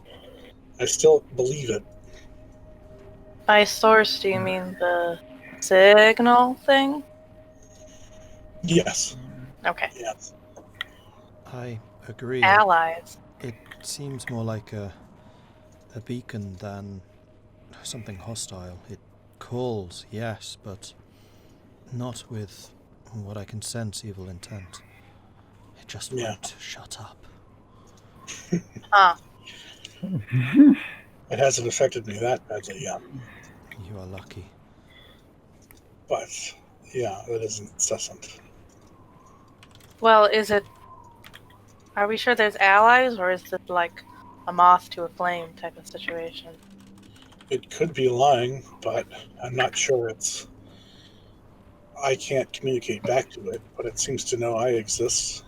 I still believe it. By source, do you mean the signal thing? Yes. Okay. Yes. I agree. Allies. It seems more like a beacon than something hostile. It calls, yes, but not with what I can sense evil intent. It just won't shut up. Huh. It hasn't affected me that badly yet. You are lucky. But, yeah, it is incessant. Well, is it... Are we sure there's allies, or is this like a moth to a flame type of situation? It could be lying, but I'm not sure it's. I can't communicate back to it, but it seems to know I exist.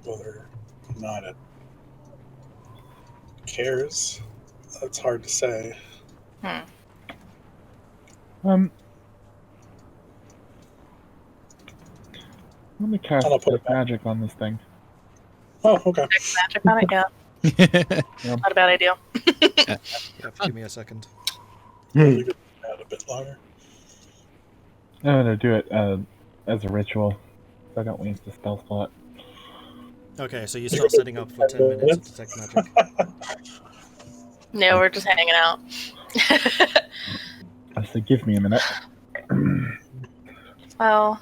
Whether or not it cares, that's hard to say. Let me cast I'll put it back. magic on this thing. Oh, okay. Magic on it, yeah. Not a bad idea. Yeah, give me a second. Leave it out a bit longer. I'm gonna do it as a ritual, so I don't waste the spell slot. Okay, so you start setting up for 10 minutes of detect magic. No, we're just hanging out. I said, give me a minute. Well,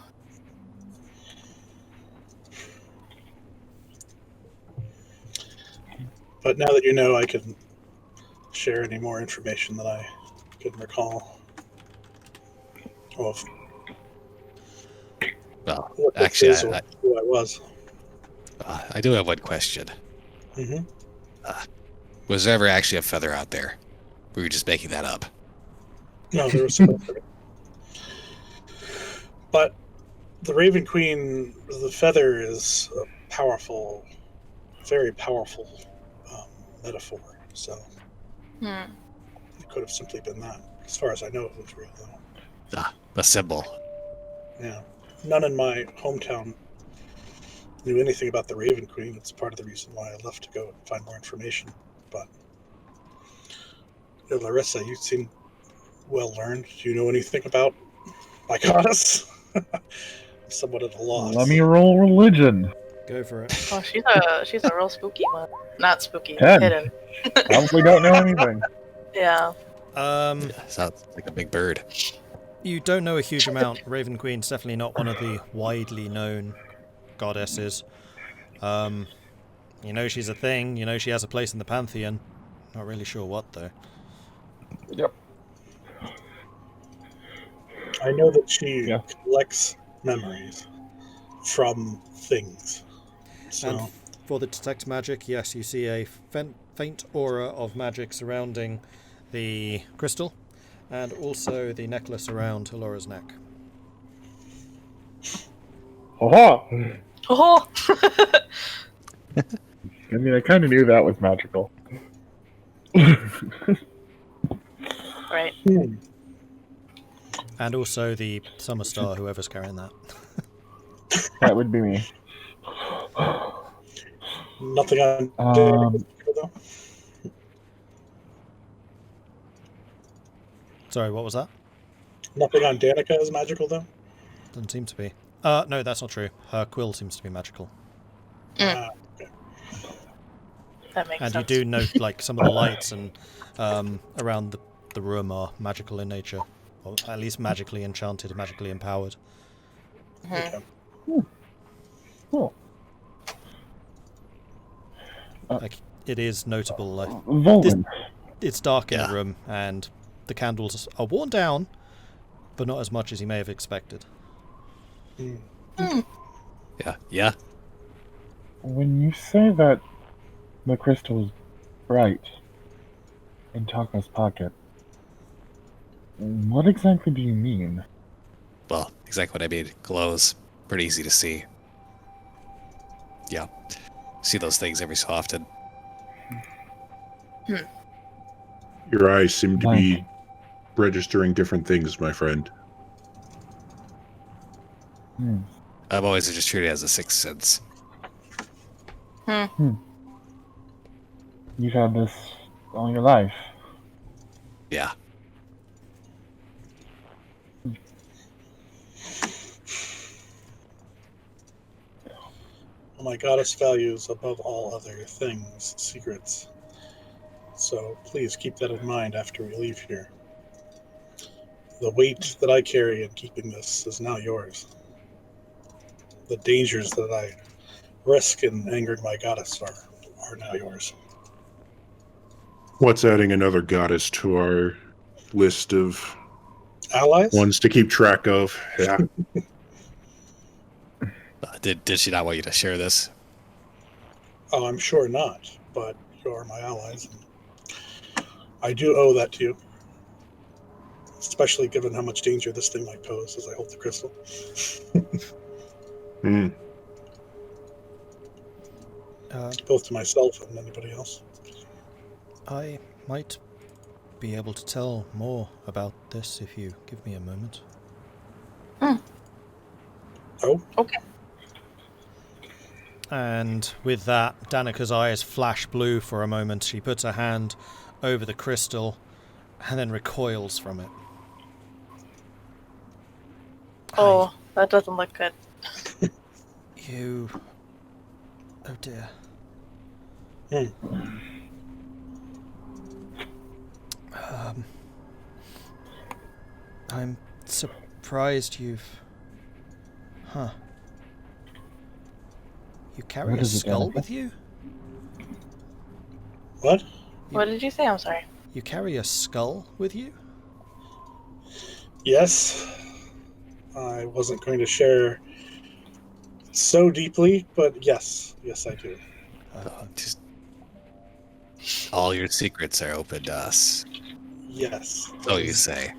But now that you know, I can share any more information that I can recall. Of Well, what this actually, is or who I was. I do have one question. Mm-hmm. Was there ever actually a feather out there? Were you just making that up? No, there was some. But the Raven Queen, the feather is a powerful, very powerful metaphor. So it could have simply been that. As far as I know, it was real, though. The symbol. Yeah. None in my hometown knew anything about the Raven Queen. It's part of the reason why I left to go and find more information. But Irilyssa, you seem well learned. Do you know anything about my goddess? I'm somewhat at a loss. Let me roll religion. Go for it. well, she's a real spooky one. Not spooky, 10. hidden. Probably don't know anything. Yeah. Sounds like a big bird. You don't know a huge amount. Raven Queen's definitely not one of the widely known goddesses. You know she's a thing. You know she has a place in the pantheon. Not really sure what, though. Yep. I know that she collects memories from things. So, And for the detect magic, yes, you see a faint aura of magic surrounding the crystal, and also the necklace around Elora's neck. Oh! Oh! I mean, I kind of knew that was magical. Right. And also the summer star, whoever's carrying that. That would be me. nothing on though. Sorry, what was that? Nothing on Danica is magical, though? Doesn't seem to be. No, that's not true. Her quill seems to be magical. Okay. That makes And sense. you do note, like, some of the lights and around the room are magical in nature. Or at least magically enchanted, magically empowered. Okay. Cool. Like, it is notable. Like, Vulwin. it's dark in the room, and the candles are worn down, but not as much as you may have expected. Yeah. When you say that the crystal is bright in Tahko's pocket, what exactly do you mean? Well, exactly what I mean. It glows. Pretty easy to see. Yeah. See those things every so often. Your eyes seem to be registering different things, my friend. I've always just treated it as a sixth sense. You've had this all your life. Yeah. My goddess values above all other things secrets. So please keep that in mind after we leave here. The weight that I carry in keeping this is now yours. The dangers that I risk in angering my goddess are now yours. What's adding another goddess to our list of Allies? ones to keep track of? Yeah. Did she not want you to share this? Oh, I'm sure not, but you are my allies. And I do owe that to you. Especially given how much danger this thing might pose as I hold the crystal. Both to myself and anybody else. I might be able to tell more about this if you give me a moment. Oh? Okay. And with that, Danica's eyes flash blue for a moment. She puts her hand over the crystal and then recoils from it. Oh, that doesn't look good. You... Oh dear. I'm surprised you've... Huh. You carry What a is it, skull Danica? with you? What? What did you say? I'm sorry. You carry a skull with you? Yes. I wasn't going to share so deeply, but yes. Yes, I do. Just all your secrets are open to us. Yes. So you say.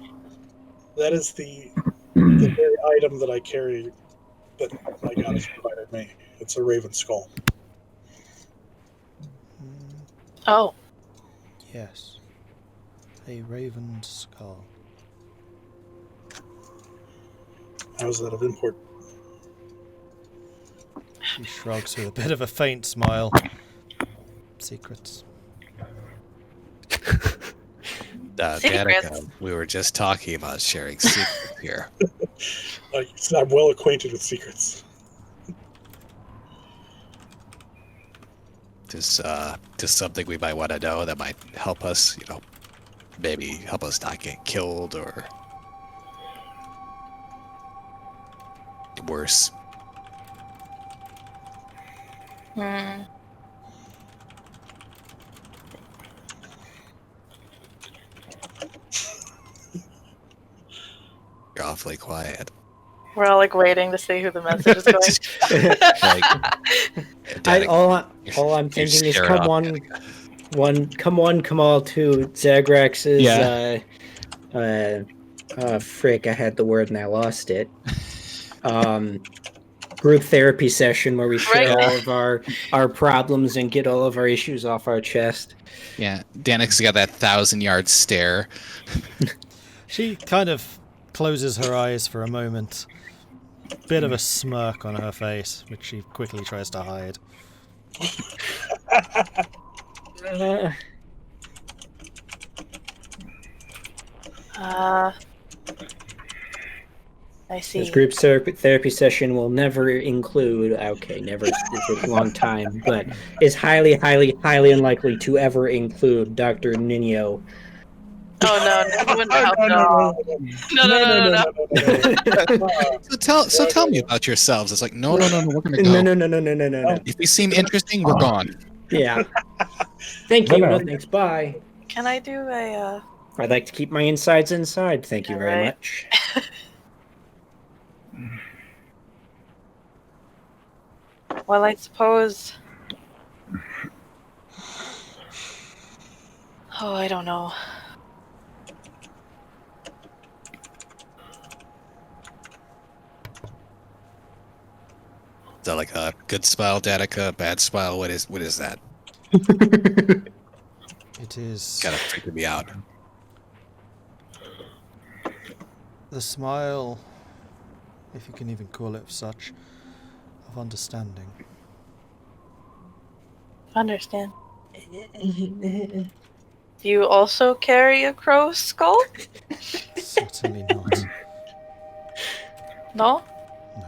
That is the very item that I carry that my goddess provided me. It's a raven skull. Oh, Yes. A raven skull. How is that of import? She shrugs with a bit of a faint smile. Secrets. Secrets. Danica, we were just talking about sharing secrets here. I'm well acquainted with secrets. Just something we might want to know that might help us, maybe help us not get killed or worse. You're awfully quiet. We're all like waiting to see who the message is going. All I'm thinking is scared come off one, come all to Zagrax's frick, I had the word and I lost it. Group therapy session where we share Right. all of our problems and get all of our issues off our chest. Yeah, Danica's got that 1,000-yard stare. She kind of closes her eyes for a moment. Bit of a smirk on her face, which she quickly tries to hide. I see. This group therapy session will never include, never is a long time, but is highly, highly, highly unlikely to ever include Dr. Nino. Oh no, that wouldn't help at all. No. So tell me about yourselves. It's like, no, we're gonna go. No. If we seem interesting, we're gone. Yeah. Thank you. No. No thanks. Bye. Can I do a I'd like to keep my insides inside. Thank you very Alright. much. well, I suppose. Oh, I don't know. Is that like a good smile, Danica? Bad smile? What is that? It is Kind of freaking me out. the smile, if you can even call it such, of understanding. Understand. Do you also carry a crow's skull? Certainly not. No? No.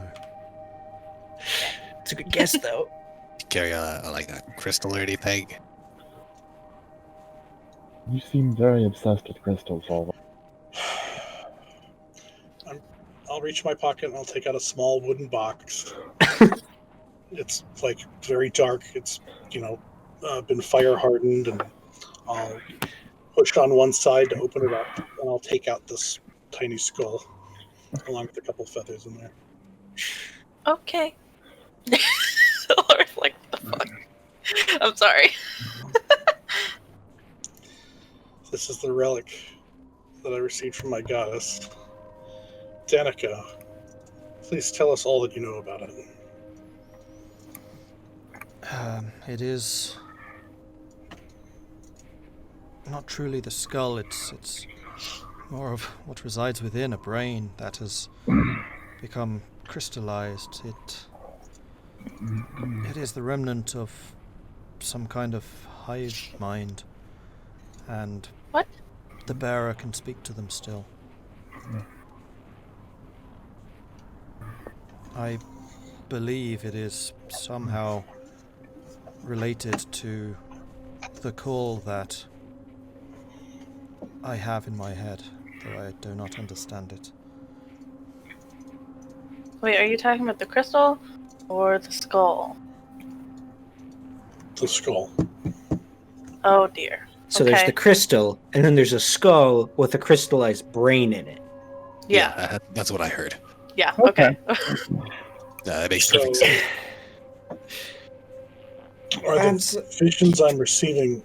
It's a good guess, though. Carry a crystal or anything? You seem very obsessed with crystals, all. I'll reach my pocket and I'll take out a small wooden box. It's like very dark. It's been fire hardened, and I'll push on one side to open it up, and I'll take out this tiny skull along with a couple feathers in there. Okay. Or like, the fuck? I'm sorry. This is the relic that I received from my goddess. Danica, please tell us all that you know about it. It is not truly the skull, it's more of what resides within a brain that has become crystallized. It is the remnant of some kind of hive mind, and What? the bearer can speak to them still. I believe it is somehow related to the call that I have in my head, though I do not understand it. Wait, are you talking about the crystal or the skull? The skull. Oh dear. So there's Okay. the crystal, and then there's a skull with a crystallized brain in it. Yeah. That's what I heard. Yeah. Okay. Okay. That makes So, perfect sense. are And the visions I'm receiving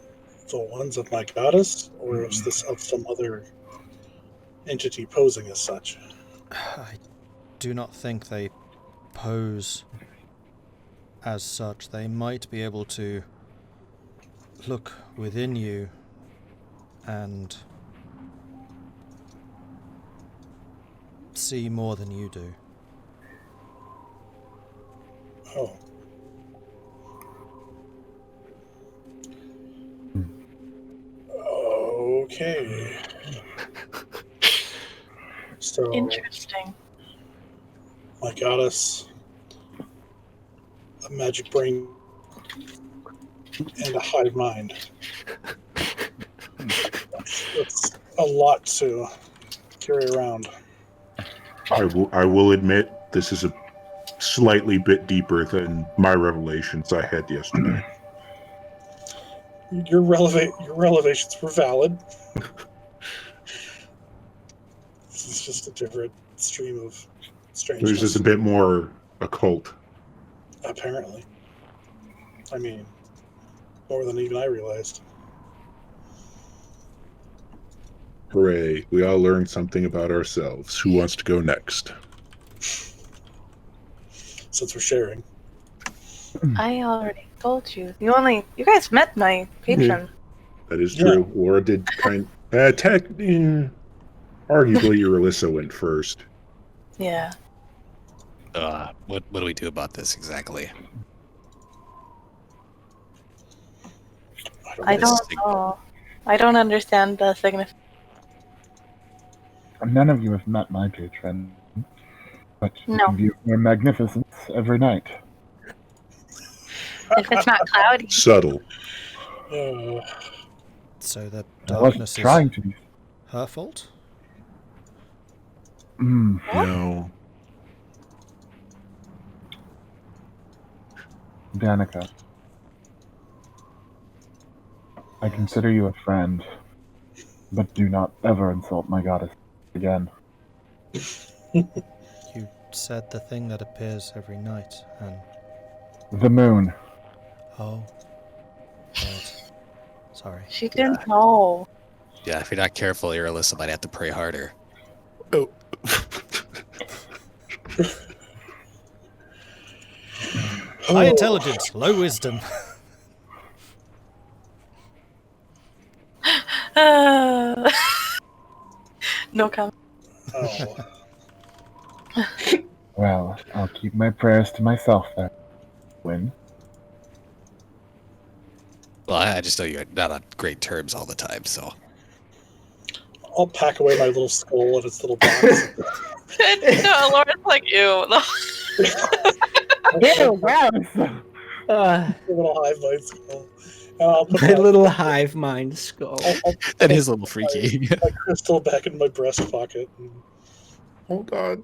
the ones of my goddess, or is this of some other entity posing as such? I do not think they pose as such. They might be able to look within you and see more than you do. Oh. Okay. So, Interesting. my goddess, a magic brain, and a hive mind. That's a lot to carry around. I will admit this is a slightly bit deeper than my revelations I had yesterday. Your revelations were valid. This is just a different stream of strangeness. There's just a bit more occult. Apparently. I mean, more than even I realized. Hooray, we all learned something about ourselves. Who wants to go next? Since we're sharing. I already told you. You guys met my patron. That is true. Laura did arguably Irilyssa went first. Yeah. What do we do about this exactly? I don't know. I don't understand the significance. None of you have met my patron, but you No. can view her magnificence every night. If it's not cloudy. Subtle. So the I wasn't darkness is trying to be. her fault? No. Danica, I consider you a friend, but do not ever insult my goddess again. You said the thing that appears every night, and... The moon. Oh. Right. Sorry. She didn't know. Yeah, if you're not careful, Irilyssa might have to pray harder. Oh. High intelligence, low wisdom. No comment. Oh. Well, I'll keep my prayers to myself then. Win. Well, I just know you're not on great terms all the time, so. I'll pack away my little skull in its little box. No, Laura's like, ew. Ew, gross! A little hive mind skull. And I'll put My my little hive mind skull. That is a little freaky. my crystal back in my breast pocket. And, Hold on.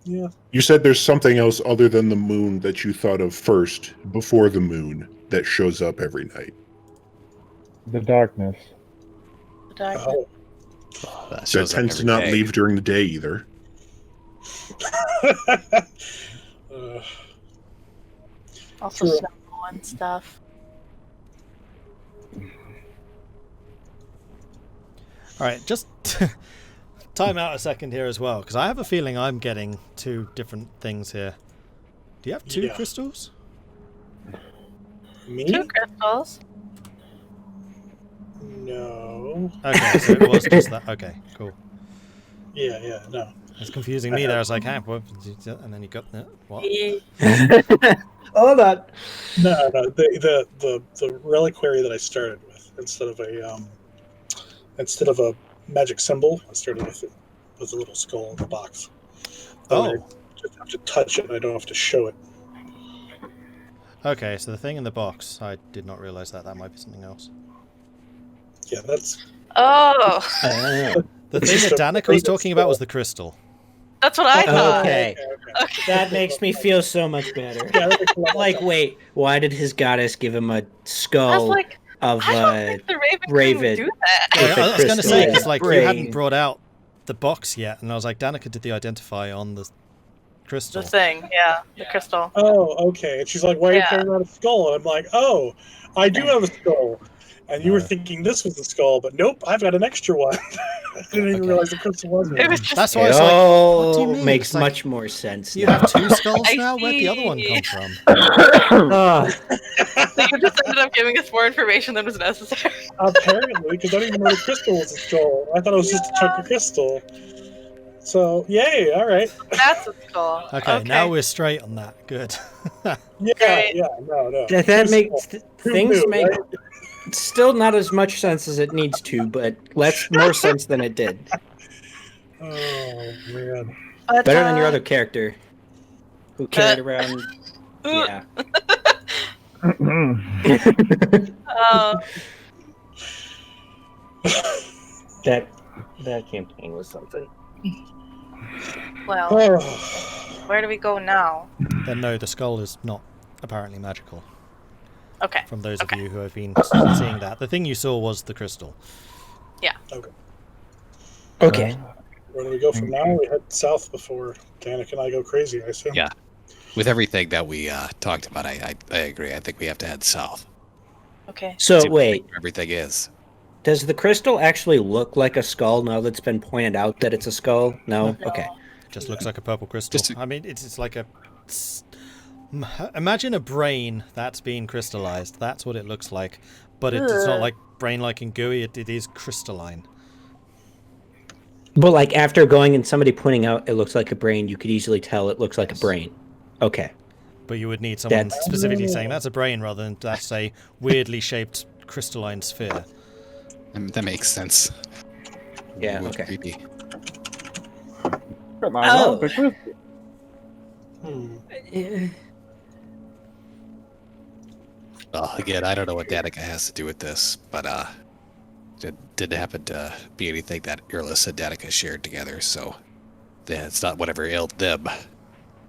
yeah. You said there's something else other than the moon that you thought of first, before the moon, that shows up every night. The darkness. Oh. That shows up tends to every not day. leave during the day either. Also True. snow and stuff. All right, just time out a second here as well, because I have a feeling I'm getting two different things here. Do you have two Yeah. crystals? Me? 2 crystals. No. Okay, so it was just that. Okay, cool. Yeah, no. It's confusing me there. I was like, and then you got what? Hold on. No. The reliquary that I started with, instead of a magic symbol, I started with a little skull in the box. Oh. I just have to touch it, and I don't have to show it. Okay, so the thing in the box, I did not realize that. That might be something else. Yeah, that's Oh, The thing that Danica was talking about was the crystal. that's what I thought. Okay. Okay. That makes me feel so much better. Yeah, that makes a lot more Like, sense. wait, why did his goddess give him a I was skull like, of I don't think the Raven Raven. can do that. With I the was going to say, because crystal like, you brain. hadn't brought out the box yet, and I was like, Danica did the identify on the crystal. The thing, yeah, the crystal. Oh, okay. And she's like, why are you Yeah. carrying around a skull? And I'm like, oh, I do have a skull. And you were No. thinking this was the skull, but nope, I've got an extra one. I didn't even Okay. realize the crystal was It there. was just That's why I It was like, all what do you mean? makes It's like, much more sense. you now. have two skulls I now? Where'd the other one see. come from? Oh, you just ended up giving us more information than was necessary. Apparently, because I didn't even know the crystal was a skull. I thought it was just a chunk of crystal. So, yay, all right. That's a skull. Okay, now we're straight on that. Good. Yeah, Great. no. that makes Who things knew, make right? still not as much sense as it needs to, but less more sense than it did. Oh, man. But, Better than your other character, who carried around. Yeah. Oh, That campaign was something. well, Oh, where do we go now? Then no, the skull is not apparently magical. Okay. From those Okay. of you who have been seeing that. The thing you saw was the crystal. Okay. where do we go from now? We head south before Danica and I go crazy, I assume. Yeah. With everything that we talked about, I agree. I think we have to head south. Okay. So See where wait, everything is. does the crystal actually look like a skull now that's been pointed out that it's a skull? No? Okay. It just looks like a purple crystal. Just I mean, it's like a... Imagine a brain that's been crystallized. That's what it looks like. But it's not Ugh. like brain-like and gooey. It is crystalline. But like after going and somebody pointing out it looks like a brain, you could easily tell it looks like a brain. Okay. But you would need someone That's- specifically saying that's a brain rather than that's a weirdly shaped crystalline sphere. That makes sense. Yeah, Ooh, okay. Creepy. Oh. Well, again, I don't know what Danica has to do with this, but it didn't happen to be anything that Irilyssa and Danica shared together, so it's not whatever ailed them.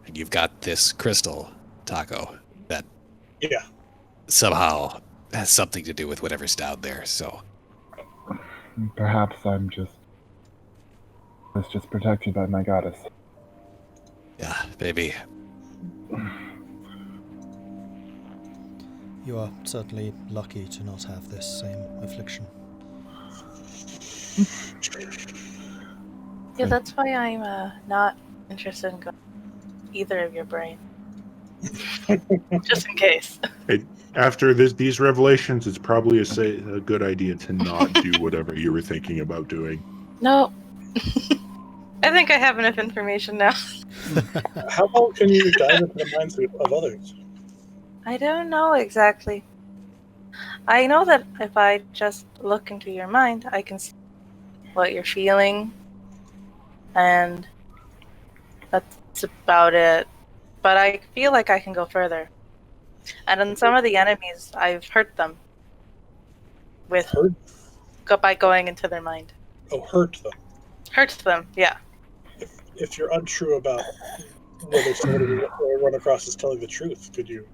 And you've got this crystal, Tahko, that Yeah. somehow has something to do with whatever's down there, so Perhaps was just protected by my goddess. yeah, maybe. You are certainly lucky to not have this same affliction. Yeah, that's why I'm not interested in going either of your brain. Just in case. After these revelations, it's probably a good idea to not do whatever you were thinking about doing. No. I think I have enough information now. How about can you dive into the minds of others? I don't know exactly. I know that if I just look into your mind, I can see what you're feeling, and that's about it. But I feel like I can go further. And in some of the enemies, I've hurt them Hurt? by going into their mind. Oh, hurt them. Hurt them, yeah. If you're untrue about whether somebody you run across is telling the truth, could you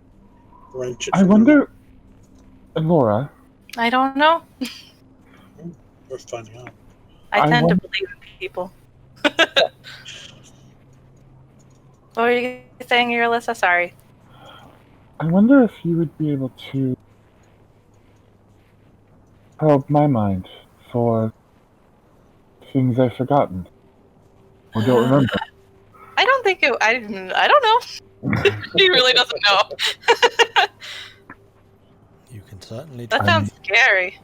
wrench it? I from wonder, Elora, I don't know. them? Worth finding out. I I tend to wonder- believe in people. What were you saying, Irilyssa? Sorry. I wonder if you would be able to probe my mind for things I've forgotten or don't remember. I don't think it. I don't know. He really doesn't know. You can certainly That try. sounds scary.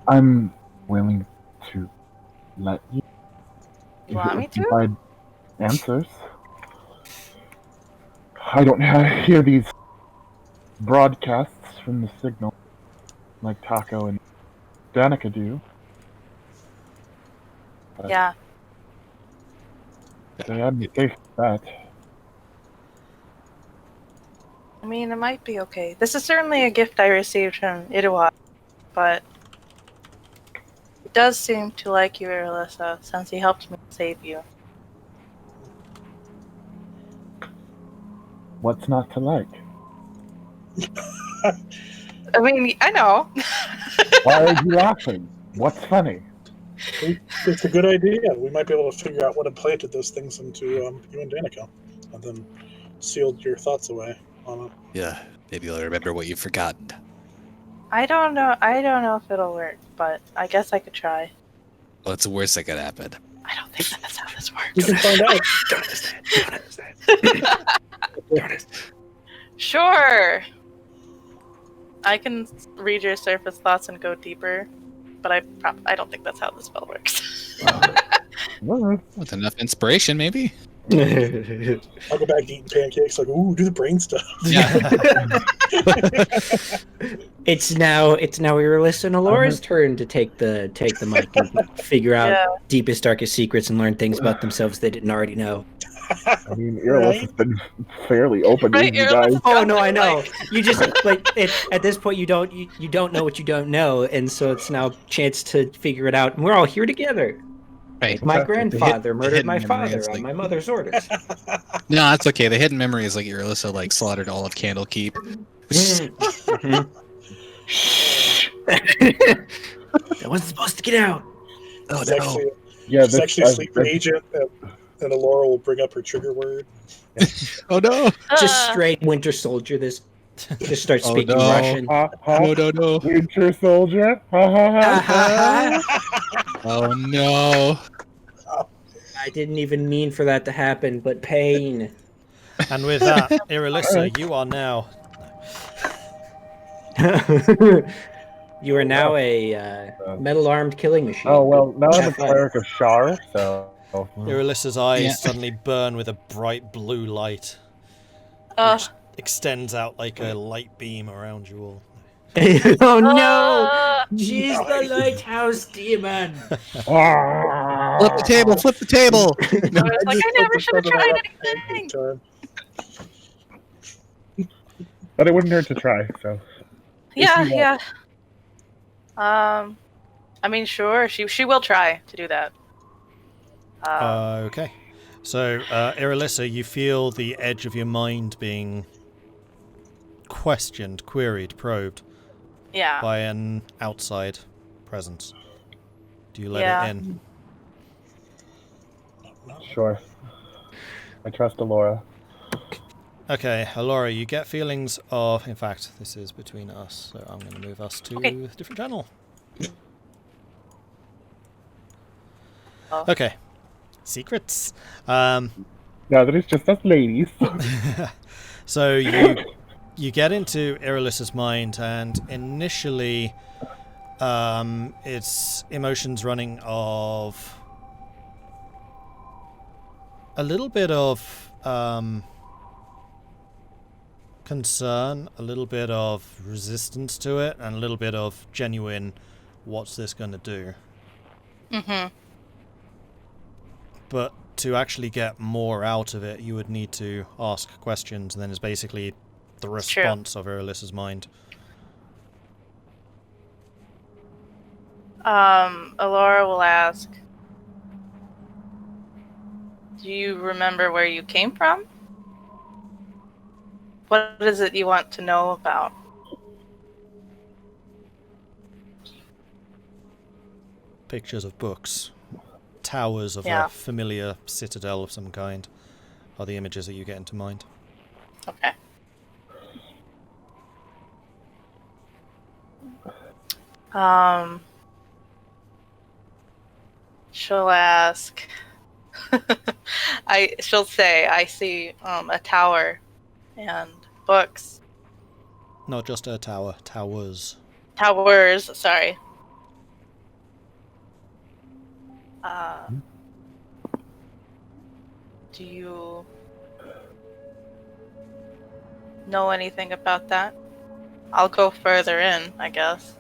I'm willing to let you. You want me to? Provide answers. I don't hear these broadcasts from the signal like Tahko and Danica do. But Yeah. they had me safe with that. I mean, it might be okay. This is certainly a gift I received from Iruwa, but he does seem to like you, Irilyssa, since he helped me save you. What's not to like? I mean, I know. Why are you laughing? What's funny? It's a good idea. We might be able to figure out what implanted those things into you and Danica, and then sealed your thoughts away on it. Yeah, maybe you'll remember what you've forgotten. I don't know. I don't know if it'll work, but I guess I could try. Well, it's the worst that could happen. I don't think that's how this You works. can find out. Don't understand. Sure. I can read your surface thoughts and go deeper, but I don't think that's how the spell works. With enough inspiration, maybe? I'll go back to eating pancakes. Like, ooh, do the brain stuff. Yeah. It's now Irilyssa and Elora's turn to take the mic and figure out deepest, darkest secrets and learn things about themselves they didn't already know. I mean, Irilyssa has been fairly open with you guys. Oh no, I know. You just at this point you don't know what you don't know, and so it's now a chance to figure it out. And we're all here together. Right. My grandfather murdered hidden my memory father is on like- my mother's orders. No, that's okay. The hidden memory is like Irilyssa like slaughtered all of Candlekeep. That wasn't supposed to get out. Oh She's no. actually, Yeah, she's actually a sleeper agent, and Elora will bring up her trigger word. Oh no. Just straight Winter Soldier. This just start Oh, speaking no. Russian. No. Winter Soldier. I Oh no. didn't even mean for that to happen, but pain. And with that, Irilyssa, you are now. You are now a metal-armed killing machine. Oh well, now I'm a Have fun. cleric of Shar, so Irilyssa's eyes Yeah. suddenly burn with a bright blue light, Uh, which extends out like a light beam around you all. Oh no! She's the lighthouse demon. Flip the table, flip the table. I was like, I never should have tried anything. Turn. but it wouldn't hurt to try. So Yeah. I mean, sure, she will try to do that. Okay. So, Irilyssa, you feel the edge of your mind being questioned, queried, probed Yeah. by an outside presence. Do you let Yeah. it in? sure, I trust Elora. Okay, Elora, you get feelings of... In fact, this is between us, so I'm going to move us to Okay. a different channel. Oh. Okay. Secrets. Now that it's just us ladies. So you get into Irilyssa's mind, and initially, it's emotions running of a little bit of concern, a little bit of resistance to it, and a little bit of genuine, what's this going to do? Mm-hmm. But to actually get more out of it, you would need to ask questions, and then it's basically the response of Irilyssa's mind. Elora will ask, do you remember where you came from? What is it you want to know about? Pictures of books. Towers of Yeah. a familiar citadel of some kind are the images that you get into mind. Okay. She'll ask. She'll say, "I see a tower and books." Not just a tower, towers. Towers. Sorry. Do you know anything about that? I'll go further in, I guess.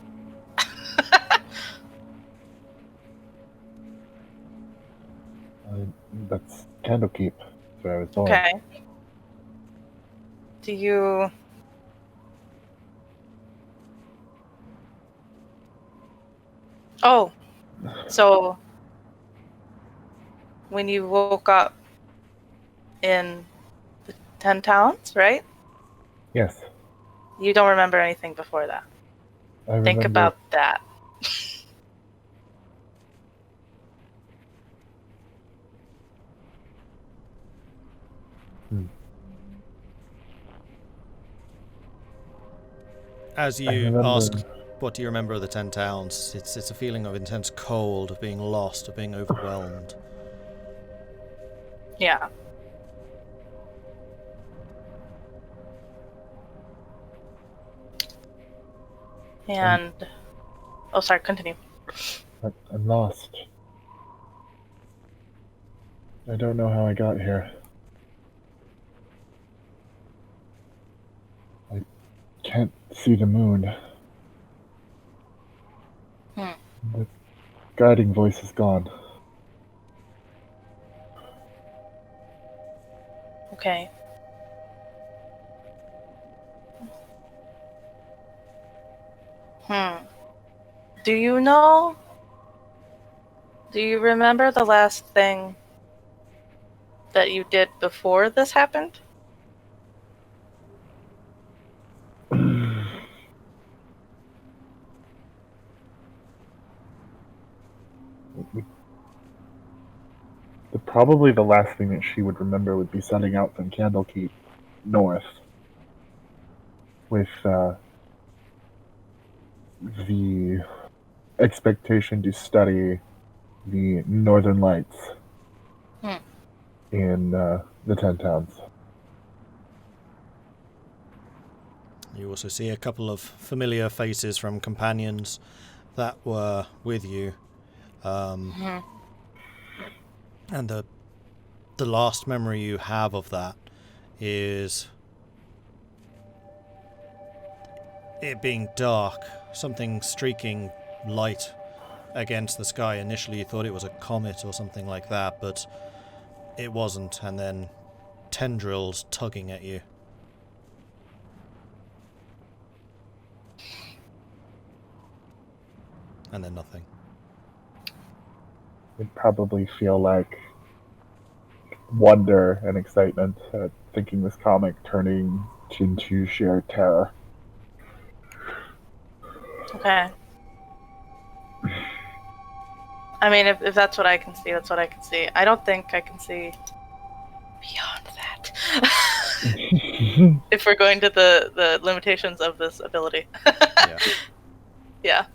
That's Candlekeep, where I was born. Okay. Do you... Oh, so when you woke up in the 10 Towns, right? Yes. You don't remember anything before that. I Think remember. about that. As I you remember- ask, what do you remember of the 10 Towns? It's a feeling of intense cold, of being lost, of being overwhelmed. Yeah. And... Oh, sorry, continue. I'm lost. I don't know how I got here. I can't see the moon. The guiding voice is gone. Okay. Do you know? Do you remember the last thing that you did before this happened? Probably the last thing that she would remember would be setting out from Candlekeep north with the expectation to study the Northern Lights in the 10 Towns. You also see a couple of familiar faces from companions that were with you. And the last memory you have of that is it being dark, something streaking light against the sky. Initially you thought it was a comet or something like that, but it wasn't, and then tendrils tugging at you. And then nothing. It'd probably feel like wonder and excitement at thinking this comic turning into sheer terror. Okay. I mean, if that's what I can see, that's what I can see. I don't think I can see beyond that. If we're going to the limitations of this ability. Yeah. Yeah.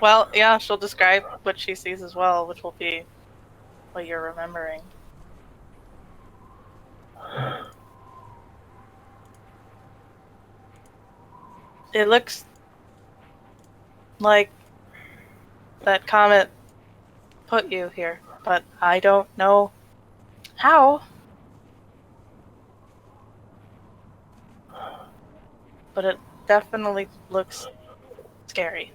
Well, yeah, she'll describe what she sees as well, which will be what you're remembering. It looks like that comet put you here, but I don't know how. But it definitely looks scary.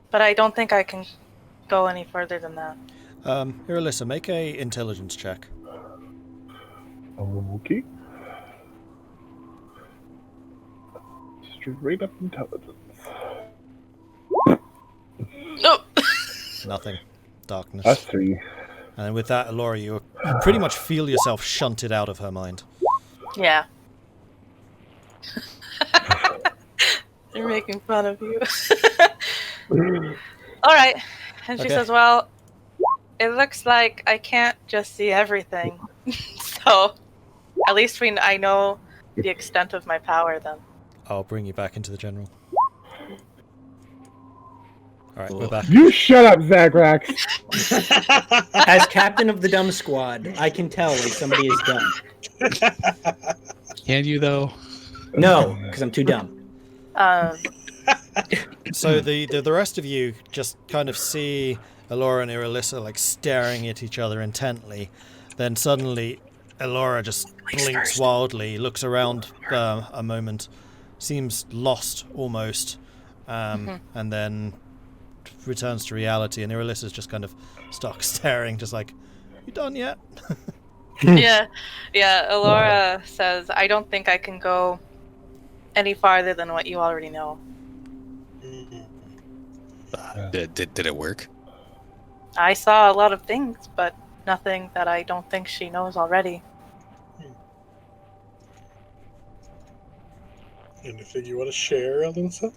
But I don't think I can go any further than that. Irilyssa, make a intelligence check. Okay. Straight up intelligence. Nope. Nothing. Darkness. That's 3. And with that, Elora, you pretty much feel yourself shunted out of her mind. Yeah. They're making fun of you. Alright. And she Okay. says, well, it looks like I can't just see everything. So at least I know the extent of my power then. I'll bring you back into the general. Alright, we're Cool. back. You shut up, Zagrax! As captain of the dumb squad, I can tell when somebody is dumb. Can you though? No, because I'm too dumb. So the rest of you just kind of see Elora and Irilyssa like staring at each other intently. Then suddenly Elora just blinks wildly, looks around a moment, seems lost almost, and then returns to reality, and Irilyssa's just kind of stuck staring, just like, you done yet? Yeah. Elora says, I don't think I can go any farther than what you already know. Did it work? I saw a lot of things, but nothing that I don't think she knows already. Anything you want to share, Irilyssa?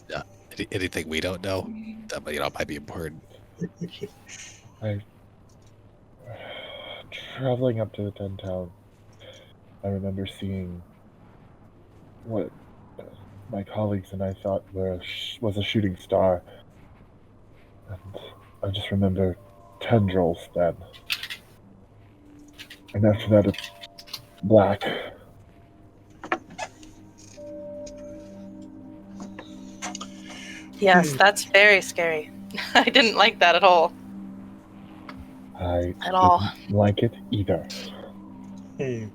Anything we don't know that might be important. Traveling up to the 10 town, I remember seeing what my colleagues and I thought was a shooting star. And I just remember tendrils then. And after that, it's black. Yes, that's very scary. I didn't like that at all. I At all. didn't like it either. And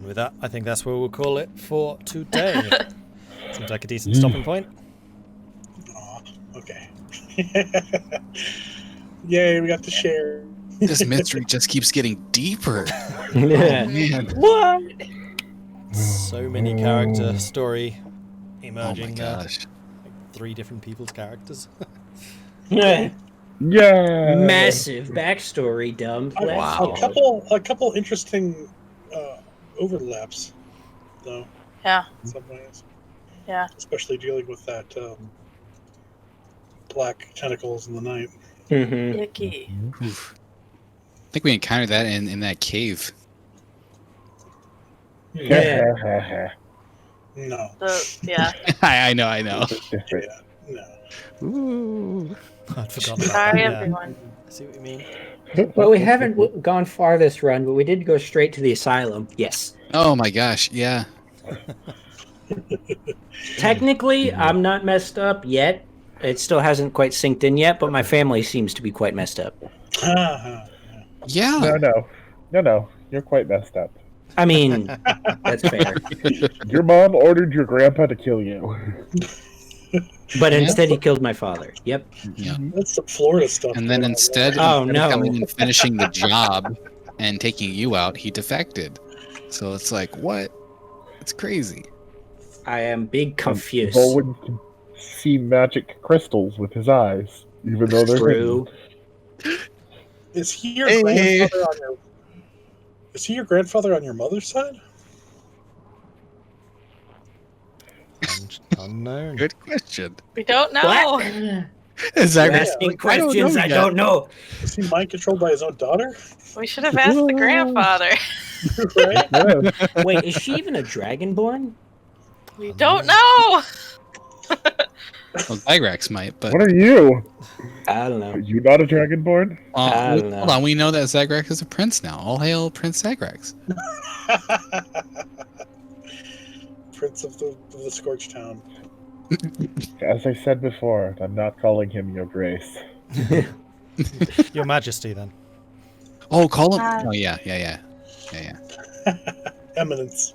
with that, I think that's where we'll call it for today. Seems like a decent stopping point. Aw, okay. Yay, we got to share. This mystery just keeps getting deeper. Yeah. Man. What? So many character story Oh emerging my there. gosh. Like 3 different people's characters. Yeah! Massive backstory, dumb. Wow. A couple interesting overlaps, though. Yeah. In some ways. Yeah. Especially dealing with that black tentacles in the night. Mm-hmm. Icky. Oof. I think we encountered that in that cave. Yeah. No. Yeah. I know. Different. Yeah. No. Ooh. I'd forgotten about Sorry, that. Yeah. everyone. I see what you mean. Well, we haven't gone far this run, but we did go straight to the asylum. Yes. Oh my gosh, yeah. Technically, I'm not messed up yet. It still hasn't quite synced in yet, but my family seems to be quite messed up. Yeah. No. You're quite messed up. I mean, that's fair. Your mom ordered your grandpa to kill you. But instead, he killed my father. Yep. Yeah. That's some Florida stuff. And then going on instead there. Oh, of no. coming and finishing the job and taking you out, he defected. So it's like, what? It's crazy. I am big confused. Vulwin can see magic crystals with his eyes, even though they're True. Is he your Hey. grandfather on your? Is he your grandfather on your mother's side? Unknown. Good question. We don't know. What? Zagrex, You're asking like, questions I yet. don't know. Is he mind controlled by his own daughter? We should have asked the grandfather. Right? hidden. Wait, is she even a dragonborn? We don't know. Well, Zagrex might, but What are you? I don't know. Are you not a dragonborn? I don't know. hold on. We know that Zagrex is a prince now. All hail Prince Zagrex. Prince of the Scorched Town. As I said before, I'm not calling him Your Grace. Your Majesty, then. Oh, call him. Oh yeah. Eminence.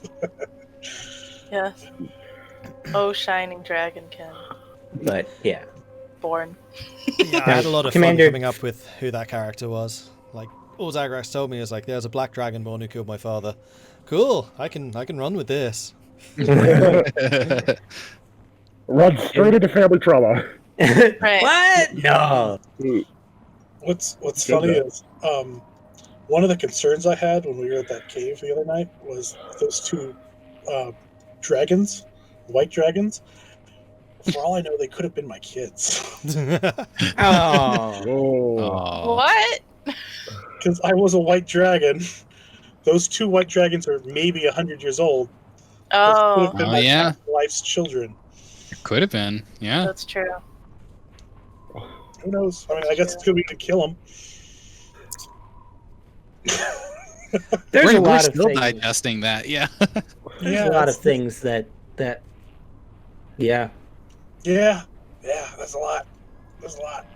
Yes. Oh, shining dragonkin. But yeah. Born. Yeah, I had a lot of Commander- fun coming up with who that character was. Like, all Zagrax told me is like, there's a black dragonborn who killed my father. Cool, I can run with this. Run straight into family trauma. Right. What? No. What's Good funny though. is one of the concerns I had when we were at that cave the other night was those two dragons, white dragons. For all I know, they could have been my kids. Oh. Oh. What? Because I was a white dragon. Those 2 white dragons are maybe 100 years old. Those could Oh, have been Oh, my yeah. past life's children. Could have been. Yeah. that's true. Who knows? I mean, I guess it's good we could kill them. There's a We're lot of still things. digesting that. Yeah. There's a lot of things that. Yeah. Yeah, there's a lot. There's a lot.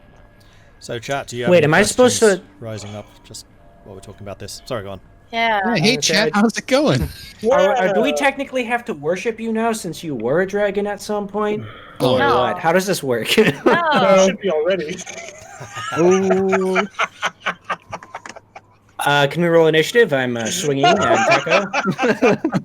So, chat, do you have Wait, any am I supposed to- questions rising up just while we're talking about this? Sorry, go on. Yeah. Hey, chat. How's it going? Do we technically have to worship you now since you were a dragon at some point? Oh, Or no. what? How does this work? You No. should be already. Oh. Can we roll initiative? I'm swinging. Tahko.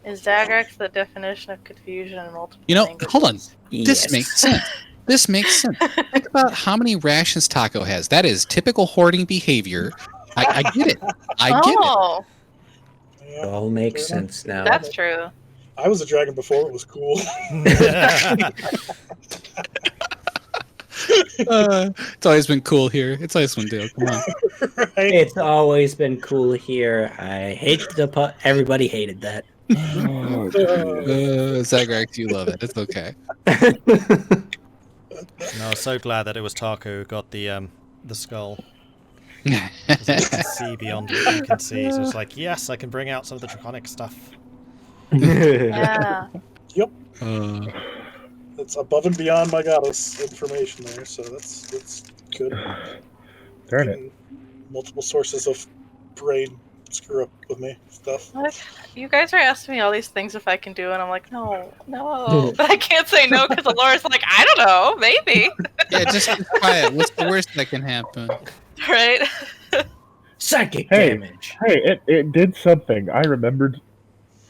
Is Zagrex the definition of confusion in multiple You know, languages? hold on. Yes. This makes sense. This makes sense. Think about how many rations Tahko has. That is typical hoarding behavior. I get it. I get it. Oh, It all makes sense now. that's true. I was a dragon before it was cool. It's always been cool here. It's Icewind Dale. Come on. Right? It's always been cool here. I hate everybody hated that. Zagrex, you love it. It's okay. No, I was so glad that it was Tahko who got the skull. 'Cause it can see beyond what you can see. So it's like, yes, I can bring out some of the draconic stuff. Yeah. It's above and beyond my goddess information there, so that's good. Darn it. And multiple sources of brain screw up with me stuff. What? You guys are asking me all these things if I can do, and I'm like, no. But I can't say no because Elora's like, I don't know, maybe. Yeah, just be quiet. What's the worst that can happen? Right? Psychic Hey. damage. Hey, it did something. I remembered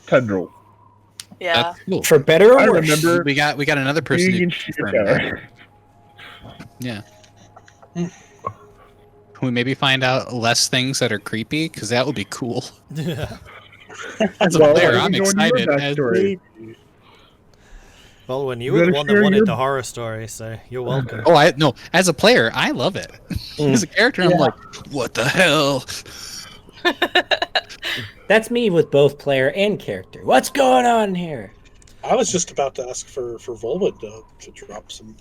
tendril. Yeah. That's cool. For better I or worse. remember We got another person. being who in confirmed that. Yeah. Can we maybe find out less things that are creepy? Because that would be cool. As a Well, player, I I'm can go into excited. your backstory. Well, when you You were the gotta one that share wanted your- the horror story, so you're welcome. Oh, no. As a player, I love it. As a character, I'm like, what the hell? That's me with both player and character. What's going on here? I was just about to ask for Vulwin to drop some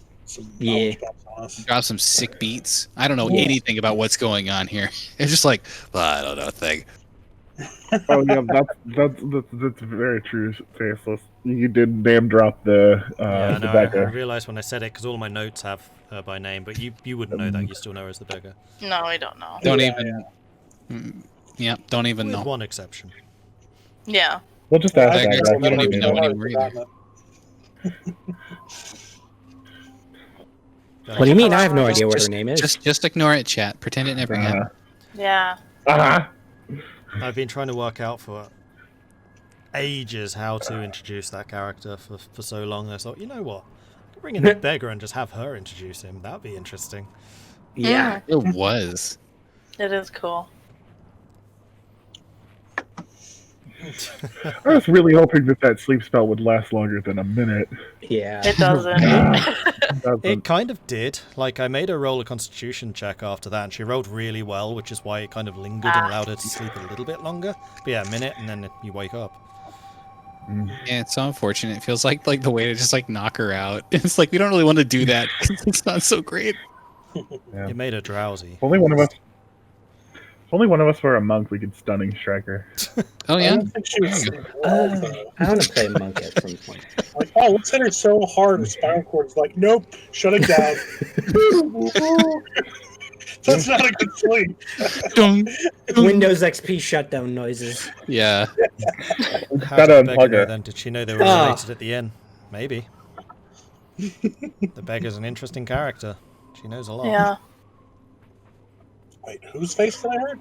Yeah. knowledge bombs on us. Drop some sick beats. I don't know anything about what's going on here. It's just like, well, I don't know a thing. Oh yeah, that's very true, Faceless. You did name drop the Yeah, no, I beggar. realised when I said it because all my notes have her by name, but you wouldn't know that. You still know her as the beggar, No, I don't know. Don't Yeah, even. Yeah, don't even with know. one exception. Yeah. We'll just ask Beggar, that. we don't even know I've anymore either. forgotten it. What do you mean? I have no idea what her name is. Just ignore it, chat. Pretend it never happened. Yeah. I've been trying to work out for ages how to introduce that character for so long. And I thought, you know what? I could bring in the beggar and just have her introduce him. That'd be interesting. Yeah. It was. It is cool. I was really hoping that sleep spell would last longer than a minute. Yeah. It doesn't. It kind of did. Like, I made her roll a constitution check after that, and she rolled really well, which is why it kind of lingered and allowed her to sleep a little bit longer. But yeah, a minute, and then you wake up. Yeah, it's so unfortunate. It feels like the way to just like knock her out. It's like we don't really want to do that because it's not so great. Yeah. You made her drowsy. If only one of us were a monk, we could stunning strike her. Oh I yeah. don't think she was I want to play monk at some point. like, oh, let's hit her so hard. Her spinal cord's like, nope, shut it down. That's not a good sleep. Dun. Windows XP shutdown noises. Yeah. How Gotta did the beggar unplug know her. then? Did she know they were Ah. related at the end? Maybe. The beggar's an interesting character. She knows a lot. Yeah. Wait, whose face did I hurt?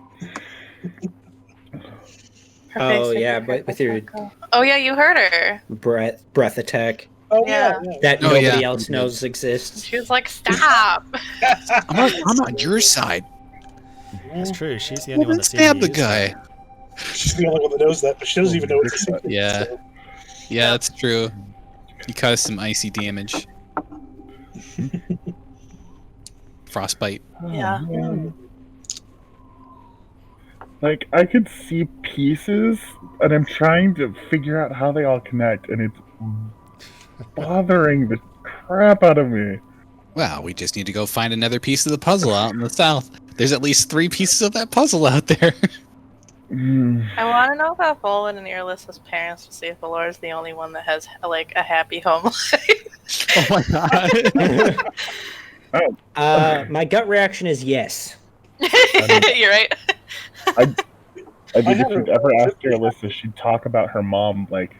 Her Oh, face yeah, makes but her with your- attack. Oh yeah, you heard her. Breath attack Oh Yeah. yeah. that Oh, nobody yeah. else knows exists. She was like, "Stop!" I'm on your side. That's true. She's the only Well, one then that's stab the guy. She's the only one that knows that, but she doesn't even know it's a secret. Yeah. so- Yeah, that's true. You caused some icy damage. Frostbite. Yeah. Man. Like, I could see pieces, and I'm trying to figure out how they all connect, and it's bothering the crap out of me. Well, we just need to go find another piece of the puzzle out in the south. There's at least 3 pieces of that puzzle out there. I want to know about Vulwin and Irylyssa's parents to see if Elora's the only one that has like a happy home life. Oh my god. My gut reaction is yes. You're right. I think if you'd ever asked Irilyssa, she'd talk about her mom like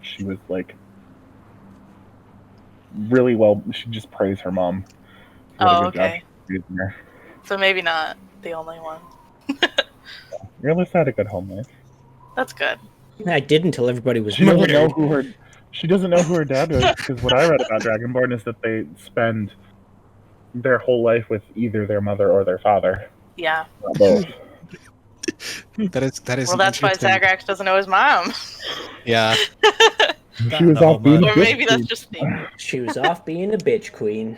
she was like really well. She'd just praise her mom. for what a Oh, good job okay. she did there. So maybe not the only one. Irilyssa had a good home life. That's good. I did until everybody was She doesn't know murdered. who her. She doesn't know who her dad is because what I read about Dragonborn is that they spend their whole life with either their mother or their father. Yeah. Not both. That is. Well, that's why interesting- Zagrax doesn't know his mom. Yeah. She was off being a Or bitch maybe that's queen. just the. She was off being a bitch queen.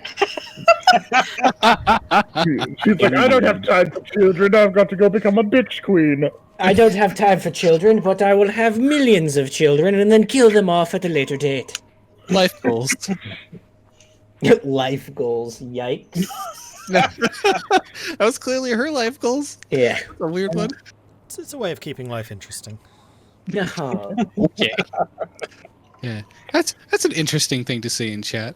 She's like, I don't have time for children. I've got to go become a bitch queen. I don't have time for children, but I will have millions of children and then kill them off at a later date. Life goals. Life goals, yikes. That was clearly her life goals. Yeah. A weird one. It's a way of keeping life interesting. No. Yeah. Yeah. That's an interesting thing to say in chat.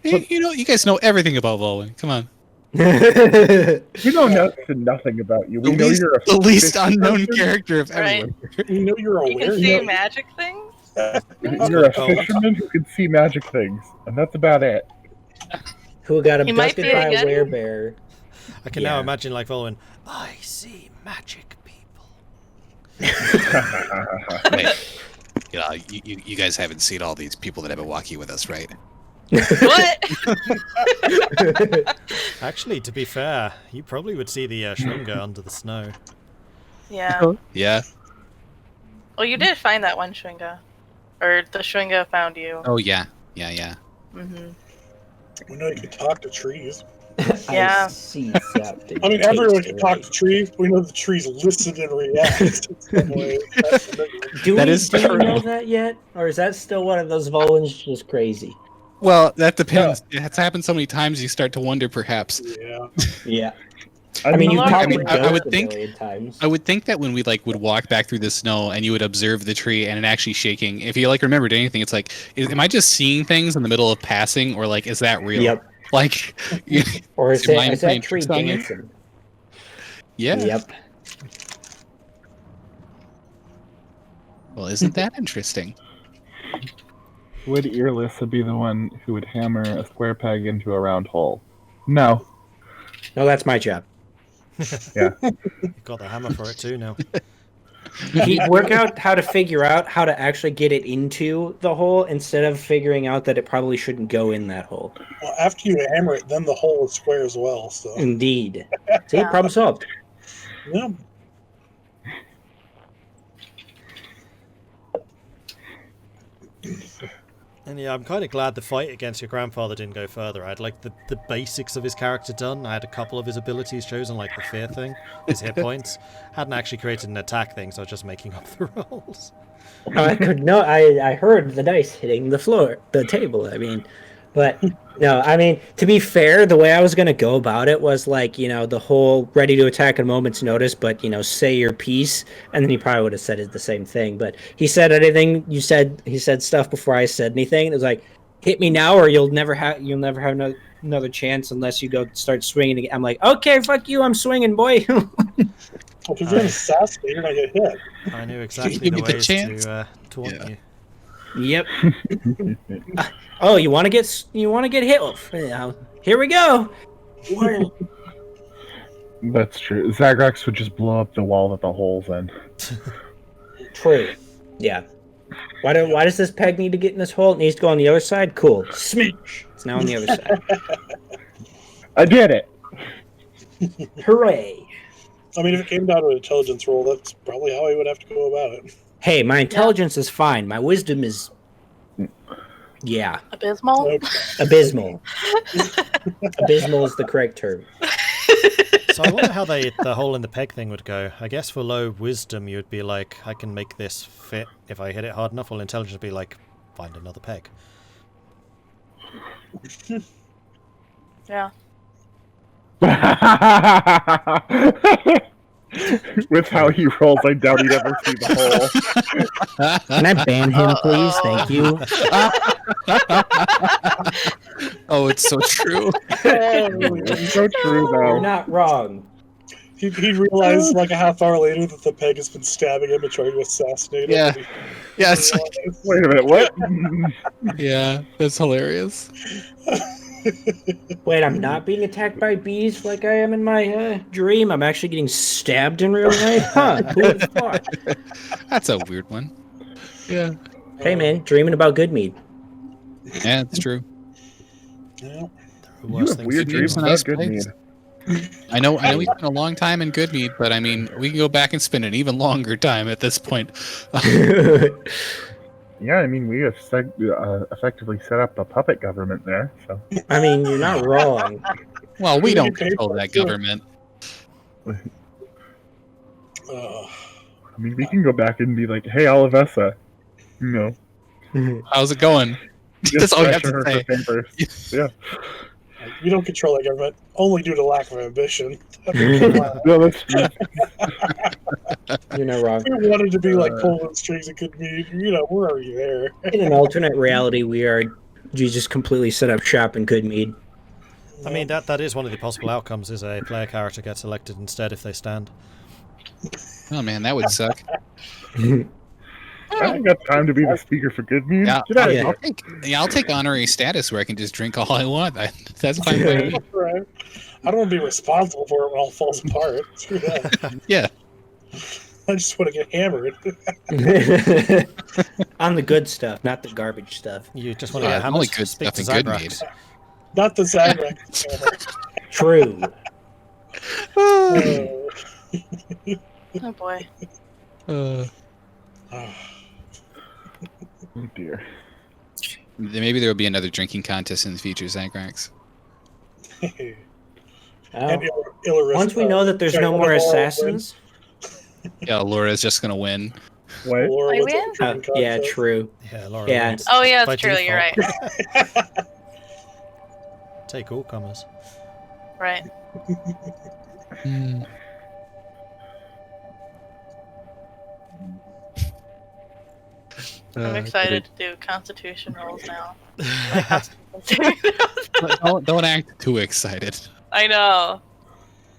You guys know everything about Vulwin. Come on. We know nothing about you. We know you're a The least fish unknown person. character of Right. everyone. You know you're You aware. can see magic things? You're a fisherman who can see magic things, and that's about it. Who got He might abducted be by a again. werebear. I can now Yeah. imagine like Vulwin. I see magic people. Wait. You guys haven't seen all these people that have been walking with us, right? What? Actually, to be fair, you probably would see the Schwinger under the snow. Yeah. Yeah. Well, you did find that one Schwinga. Or the Schwinga found you. Oh yeah. Yeah. Mm-hmm. We know you can talk to trees. Yeah. I see something. I mean, everyone can tastes talk right. to trees. We know the trees listen and react in some way. That is Do we true. know that yet? Or is that still one of those Vulwins just crazy? Well, that depends. It's happened so many times you start to wonder perhaps. Yeah. Yeah. I I mean, you've Hello, talked everyone. to I ghosts would a think- million times. I would think that when we would walk back through the snow and you would observe the tree and it actually shaking, if you remembered anything, it's like, am I just seeing things in the middle of passing, or is that real? Yep. Like, Or is, Am I is playing that tree tricks on you? dancing? yeah. Yep. Well, isn't that interesting? Would Irilyssa be the one who would hammer a square peg into a round hole? No. No, that's my job. You've got the hammer for it too now. Work out how to figure out how to actually get it into the hole instead of figuring out that it probably shouldn't go in that hole. Well, after you hammer it, then the hole is square as well. So. Indeed. See, Yeah. problem solved. Yeah. And yeah, I'm kind of glad the fight against your grandfather didn't go further. I had like the basics of his character done. I had a couple of his abilities chosen, like the fear thing, his hit points. Hadn't actually created an attack thing, so I was just making up the rolls. I heard the dice hitting the table. I mean, but no, I mean, to be fair, the way I was going to go about it was the whole ready to attack at a moment's notice, but say your piece, and then he probably would have said it the same thing. But he said anything he said stuff before I said anything. It was like, hit me now, or you'll never have another chance unless you go start swinging again. I'm like, okay, fuck you, I'm swinging, boy. Well, if you're an assassin, you're gonna get hit. I knew exactly Give the me the ways chance. to taunt Yeah. you. Yep. Oh, you want to get hit? Well, here we go. That's true. Zagrex would just blow up the wall that the hole's in. True. Yeah. Why does this peg need to get in this hole? It needs to go on the other side? Cool. Smash. It's now on the other side. I did it! Hooray. I mean, if it came down to an intelligence roll, that's probably how he would have to go about it. Hey, my intelligence is fine. My wisdom is Yeah, Abysmal? Okay. abysmal. Abysmal is the correct term. So I wonder how the hole in the peg thing would go. I guess for low wisdom, you'd be like, I can make this fit if I hit it hard enough. Or intelligence would be like, find another peg. Yeah. With how he rolls, I doubt he'd ever see the hole. Can I ban him, please? Thank you. Oh, it's so true. It's so true, You're though. not wrong. He'd realize like a half hour later that the peg has been stabbing him and trying to assassinate him. Yeah. and he- Yeah, it's like, Wait a minute, what? yeah, that's hilarious. Wait, I'm not being attacked by bees like I am in my dream. I'm actually getting stabbed in real life. Huh? Who would have thought? That's a weird one. Yeah. Hey, man, dreaming about good mead. Yeah, it's true. Yeah. You have weird dreams some about nice good plays. mead. I know we spent a long time in Goodmead, but I mean, we can go back and spend an even longer time at this point. Yeah, I mean, we have effectively set up a puppet government there, so. I mean, you're not wrong. Well, we You don't pay control for that it, too. government. I mean, we can go back and be like, hey, Olivessa, you know, How's it going? just That's all you have pressure to her say. for papers. Yeah. We don't control that government only due to lack of ambition. No, that's true. You're not wrong. We wanted to be like pulling strings and could mean, we're already there. In an alternate reality, you just completely set up shop in good mead. I mean, that is one of the possible outcomes, is a player character gets elected instead if they stand. Oh man, that would suck. I ain't got time to be the speaker for good mead. Yeah, Get out of yeah. here. I'll take honorary status where I can just drink all I want. That's fine by me. Right. I don't want to be responsible for it when all falls apart. Screw that. Yeah. I just want to get hammered. On the good stuff, not the garbage stuff. You just want to Yeah, get only hammered? good Speak stuff to in Goodmead. Zagrax. Not the Zagrex hammer. True. Oh boy. Oh, dear. Maybe there will be another drinking contest in the future, Zagrax. And Oh. Irilyssa. Once we know that there's no more assassins. Yeah, Laura's just gonna win. What? Elora I wins win? a drinking Yeah, contest. true. Yeah, Laura Yeah. wins. Oh yeah, By that's true. You're right. default. Take all comers. Right. Hmm. I'm excited to do Constitution rolls now. Don't act too excited. I know.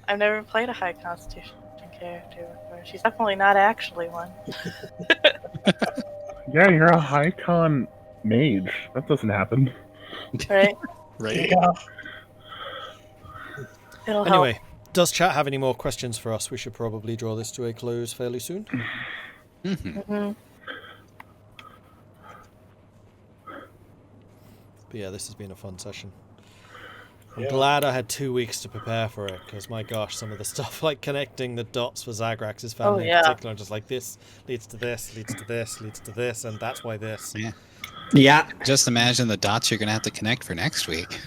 I've never played a high Constitution character before. She's definitely not actually one. Yeah, you're a high con mage. That doesn't happen. Right? Right. Yeah. It'll Anyway, does chat have any more questions for us? We should probably draw this to a close fairly soon. Mm-hmm. help. Mhm. But yeah, this has been a fun session. I'm Yeah. glad I had 2 weeks to prepare for it, because my gosh, some of the stuff like connecting the dots for Zagrax's family yeah. in particular, I'm just like this leads to this, leads to this, leads to this, and that's why this. Yeah. Yeah. Just imagine the dots you're gonna have to connect for next week.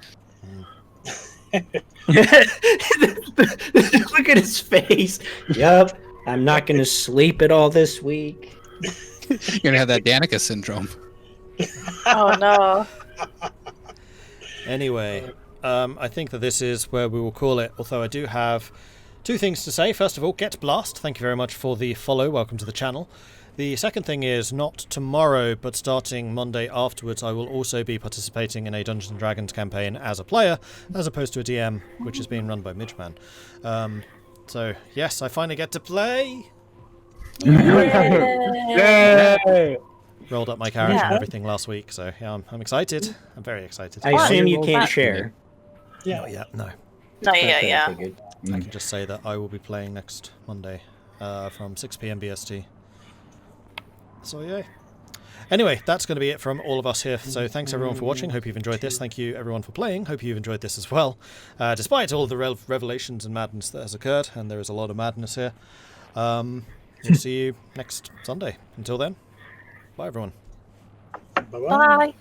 Look at his face. Yup. I'm not going to sleep at all this week. You're gonna have that Danica syndrome. Oh no. Anyway, I think that this is where we will call it, although I do have two things to say. First of all, Get Blast, thank you very much for the follow, welcome to the channel. The second thing is, not tomorrow, but starting Monday afterwards, I will also be participating in a Dungeons & Dragons campaign as a player, as opposed to a DM, which is being run by Midgeman. So, yes, I finally get to play! Yay! Rolled up my character and Yeah. everything last week, so yeah, I'm excited. I'm very excited. I assume you can't share. Yeah. Not yet, no. No, yeah, Okay, yeah. figured. I can just say that I will be playing next Monday from 6 p.m. BST. So, yeah. Anyway, that's going to be it from all of us here. So thanks everyone for watching. Hope you've enjoyed this. Thank you everyone for playing. Hope you've enjoyed this as well. Despite all the revelations and madness that has occurred, and there is a lot of madness here. We'll see you next Sunday. Until then, bye everyone. Bye-bye. Bye.